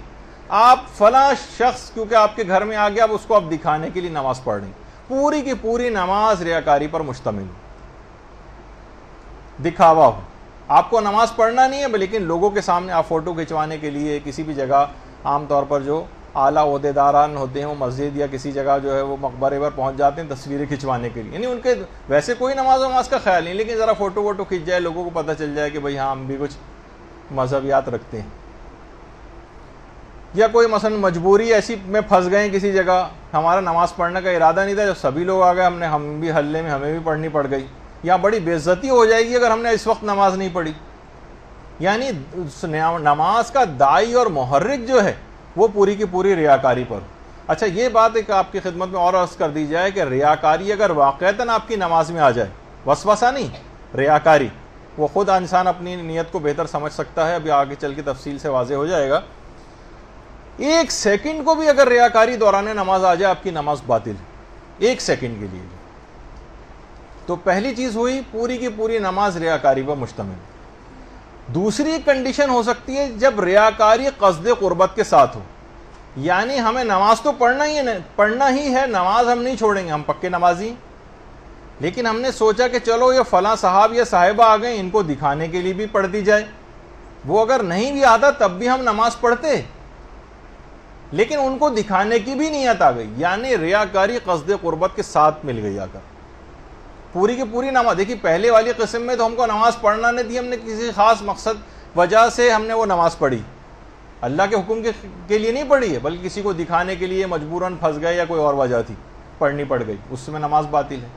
آپ فلاں شخص کیونکہ آپ کے گھر میں آ گیا، اب اس کو آپ دکھانے کے لیے نماز پڑھ رہے ہیں، پوری کی پوری نماز ریاکاری پر مشتمل، دکھاوا ہو۔ آپ کو نماز پڑھنا نہیں ہے لیکن لوگوں کے سامنے آپ فوٹو کھنچوانے کے لیے کسی بھی جگہ، عام طور پر جو اعلیٰ عہدیداران ہوتے ہیں وہ مسجد یا کسی جگہ جو ہے وہ مقبرے پر پہنچ جاتے ہیں تصویریں کھنچوانے کے لیے، یعنی ان کے ویسے کوئی نماز کا خیال نہیں، لیکن ذرا فوٹو کھنچ جائے، لوگوں کو پتہ چل جائے کہ بھئی ہاں ہم بھی کچھ مذہبیات رکھتے ہیں۔ یا کوئی مثلا مجبوری ایسی میں پھنس گئے کسی جگہ، ہمارا نماز پڑھنے کا ارادہ نہیں تھا، جب سبھی لوگ آ گئے ہم بھی حلے میں ہمیں بھی پڑھنی پڑ گئی، یا بڑی بے عزتی ہو جائے گی اگر ہم نے اس وقت نماز نہیں پڑھی۔ یعنی نماز کا داعی اور محرک جو ہے وہ پوری کی پوری ریاکاری پر۔ اچھا، یہ بات ایک آپ کی خدمت میں اور عرض کر دی جائے کہ ریاکاری اگر واقعتاً آپ کی نماز میں آ جائے، وسوسہ نہیں، ریاکاری، وہ خود انسان اپنی نیت کو بہتر سمجھ سکتا ہے، ابھی آگے چل کے تفصیل سے واضح ہو جائے گا۔ 1 سیکنڈ کو بھی اگر ریاکاری دوران نماز آ جائے، آپ کی نماز باطل ہے، 1 سیکنڈ کے لیے۔ تو پہلی چیز ہوئی، پوری کی پوری نماز ریاکاری پر مشتمل۔ دوسری کنڈیشن ہو سکتی ہے جب ریاکاری قصد قربت کے ساتھ ہو، یعنی ہمیں نماز تو پڑھنا ہی ہے، نماز ہم نہیں چھوڑیں گے، ہم پکے نمازی ہیں، لیکن ہم نے سوچا کہ چلو یہ فلاں صاحب یا صاحبہ آ گئے، ان کو دکھانے کے لیے بھی پڑھ دی جائے، وہ اگر نہیں بھی آتا تب بھی ہم نماز پڑھتے، لیکن ان کو دکھانے کی بھی نیت آ گئی، یعنی ریاکاری قصد قربت کے ساتھ مل گئی آ کر پوری کی پوری نماز۔ دیکھیے پہلے والی قسم میں تو ہم کو نماز پڑھنا نہیں تھی، ہم نے کسی خاص مقصد وجہ سے ہم نے وہ نماز پڑھی، اللہ کے حکم کے لیے نہیں پڑھی ہے، بلکہ کسی کو دکھانے کے لیے مجبوراً پھنس گئے یا کوئی اور وجہ تھی، پڑھنی پڑ گئی، اس میں نماز باطل ہے۔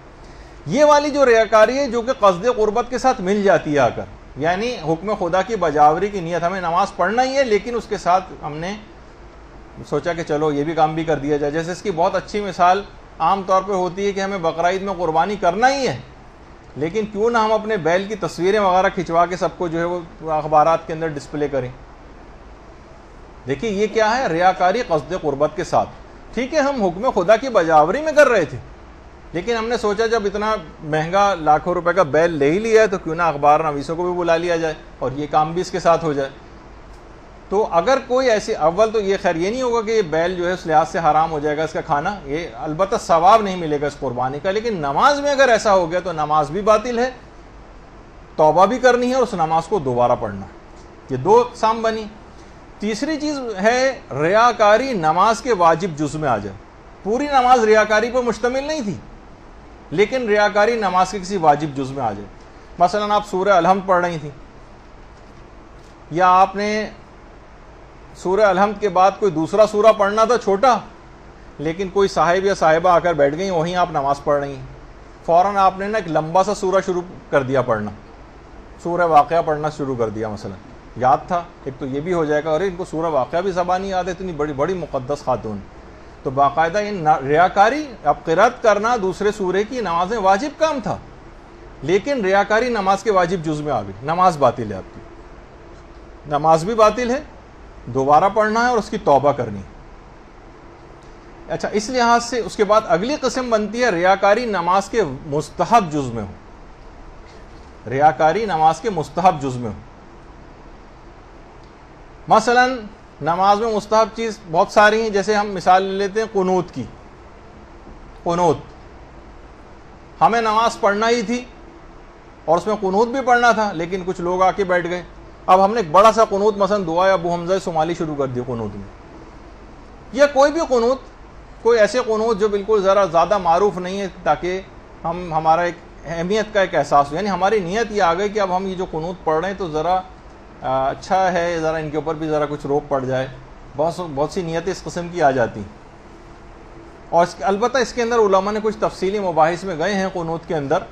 یہ والی جو ریاکاری ہے جو کہ قصد قربت کے ساتھ مل جاتی ہے آ کر، یعنی حکم خدا کی بجاوری کی نیت، ہمیں نماز پڑھنا ہی ہے لیکن اس کے ساتھ ہم نے سوچا کہ چلو یہ بھی کام بھی کر دیا جائے۔ جیسے اس کی بہت اچھی مثال عام طور پہ ہوتی ہے کہ ہمیں بقرعید میں قربانی کرنا ہی ہے، لیکن کیوں نہ ہم اپنے بیل کی تصویریں وغیرہ کھنچوا کے سب کو جو ہے وہ اخبارات کے اندر ڈسپلے کریں۔ دیکھیے یہ کیا ہے، ریاکاری قصد قربت کے ساتھ۔ ٹھیک ہے، ہم حکم خدا کی بجاوری میں کر رہے تھے، لیکن ہم نے سوچا جب اتنا مہنگا لاکھوں روپے کا بیل لے ہی لیا ہے تو کیوں نہ اخبار نویسوں کو بھی بلا لیا جائے اور یہ کام بھی اس کے ساتھ ہو جائے۔ تو اگر کوئی ایسی، اول تو یہ خیر یہ نہیں ہوگا کہ یہ بیل جو ہے اس لحاظ سے حرام ہو جائے گا اس کا کھانا، یہ البتہ ثواب نہیں ملے گا اس قربانی کا، لیکن نماز میں اگر ایسا ہو گیا تو نماز بھی باطل ہے، توبہ بھی کرنی ہے اور اس نماز کو دوبارہ پڑھنا ہے۔ یہ 2 اقسام بنی۔ تیسری چیز ہے ریاکاری نماز کے واجب جز میں آ جائے، پوری نماز ریاکاری پر مشتمل نہیں تھی لیکن ریاکاری نماز کے کسی واجب جز میں آ جائے۔ مثلا آپ سورہ الحمد پڑھ رہی تھیں، یا آپ نے سورہ الحمد کے بعد کوئی دوسرا سورہ پڑھنا تھا چھوٹا، لیکن کوئی صاحب یا صاحبہ آ کر بیٹھ گئی، وہیں آپ نماز پڑھ رہی ہیں، فوراً آپ نے نا ایک لمبا سا سورہ شروع کر دیا پڑھنا، سورہ واقعہ پڑھنا شروع کر دیا، مثلا یاد تھا، ایک تو یہ بھی ہو جائے گا، اور ان کو سورہ واقعہ بھی زبانی یاد ہے، اتنی بڑی بڑی مقدس خاتون، تو باقاعدہ یہ ریاکاری، اب قرات کرنا دوسرے سورے کی نماز میں واجب کام تھا، لیکن ریاکاری نماز کے واجب جز میں آ گئی، نماز باطل ہے آپ کی، نماز بھی باطل ہے، دوبارہ پڑھنا ہے اور اس کی توبہ کرنی ہے۔ اچھا، اس لحاظ سے اس کے بعد اگلی قسم بنتی ہے ریاکاری نماز کے مستحب جز میں ہو، ریاکاری نماز کے مستحب جز میں ہو۔ مثلا نماز میں مستحب چیز بہت ساری ہیں، جیسے ہم مثال لے لیتے ہیں قنوت کی۔ قنوت ہمیں نماز پڑھنا ہی تھی اور اس میں قنوت بھی پڑھنا تھا، لیکن کچھ لوگ آ کے بیٹھ گئے، اب ہم نے ایک بڑا سا قنوت مثلا دعائے ابو حمزہ صومالی شروع کر دی قنوت میں، یا کوئی بھی قنوت، کوئی ایسے قنوت جو بالکل ذرا زیادہ معروف نہیں ہے، تاکہ ہمارا ایک اہمیت کا ایک احساس ہو، یعنی ہماری نیت یہ آ گئی کہ اب ہم یہ جو قنوت پڑھ رہے ہیں تو ذرا اچھا ہے، ذرا ان کے اوپر بھی ذرا کچھ روک پڑ جائے، بہت سی نیتیں اس قسم کی آ جاتی ہیں۔ اور البتہ اس کے اندر علماء نے کچھ تفصیلی مباحث میں گئے ہیں قنوت کے اندر،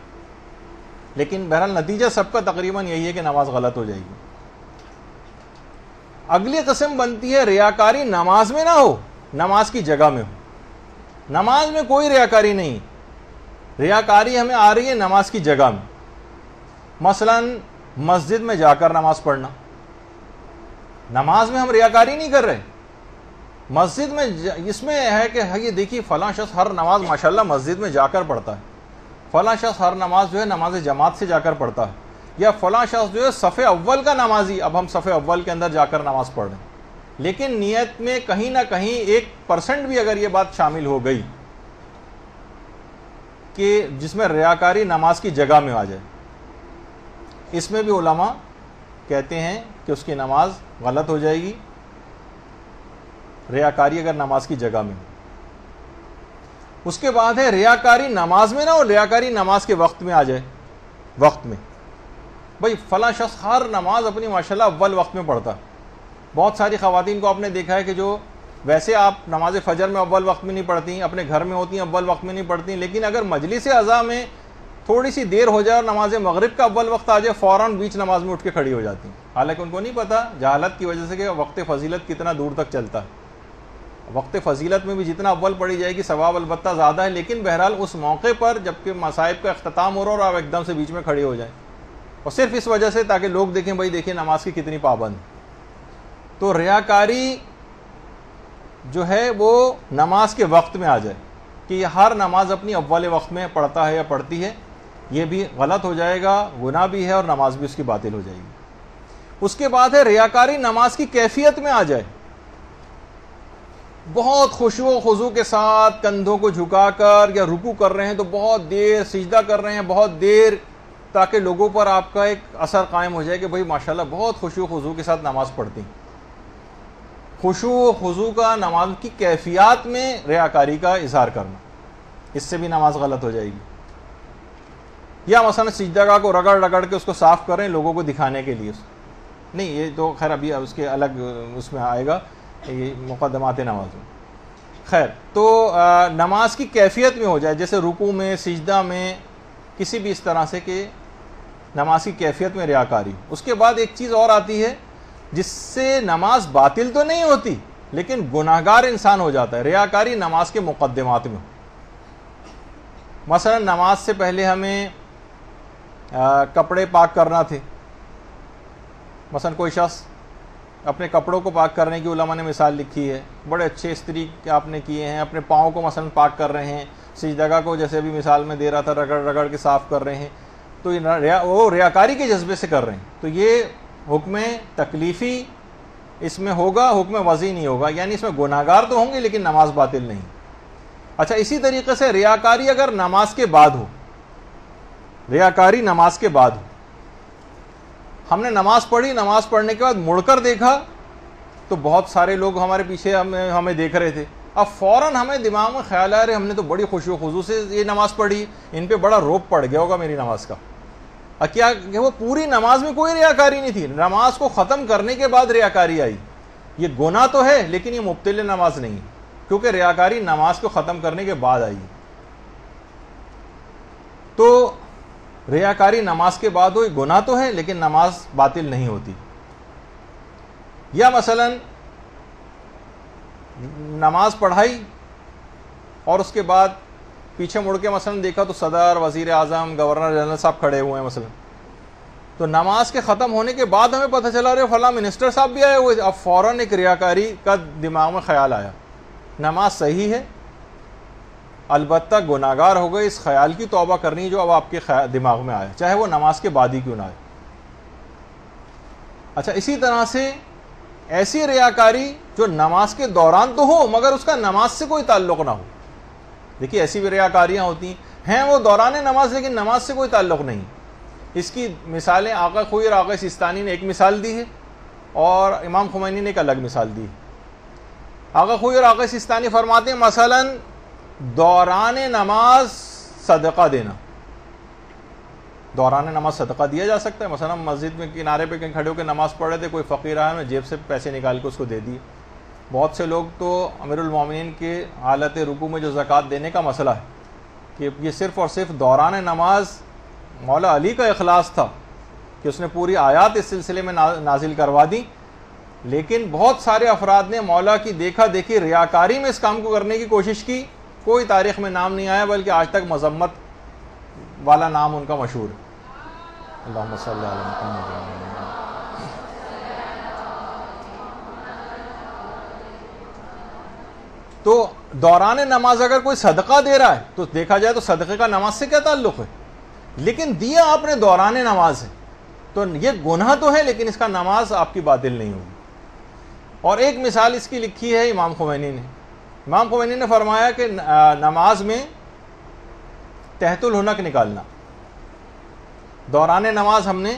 لیکن بہرحال نتیجہ سب کا تقریباً یہی ہے کہ نماز غلط ہو جائے گی۔ اگلی قسم بنتی ہے ریاکاری نماز میں نہ ہو، نماز کی جگہ میں ہو۔ نماز میں کوئی ریاکاری نہیں، ریاکاری ہمیں آ رہی ہے نماز کی جگہ میں، مثلا مسجد میں جا کر نماز پڑھنا، نماز میں ہم ریاکاری نہیں کر رہے، مسجد میں اس میں ہے کہ یہ دیکھیے فلاں شخص ہر نماز ماشاءاللہ مسجد میں جا کر پڑھتا ہے، فلاں شخص ہر نماز جو ہے نماز جماعت سے جا کر پڑھتا ہے، یا فلاں شخص جو ہے صف اول کا نمازی، اب ہم صف اول کے اندر جا کر نماز پڑھ رہے ہیں، لیکن نیت میں کہیں نہ کہیں 1% بھی اگر یہ بات شامل ہو گئی کہ جس میں ریاکاری نماز کی جگہ میں آ جائے، اس میں بھی علماء کہتے ہیں کہ اس کی نماز غلط ہو جائے گی، ریاکاری اگر نماز کی جگہ میں ہو۔ اس کے بعد ہے ریاکاری نماز میں نہ ہو، ریاکاری نماز کے وقت میں آ جائے، وقت میں بھئی فلاں شخص ہر نماز اپنی ماشاءاللہ اول وقت میں پڑھتا ہے، بہت ساری خواتین کو آپ نے دیکھا ہے کہ جو ویسے آپ نماز فجر میں اول وقت میں نہیں پڑھتی، اپنے گھر میں ہوتی ہیں اول وقت میں نہیں پڑھتی، لیکن اگر مجلس عزا میں تھوڑی سی دیر ہو جائے اور نماز مغرب کا اول وقت آ جائے، فوراً بیچ نماز میں اٹھ کے کھڑی ہو جاتی ہیں، حالانکہ ان کو نہیں پتا جہالت کی وجہ سے کہ وقت فضیلت کتنا دور تک چلتا ہے۔ وقت فضیلت میں بھی جتنا اول پڑھی جائے گی ثواب البتہ زیادہ ہے، لیکن بہرحال اس موقع پر جبکہ مصائب کا اختتام ہو رہا اور آپ ایک دم سے بیچ میں کھڑے ہو جائیں، اور صرف اس وجہ سے تاکہ لوگ دیکھیں بھائی دیکھیں نماز کی کتنی پابند۔ تو ریاکاری جو ہے وہ نماز کے وقت میں آ جائے کہ یہ ہر نماز اپنی اول وقت میں پڑھتا ہے یا پڑھتی ہے، یہ بھی غلط ہو جائے گا، گناہ بھی ہے اور نماز بھی اس کی باطل ہو جائے گی۔ اس کے بعد ہے ریاکاری نماز کی کیفیت میں آ جائے، بہت خشوع و خضوع کے ساتھ کندھوں کو جھکا کر یا رکوع کر رہے ہیں تو بہت دیر، سجدہ کر رہے ہیں بہت دیر، تاکہ لوگوں پر آپ کا ایک اثر قائم ہو جائے کہ بھئی ماشاءاللہ بہت خشوع و خضوع کے ساتھ نماز پڑھتی ہیں۔ خشوع و خضوع کا نماز کی کیفیات میں ریاکاری کا اظہار کرنا، اس سے بھی نماز غلط ہو جائے گی۔ یا مثلا سجدہ گاہ کو رگڑ رگڑ کے اس کو صاف کریں لوگوں کو دکھانے کے لیے، نہیں یہ تو خیر ابھی اس کے الگ اس میں آئے گا، یہ مقدمات نماز میں۔ خیر تو نماز کی کیفیت میں ہو جائے، جیسے رکوع میں، سجدہ میں، کسی بھی اس طرح سے کہ نماز کی کیفیت میں ریاکاری۔ اس کے بعد ایک چیز اور آتی ہے جس سے نماز باطل تو نہیں ہوتی لیکن گناہگار انسان ہو جاتا ہے، ریاکاری نماز کے مقدمات میں۔ مثلا نماز سے پہلے ہمیں کپڑے پاک کرنا تھے، مثلا کوئی شخص اپنے کپڑوں کو پاک کرنے کی علماء نے مثال لکھی ہے، بڑے اچھے استری آپ نے کیے ہیں، اپنے پاؤں کو مثلا پاک کر رہے ہیں، سجدہ کو جیسے بھی مثال میں دے رہا تھا رگڑ رگڑ کے صاف کر رہے ہیں، تو وہ ریاکاری کے جذبے سے کر رہے ہیں، تو یہ حکم تکلیفی اس میں ہوگا، حکم وضعی نہیں ہوگا، یعنی اس میں گناہگار تو ہوں گے لیکن نماز باطل نہیں۔ اچھا اسی طریقے سے ریاکاری اگر نماز کے بعد ہو، ریاکاری نماز کے بعد ہو، ہم نے نماز پڑھی، نماز پڑھنے کے بعد مڑ کر دیکھا تو بہت سارے لوگ ہمارے پیچھے ہمیں دیکھ رہے تھے، اب فوراً ہمیں دماغ میں خیال آ رہے ہم نے تو بڑی خشوع و خضوع سے یہ نماز پڑھی، ان پہ بڑا روب پڑ گیا ہوگا میری نماز کا۔ کیا کہ وہ پوری نماز میں کوئی ریاکاری نہیں تھی، نماز کو ختم کرنے کے بعد ریاکاری آئی، یہ گناہ تو ہے لیکن یہ مبطل نماز نہیں ہے، کیونکہ ریاکاری نماز کو ختم کرنے کے بعد آئی ہے۔ تو ریاکاری نماز کے بعد ہوئی، گناہ تو ہے لیکن نماز باطل نہیں ہوتی۔ یا مثلا نماز پڑھائی اور اس کے بعد پیچھے مڑ کے مثلا دیکھا تو صدر، وزیر اعظم، گورنر جنرل صاحب کھڑے ہوئے ہیں مثلا، تو نماز کے ختم ہونے کے بعد ہمیں پتہ چلا رہے فلاں منسٹر صاحب بھی آئے ہوئے، اب فوراً ایک ریاکاری کا دماغ میں خیال آیا۔ نماز صحیح ہے، البتہ گناہگار ہو گئے، اس خیال کی توبہ کرنی جو اب آپ کے دماغ میں آیا، چاہے وہ نماز کے بعد ہی کیوں نہ آئے۔ اچھا، اسی طرح سے ایسی ریاکاری جو نماز کے دوران تو ہو مگر اس کا نماز سے کوئی تعلق نہ ہو۔ دیکھیے ایسی بھی ریاکاریاں ہوتی ہیں وہ دوران نماز لیکن نماز سے کوئی تعلق نہیں۔ اس کی مثالیں آقا خوئی اور آقا سیستانی نے ایک مثال دی ہے اور امام خمینی نے ایک الگ مثال دی ہے۔ آقا خوئی اور آقا سیستانی فرماتے ہیں مثلا دوران نماز صدقہ دینا، دوران نماز صدقہ دیا جا سکتا ہے۔ مثلا مسجد میں کنارے پہ کہیں کھڑے ہو کے نماز پڑھ رہے تھے، کوئی فقیر آیا، میں جیب سے پیسے نکال کے اس کو دے دیے۔ بہت سے لوگ تو امیر المومنین کے حالت رکوع میں جو زکوٰۃ دینے کا مسئلہ ہے کہ یہ صرف اور صرف دوران نماز مولا علی کا اخلاص تھا کہ اس نے پوری آیات اس سلسلے میں نازل کروا دی، لیکن بہت سارے افراد نے مولا کی دیکھا دیکھی ریاکاری میں اس کام کو کرنے کی کوشش کی، کوئی تاریخ میں نام نہیں آیا بلکہ آج تک مذمت والا نام ان کا مشہور ہے۔ اللہم صلی علی محمد۔ تو دوران نماز اگر کوئی صدقہ دے رہا ہے تو دیکھا جائے تو صدقے کا نماز سے کیا تعلق ہے، لیکن دیا آپ نے دوران نماز ہے تو یہ گناہ تو ہے لیکن اس کا نماز آپ کی باطل نہیں ہوگی۔ اور ایک مثال اس کی لکھی ہے امام خمینی نے۔ امام خمینی نے فرمایا کہ نماز میں تحت الحنک نکالنا، دوران نماز ہم نے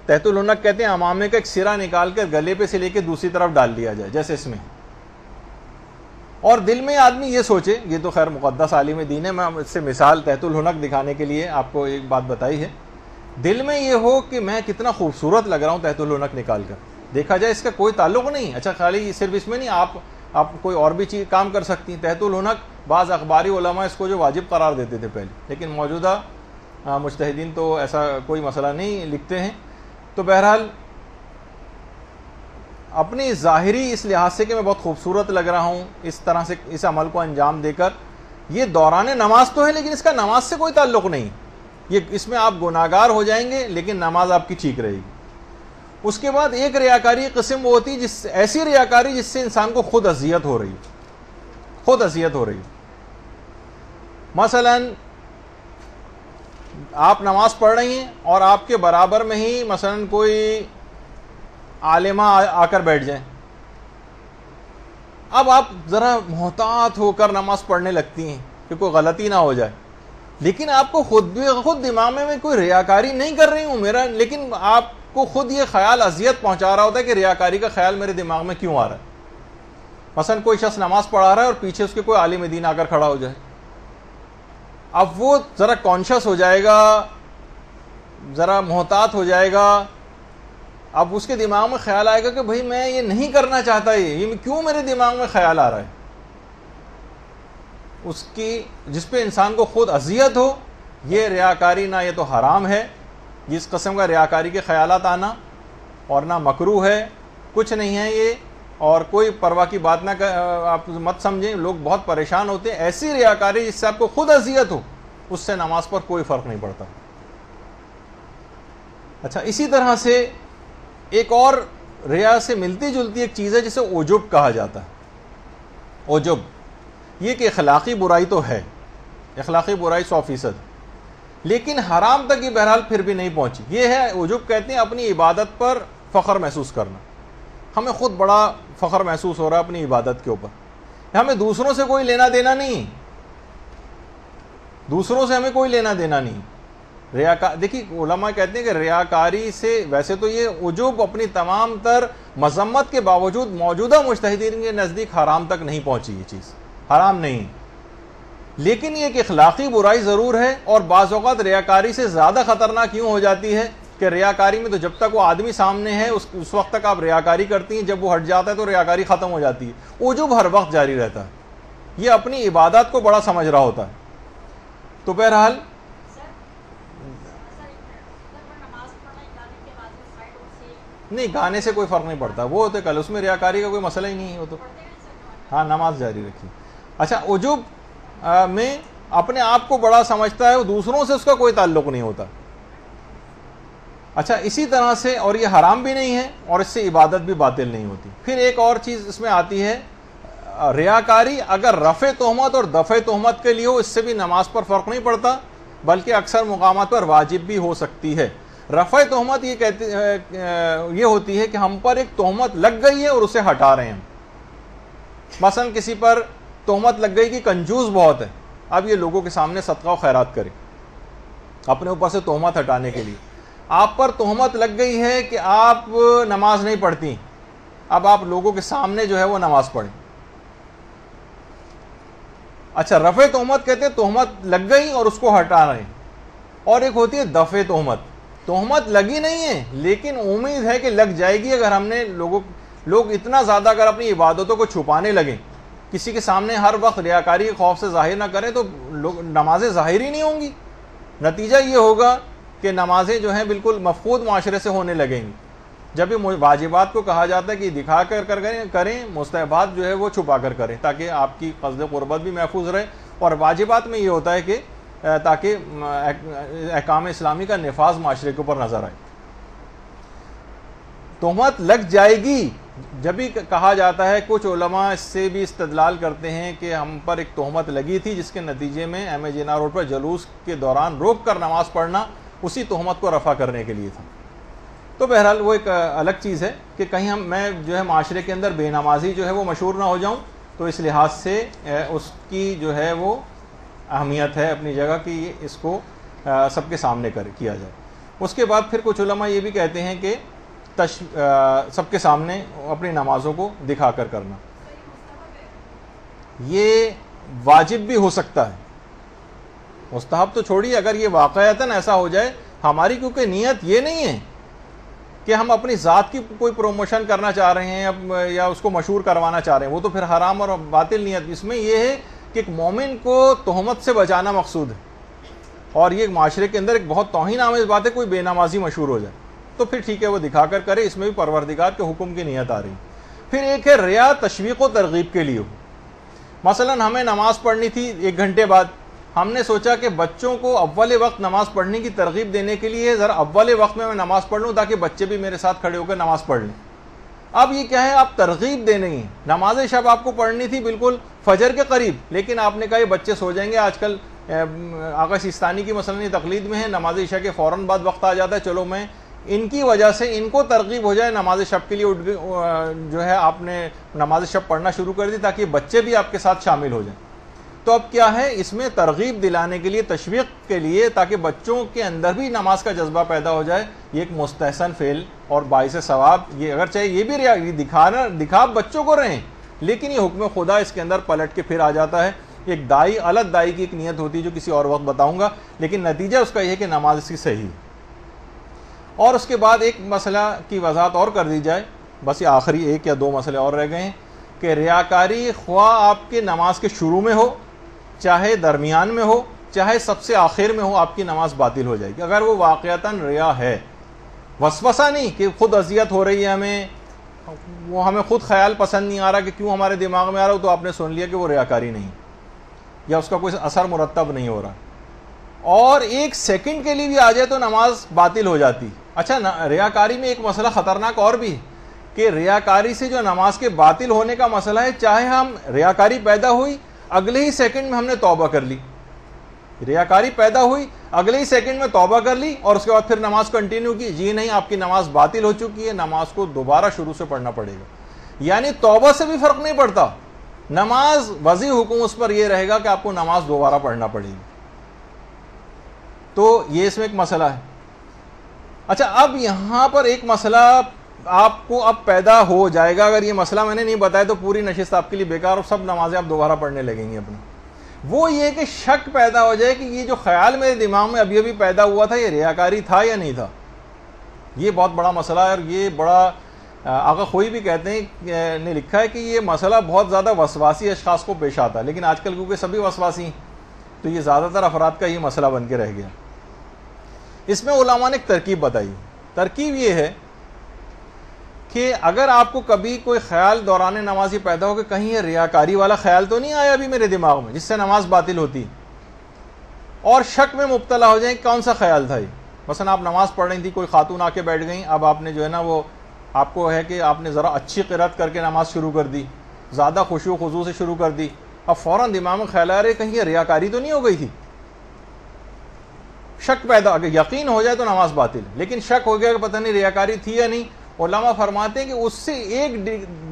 تحت الحنک کہتے ہیں امامے کا ایک سرا نکال کر گلے پہ سے لے کے دوسری طرف ڈال دیا جائے جیسے اس میں، اور دل میں آدمی یہ سوچے، یہ تو خیر مقدس عالم دین ہے، میں اس سے مثال تحت الحنک دکھانے کے لیے آپ کو ایک بات بتائی ہے، دل میں یہ ہو کہ میں کتنا خوبصورت لگ رہا ہوں تحت الحنک نکال کر، دیکھا جائے اس کا کوئی تعلق نہیں۔ اچھا خالی صرف اس میں نہیں، آپ کوئی اور بھی چیز کام کر سکتی ہیں۔ تحت الحنک بعض اخباری علماء اس کو جو واجب قرار دیتے تھے پہلے، لیکن موجودہ مجتہدین تو ایسا کوئی مسئلہ نہیں لکھتے ہیں۔ تو بہرحال اپنی ظاہری اس لحاظ سے کہ میں بہت خوبصورت لگ رہا ہوں اس طرح سے اس عمل کو انجام دے کر، یہ دوران نماز تو ہے لیکن اس کا نماز سے کوئی تعلق نہیں، یہ اس میں آپ گناہگار ہو جائیں گے لیکن نماز آپ کی ٹھیک رہے گی۔ اس کے بعد ایک ریاکاری قسم وہ ہوتی ہے ایسی ریاکاری جس سے انسان کو خود اذیت ہو رہی ہے، خود اذیت ہو رہی ہے۔ مثلا آپ نماز پڑھ رہی ہیں اور آپ کے برابر میں ہی مثلا کوئی عالمہ آ کر بیٹھ جائیں، اب آپ ذرا محتاط ہو کر نماز پڑھنے لگتی ہیں کہ کوئی غلطی نہ ہو جائے، لیکن آپ کو خود دماغ میں کوئی ریاکاری نہیں کر رہی ہوں میرا، لیکن آپ کو خود یہ خیال اذیت پہنچا رہا ہوتا ہے کہ ریاکاری کا خیال میرے دماغ میں کیوں آ رہا ہے۔ مثلا کوئی شخص نماز پڑھا رہا ہے اور پیچھے اس کے کوئی عالم دین آ کر کھڑا ہو جائے، اب وہ ذرا کانشیس ہو جائے گا، ذرا محتاط ہو جائے گا، اب اس کے دماغ میں خیال آئے گا کہ بھئی میں یہ نہیں کرنا چاہتا، یہ کیوں میرے دماغ میں خیال آ رہا ہے۔ اس کی جس پہ انسان کو خود اذیت ہو، یہ ریاکاری نہ یہ تو حرام ہے، جس قسم کا ریاکاری کے خیالات آنا، اور نہ مکروہ ہے، کچھ نہیں ہے یہ، اور کوئی پرواہ کی بات نہ آپ مت سمجھیں، لوگ بہت پریشان ہوتے ہیں۔ ایسی ریاکاری جس سے آپ کو خود اذیت ہو، اس سے نماز پر کوئی فرق نہیں پڑتا۔ اچھا، اسی طرح سے ایک اور ریا سے ملتی جلتی ایک چیز ہے جسے عجب کہا جاتا ہے۔ عجب یہ کہ اخلاقی برائی تو ہے، اخلاقی برائی 100%، لیکن حرام تک یہ بہرحال پھر بھی نہیں پہنچی۔ یہ ہے عجب، کہتے ہیں اپنی عبادت پر فخر محسوس کرنا، ہمیں خود بڑا فخر محسوس ہو رہا ہے اپنی عبادت کے اوپر، ہمیں دوسروں سے کوئی لینا دینا نہیں، دوسروں سے ہمیں کوئی لینا دینا نہیں۔ دیکھیے علماء کہتے ہیں کہ ریاکاری سے ویسے تو یہ عجب اپنی تمام تر مذمت کے باوجود موجودہ مجتہدین کے نزدیک حرام تک نہیں پہنچی، یہ چیز حرام نہیں، لیکن یہ ایک اخلاقی برائی ضرور ہے، اور بعض اوقات ریاکاری سے زیادہ خطرناک یوں ہو جاتی ہے کہ ریاکاری میں تو جب تک وہ آدمی سامنے ہے اس وقت تک آپ ریاکاری کرتی ہیں، جب وہ ہٹ جاتا ہے تو ریاکاری ختم ہو جاتی ہے، عجب ہر وقت جاری رہتا ہے، یہ اپنی عبادات کو بڑا سمجھ رہا ہوتا ہے۔ تو بہرحال نہیں، گانے سے کوئی فرق نہیں پڑتا، وہ تو کل اس میں ریاکاری کا کوئی مسئلہ ہی نہیں ہے، وہ تو ہاں نماز جاری رکھی۔ اچھا، عجب میں اپنے آپ کو بڑا سمجھتا ہے، وہ دوسروں سے اس کا کوئی تعلق نہیں ہوتا۔ اچھا، اسی طرح سے، اور یہ حرام بھی نہیں ہے اور اس سے عبادت بھی باطل نہیں ہوتی۔ پھر ایک اور چیز اس میں آتی ہے، ریاکاری اگر رفع تہمت اور دفع تہمت کے لیے ہو، اس سے بھی نماز پر فرق نہیں پڑتا، بلکہ اکثر مقامات پر واجب بھی ہو سکتی ہے۔ رفع تہمت یہ ہوتی ہے کہ ہم پر ایک تہمت لگ گئی ہے اور اسے ہٹا رہے ہیں۔ مثلا کسی پر تہمت لگ گئی کہ کنجوس بہت ہے، اب یہ لوگوں کے سامنے صدقہ و خیرات کرے اپنے اوپر سے تہمت ہٹانے کے لیے۔ آپ پر تہمت لگ گئی ہے کہ آپ نماز نہیں پڑھتی، اب آپ لوگوں کے سامنے جو ہے وہ نماز پڑھیں۔ اچھا، رفع تہمت کہتے ہیں تہمت لگ گئی اور اس کو ہٹا رہے ہیں، اور ایک ہوتی ہے دفع تہمت، تہمت لگی نہیں ہے لیکن امید ہے کہ لگ جائے گی اگر ہم نے لوگ اتنا زیادہ اگر اپنی عبادتوں کو چھپانے لگیں، کسی کے سامنے ہر وقت ریاکاری کے خوف سے ظاہر نہ کریں، تو نمازیں ظاہر ہی نہیں ہوں گی، نتیجہ یہ ہوگا کہ نمازیں جو ہیں بالکل مفقود معاشرے سے ہونے لگیں گی۔ جب یہ واجبات کو کہا جاتا ہے کہ دکھا کر کریں، مستحبات جو ہے وہ چھپا کر کریں تاکہ آپ کی قصد قربت بھی محفوظ رہے، اور واجبات میں یہ ہوتا ہے کہ تاکہ احکام اسلامی کا نفاذ معاشرے کے اوپر نظر آئے۔ تہمت لگ جائے گی جب بھی کہا جاتا ہے، کچھ علماء اس سے بھی استدلال کرتے ہیں کہ ہم پر ایک تہمت لگی تھی جس کے نتیجے میں ایم اے جناح روڈ پر جلوس کے دوران روک کر نماز پڑھنا اسی تہمت کو رفع کرنے کے لیے تھا۔ تو بہرحال وہ ایک الگ چیز ہے کہ کہیں میں جو ہے معاشرے کے اندر بے نمازی جو ہے وہ مشہور نہ ہو جاؤں، تو اس لحاظ سے اس کی جو ہے وہ اہمیت ہے اپنی جگہ کہ اس کو سب کے سامنے کیا جائے۔ اس کے بعد پھر کچھ علماء یہ بھی کہتے ہیں کہ سب کے سامنے اپنی نمازوں کو دکھا کر کرنا یہ واجب بھی ہو سکتا ہے، مستحب تو چھوڑیے، اگر یہ واقعتاً ایسا ہو جائے، ہماری کیونکہ نیت یہ نہیں ہے کہ ہم اپنی ذات کی کوئی پروموشن کرنا چاہ رہے ہیں یا اس کو مشہور کروانا چاہ رہے ہیں، وہ تو پھر حرام اور باطل نیت۔ اس میں یہ ہے کہ ایک مومن کو تہمت سے بچانا مقصود ہے، اور یہ معاشرے کے اندر ایک بہت توہین آمیز بات ہے کوئی بے نمازی مشہور ہو جائے، تو پھر ٹھیک ہے وہ دکھا کر کرے، اس میں بھی پروردگار کے حکم کی نیت آ رہی۔ پھر ایک ہے ریا تشویق و ترغیب کے لیے، مثلا ہمیں نماز پڑھنی تھی 1 گھنٹے بعد، ہم نے سوچا کہ بچوں کو اول وقت نماز پڑھنے کی ترغیب دینے کے لیے ذرا اول وقت میں نماز پڑھ لوں تاکہ بچے بھی میرے ساتھ کھڑے ہو کر نماز پڑھ لیں۔ اب یہ کیا ہے، آپ ترغیب دے نہیں ہیں، نماز شب آپ کو پڑھنی تھی بالکل فجر کے قریب، لیکن آپ نے کہا یہ بچے سو جائیں گے، آج کل آقا سیستانی کی مثلا تقلید میں ہے نماز عشاء کے فوراً بعد وقت آ جاتا ہے، چلو میں ان کی وجہ سے ان کو ترغیب ہو جائے نماز شب کے لیے جو ہے آپ نے نماز شب پڑھنا شروع کر دی تاکہ بچے بھی آپ کے ساتھ شامل ہو جائیں۔ تو اب کیا ہے، اس میں ترغیب دلانے کے لیے، تشویق کے لیے، تاکہ بچوں کے اندر بھی نماز کا جذبہ پیدا ہو جائے، یہ ایک مستحسن فعل اور باعث ثواب، یہ اگر چاہے یہ بھی دکھا بچوں کو رہے، لیکن یہ حکم خدا اس کے اندر پلٹ کے پھر آ جاتا ہے۔ ایک دائی، الگ دائی کی ایک نیت ہوتی ہے جو کسی اور وقت بتاؤں گا، لیکن نتیجہ اس کا یہ ہے کہ نماز اس کی صحیح ہے۔ اور اس کے بعد ایک مسئلہ کی وضاحت اور کر دی جائے، بس یہ آخری 1 یا 2 مسئلے اور رہ گئے ہیں، کہ ریاکاری خواہ آپ کے نماز کے شروع میں ہو، چاہے درمیان میں ہو، چاہے سب سے آخر میں ہو، آپ کی نماز باطل ہو جائے گی اگر وہ واقعتاً ریا ہے۔ وسوسہ نہیں کہ خود اذیت ہو رہی ہے ہمیں خود خیال پسند نہیں آ رہا کہ کیوں ہمارے دماغ میں آ رہا ہو، تو آپ نے سن لیا کہ وہ ریاکاری نہیں یا اس کا کوئی اثر مرتب نہیں ہو رہا، اور 1 سیکنڈ کے لیے بھی آ جائے تو نماز باطل ہو جاتی۔ اچھا، ریاکاری میں ایک مسئلہ خطرناک اور بھی ہے کہ ریاکاری سے جو نماز کے باطل ہونے کا مسئلہ ہے، چاہے ہم ریاکاری پیدا ہوئی اگلے ہی سیکنڈ میں ہم نے توبہ کر لی، ریاکاری پیدا ہوئی اگلے ہی سیکنڈ میں توبہ کر لی اور اس کے بعد پھر نماز کنٹینیو کی، جی نہیں، آپ کی نماز باطل ہو چکی ہے، نماز کو دوبارہ شروع سے پڑھنا پڑے گا۔ یعنی توبہ سے بھی فرق نہیں پڑتا، نماز وضع حکم اس پر یہ رہے گا کہ آپ کو نماز دوبارہ پڑھنا پڑے گی۔ تو یہ اس میں ایک مسئلہ ہے۔ اچھا، اب یہاں پر ایک مسئلہ آپ کو اب پیدا ہو جائے گا، اگر یہ مسئلہ میں نے نہیں بتایا تو پوری نشست آپ کے لیے بیکار، اور سب نمازیں آپ دوبارہ پڑھنے لگیں گے اپنی۔ وہ یہ کہ شک پیدا ہو جائے کہ یہ جو خیال میرے دماغ میں ابھی پیدا ہوا تھا، یہ ریاکاری تھا یا نہیں تھا۔ یہ بہت بڑا مسئلہ ہے، اور یہ بڑا آقا خوئی بھی کہتے ہیں نے لکھا ہے کہ یہ مسئلہ بہت زیادہ وسواسی اشخاص کو پیش آتا ہے، لیکن آج کل کیونکہ سبھی وسواسی ہیں تو یہ زیادہ تر افراد کا یہ مسئلہ بن کے رہ گیا۔ اس میں علماء نے ایک ترکیب بتائی، ترکیب یہ ہے کہ اگر آپ کو کبھی کوئی خیال دوران نماز یہ پیدا ہو کہ کہیں یہ ریاکاری والا خیال تو نہیں آیا ابھی میرے دماغ میں جس سے نماز باطل ہوتی، اور شک میں مبتلا ہو جائیں کون سا خیال تھا یہ، مثلا آپ نماز پڑھ رہی تھی، کوئی خاتون آ کے بیٹھ گئیں، اب آپ نے جو ہے نا وہ آپ کو ہے کہ آپ نے ذرا اچھی قرات کر کے نماز شروع کر دی، زیادہ خشوع و خضوع سے شروع کر دی، اب فوراً دماغ میں خیال آ رہے کہیں یہ ریاکاری تو نہیں ہو گئی تھی، شک پیدا، اگر یقین ہو جائے تو نماز باطل، لیکن شک ہو گیا کہ پتہ نہیں ریاکاری تھی یا نہیں، علماء فرماتے ہیں کہ اس سے ایک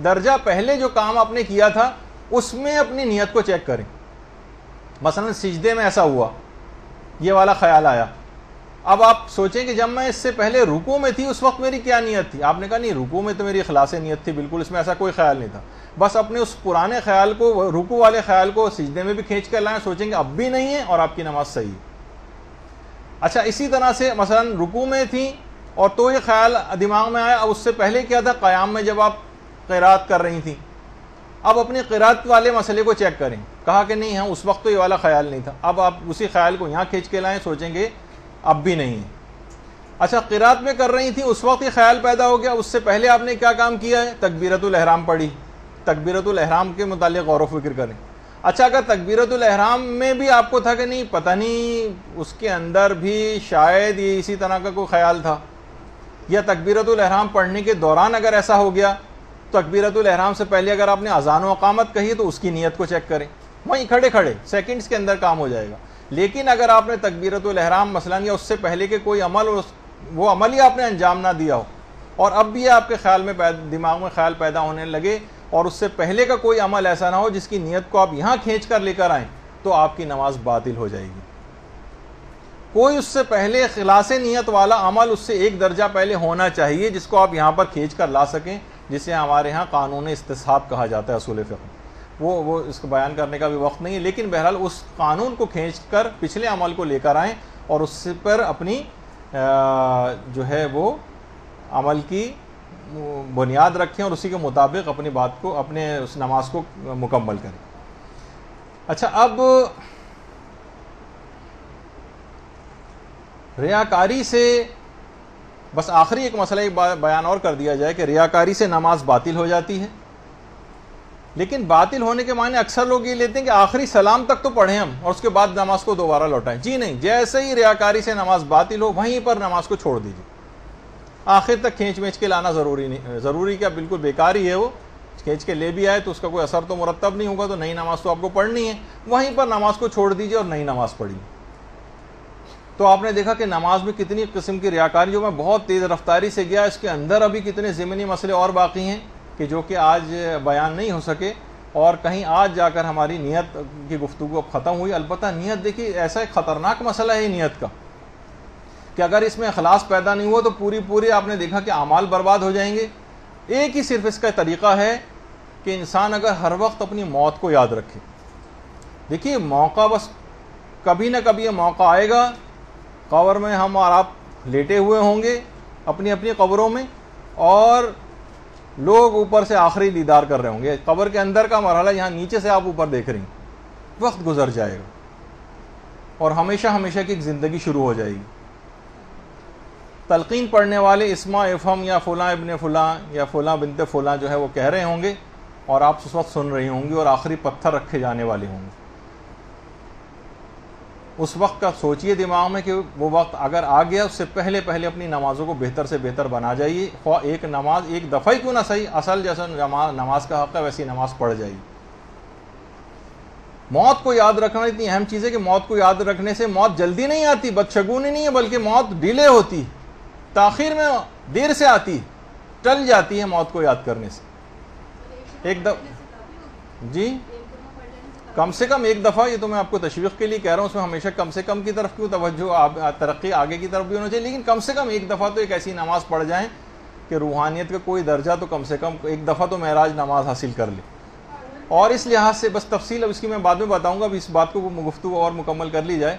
درجہ پہلے جو کام آپ نے کیا تھا اس میں اپنی نیت کو چیک کریں۔ مثلا سجدے میں ایسا ہوا، یہ والا خیال آیا، اب آپ سوچیں کہ جب میں اس سے پہلے رکوع میں تھی اس وقت میری کیا نیت تھی، آپ نے کہا نہیں رکوع میں تو میری اخلاص نیت تھی، بالکل اس میں ایسا کوئی خیال نہیں تھا، بس اپنے اس پرانے خیال کو، رکوع والے خیال کو سجدے میں بھی کھینچ کر لائیں، سوچیں کہ اب بھی نہیں ہے اور آپ کی نماز صحیح ہے۔ اچھا اسی طرح سے مثلا رکوع میں تھی اور تو یہ خیال دماغ میں آیا، اب اس سے پہلے کیا تھا قیام میں جب آپ قرات کر رہی تھیں، اب اپنی قرات والے مسئلے کو چیک کریں، کہا کہ نہیں ہاں اس وقت تو یہ والا خیال نہیں تھا، اب آپ اسی خیال کو یہاں کھینچ کے لائیں، سوچیں گے اب بھی نہیں ہے۔ اچھا قرات میں کر رہی تھی اس وقت یہ خیال پیدا ہو گیا، اس سے پہلے آپ نے کیا کام کیا ہے، تکبیرۃ الاحرام پڑھی، تکبیرۃ الاحرام کے متعلق غور و فکر کریں۔ اچھا اگر تکبیرۃ الاحرام میں بھی آپ کو تھا کہ نہیں پتہ نہیں اس کے اندر بھی شاید یہ اسی طرح کا کوئی خیال تھا، یا تکبیرۃ الاحرام پڑھنے کے دوران اگر ایسا ہو گیا، تکبیرۃ الاحرام سے پہلے اگر آپ نے اذان و اقامت کہی تو اس کی نیت کو چیک کریں، وہیں کھڑے کھڑے سیکنڈز کے اندر کام ہو جائے گا۔ لیکن اگر آپ نے تکبیرۃ الاحرام مثلا یا اس سے پہلے کے کوئی عمل، وہ عمل ہی آپ نے انجام نہ دیا ہو اور اب بھی آپ کے خیال میں دماغ میں خیال پیدا ہونے لگے اور اس سے پہلے کا کوئی عمل ایسا نہ ہو جس کی نیت کو آپ یہاں کھینچ کر لے کر آئیں، تو آپ کی نماز باطل ہو جائے گی۔ کوئی اس سے پہلے خلاص نیت والا عمل اس سے ایک درجہ پہلے ہونا چاہیے جس کو آپ یہاں پر کھینچ کر لا سکیں، جسے ہمارے ہاں قانون استصحاب کہا جاتا ہے اصول فقہ۔ وہ اس کو بیان کرنے کا بھی وقت نہیں ہے، لیکن بہرحال اس قانون کو کھینچ کر پچھلے عمل کو لے کر آئیں اور اس پر اپنی جو ہے وہ عمل کی بنیاد رکھیں اور اسی کے مطابق اپنی بات کو، اپنے اس نماز کو مکمل کریں۔ اچھا اب ریاکاری سے بس آخری ایک مسئلہ ایک بیان اور کر دیا جائے کہ ریاکاری سے نماز باطل ہو جاتی ہے، لیکن باطل ہونے کے معنی اکثر لوگ یہ لیتے ہیں کہ آخری سلام تک تو پڑھیں ہم اور اس کے بعد نماز کو دوبارہ لوٹائیں۔ جی نہیں، جیسے ہی ریاکاری سے نماز باطل ہو وہیں پر نماز کو چھوڑ دیجیے، آخر تک کھینچ وینچ کے لانا ضروری نہیں، ضروری کیا بالکل بیکار ہی ہے، وہ کھینچ کے لے بھی آئے تو اس کا کوئی اثر تو مرتب نہیں ہوگا، تو نئی نماز تو آپ کو پڑھنی ہے، وہیں پر نماز کو چھوڑ دیجیے اور نئی نماز پڑھیے۔ تو آپ نے دیکھا کہ نماز میں کتنی قسم کی ریاکاری، جو میں بہت تیز رفتاری سے گیا، اس کے اندر ابھی کتنے ضمنی مسئلے اور باقی ہیں کہ جو کہ آج بیان نہیں ہو سکے، اور کہیں آج جا کر ہماری نیت کی گفتگو اب ختم ہوئی۔ البتہ نیت دیکھیے ایسا ایک خطرناک مسئلہ ہے نیت کا کہ اگر اس میں اخلاص پیدا نہیں ہوا تو پوری آپ نے دیکھا کہ اعمال برباد ہو جائیں گے۔ ایک ہی صرف اس کا طریقہ ہے کہ انسان اگر ہر وقت اپنی موت کو یاد رکھے۔ دیکھیے موقع بس کبھی نہ کبھی یہ موقع آئے گا، قبر میں ہم اور آپ لیٹے ہوئے ہوں گے اپنی اپنی قبروں میں، اور لوگ اوپر سے آخری دیدار کر رہے ہوں گے، قبر کے اندر کا مرحلہ یہاں نیچے سے آپ اوپر دیکھ رہی ہیں، وقت گزر جائے گا اور ہمیشہ ہمیشہ کی ایک زندگی شروع ہو جائے گی۔ تلقین پڑھنے والے اسما افہم یا فلاں ابن فلاں یا فلاں بنت فلاں جو ہے وہ کہہ رہے ہوں گے اور آپ اس وقت سن رہی ہوں گی، اور آخری پتھر رکھے جانے والے ہوں گے۔ اس وقت کا سوچئے دماغ میں کہ وہ وقت اگر آ گیا، اس سے پہلے اپنی نمازوں کو بہتر سے بہتر بنا جائیے، خواہ ایک نماز ایک دفعہ ہی کیوں نہ صحیح، اصل جیسا نماز کا حق ہے ویسی نماز پڑھ جائیے۔ موت کو یاد رکھنا اتنی اہم چیز ہے کہ موت کو یاد رکھنے سے موت جلدی نہیں آتی، بدشگونی نہیں ہے، بلکہ موت ڈیلے ہوتی، تاخیر میں دیر سے آتی، ٹل جاتی ہے موت کو یاد کرنے سے۔ ایک دفعہ جی کم سے کم ایک دفعہ، یہ تو میں آپ کو تشویق کے لیے کہہ رہا ہوں، اس میں ہمیشہ کم سے کم کی طرف کیوں توجہ، ترقی آگے کی طرف بھی ہونا چاہیے، لیکن کم سے کم ایک دفعہ تو ایک ایسی نماز پڑھ جائیں کہ روحانیت کا کوئی درجہ تو کم سے کم ایک دفعہ تو معراج نماز حاصل کر لے۔ اور اس لحاظ سے بس تفصیل اب اس کی میں بعد میں بتاؤں گا، اب اس بات کو گفتگو اور مکمل کر لی جائے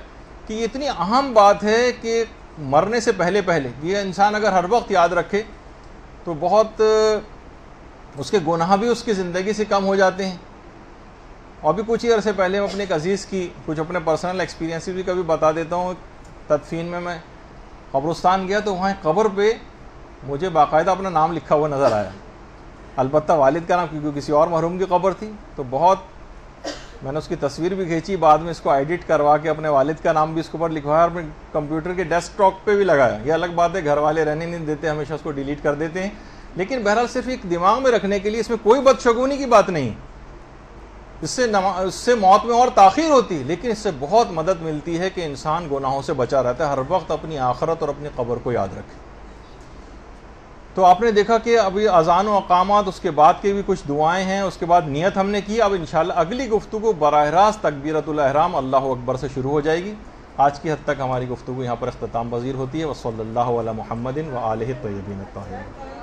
کہ یہ اتنی اہم بات ہے کہ مرنے سے پہلے یہ انسان اگر ہر وقت یاد رکھے تو بہت اس کے گناہ بھی اس کی زندگی سے کم ہو جاتے ہیں. اور بھی کچھ ہی عرصے پہلے میں اپنے ایک عزیز کی کچھ اپنے پرسنل ایکسپیرینس بھی کبھی بتا دیتا ہوں. تدفین میں قبرستان گیا تو وہاں قبر پہ مجھے باقاعدہ اپنا نام لکھا ہوا نظر آیا, البتہ والد کا نام کیونکہ کسی اور مرحوم کی قبر تھی. تو بہت میں نے اس کی تصویر بھی کھینچی, بعد میں اس کو ایڈٹ کروا کے اپنے والد کا نام بھی اس کے اوپر لکھوایا اور اپنے کمپیوٹر کے ڈیسک ٹاپ پہ بھی لگایا. یہ الگ بات ہے, گھر والے رہنے نہیں دیتے, ہمیشہ اس کو ڈیلیٹ کر دیتے ہیں, لیکن بہرحال صرف ایک دماغ میں رکھنے کے لیے. اس میں کوئی بدشگونی کی بات نہیں, اس سے موت میں اور تاخیر ہوتی, لیکن اس سے بہت مدد ملتی ہے کہ انسان گناہوں سے بچا رہتا ہے, ہر وقت اپنی آخرت اور اپنی قبر کو یاد رکھے. تو آپ نے دیکھا کہ ابھی اذان و اقامات, اس کے بعد کے بھی کچھ دعائیں ہیں, اس کے بعد نیت ہم نے کی. اب انشاءاللہ اگلی گفتگو براہ راست تکبیرۃ الاحرام اللہ اکبر سے شروع ہو جائے گی. آج کی حد تک ہماری گفتگو یہاں پر اختتام پذیر ہوتی ہے. وصلی اللہ علی محمد و آلہ الطیبین الطاہرین.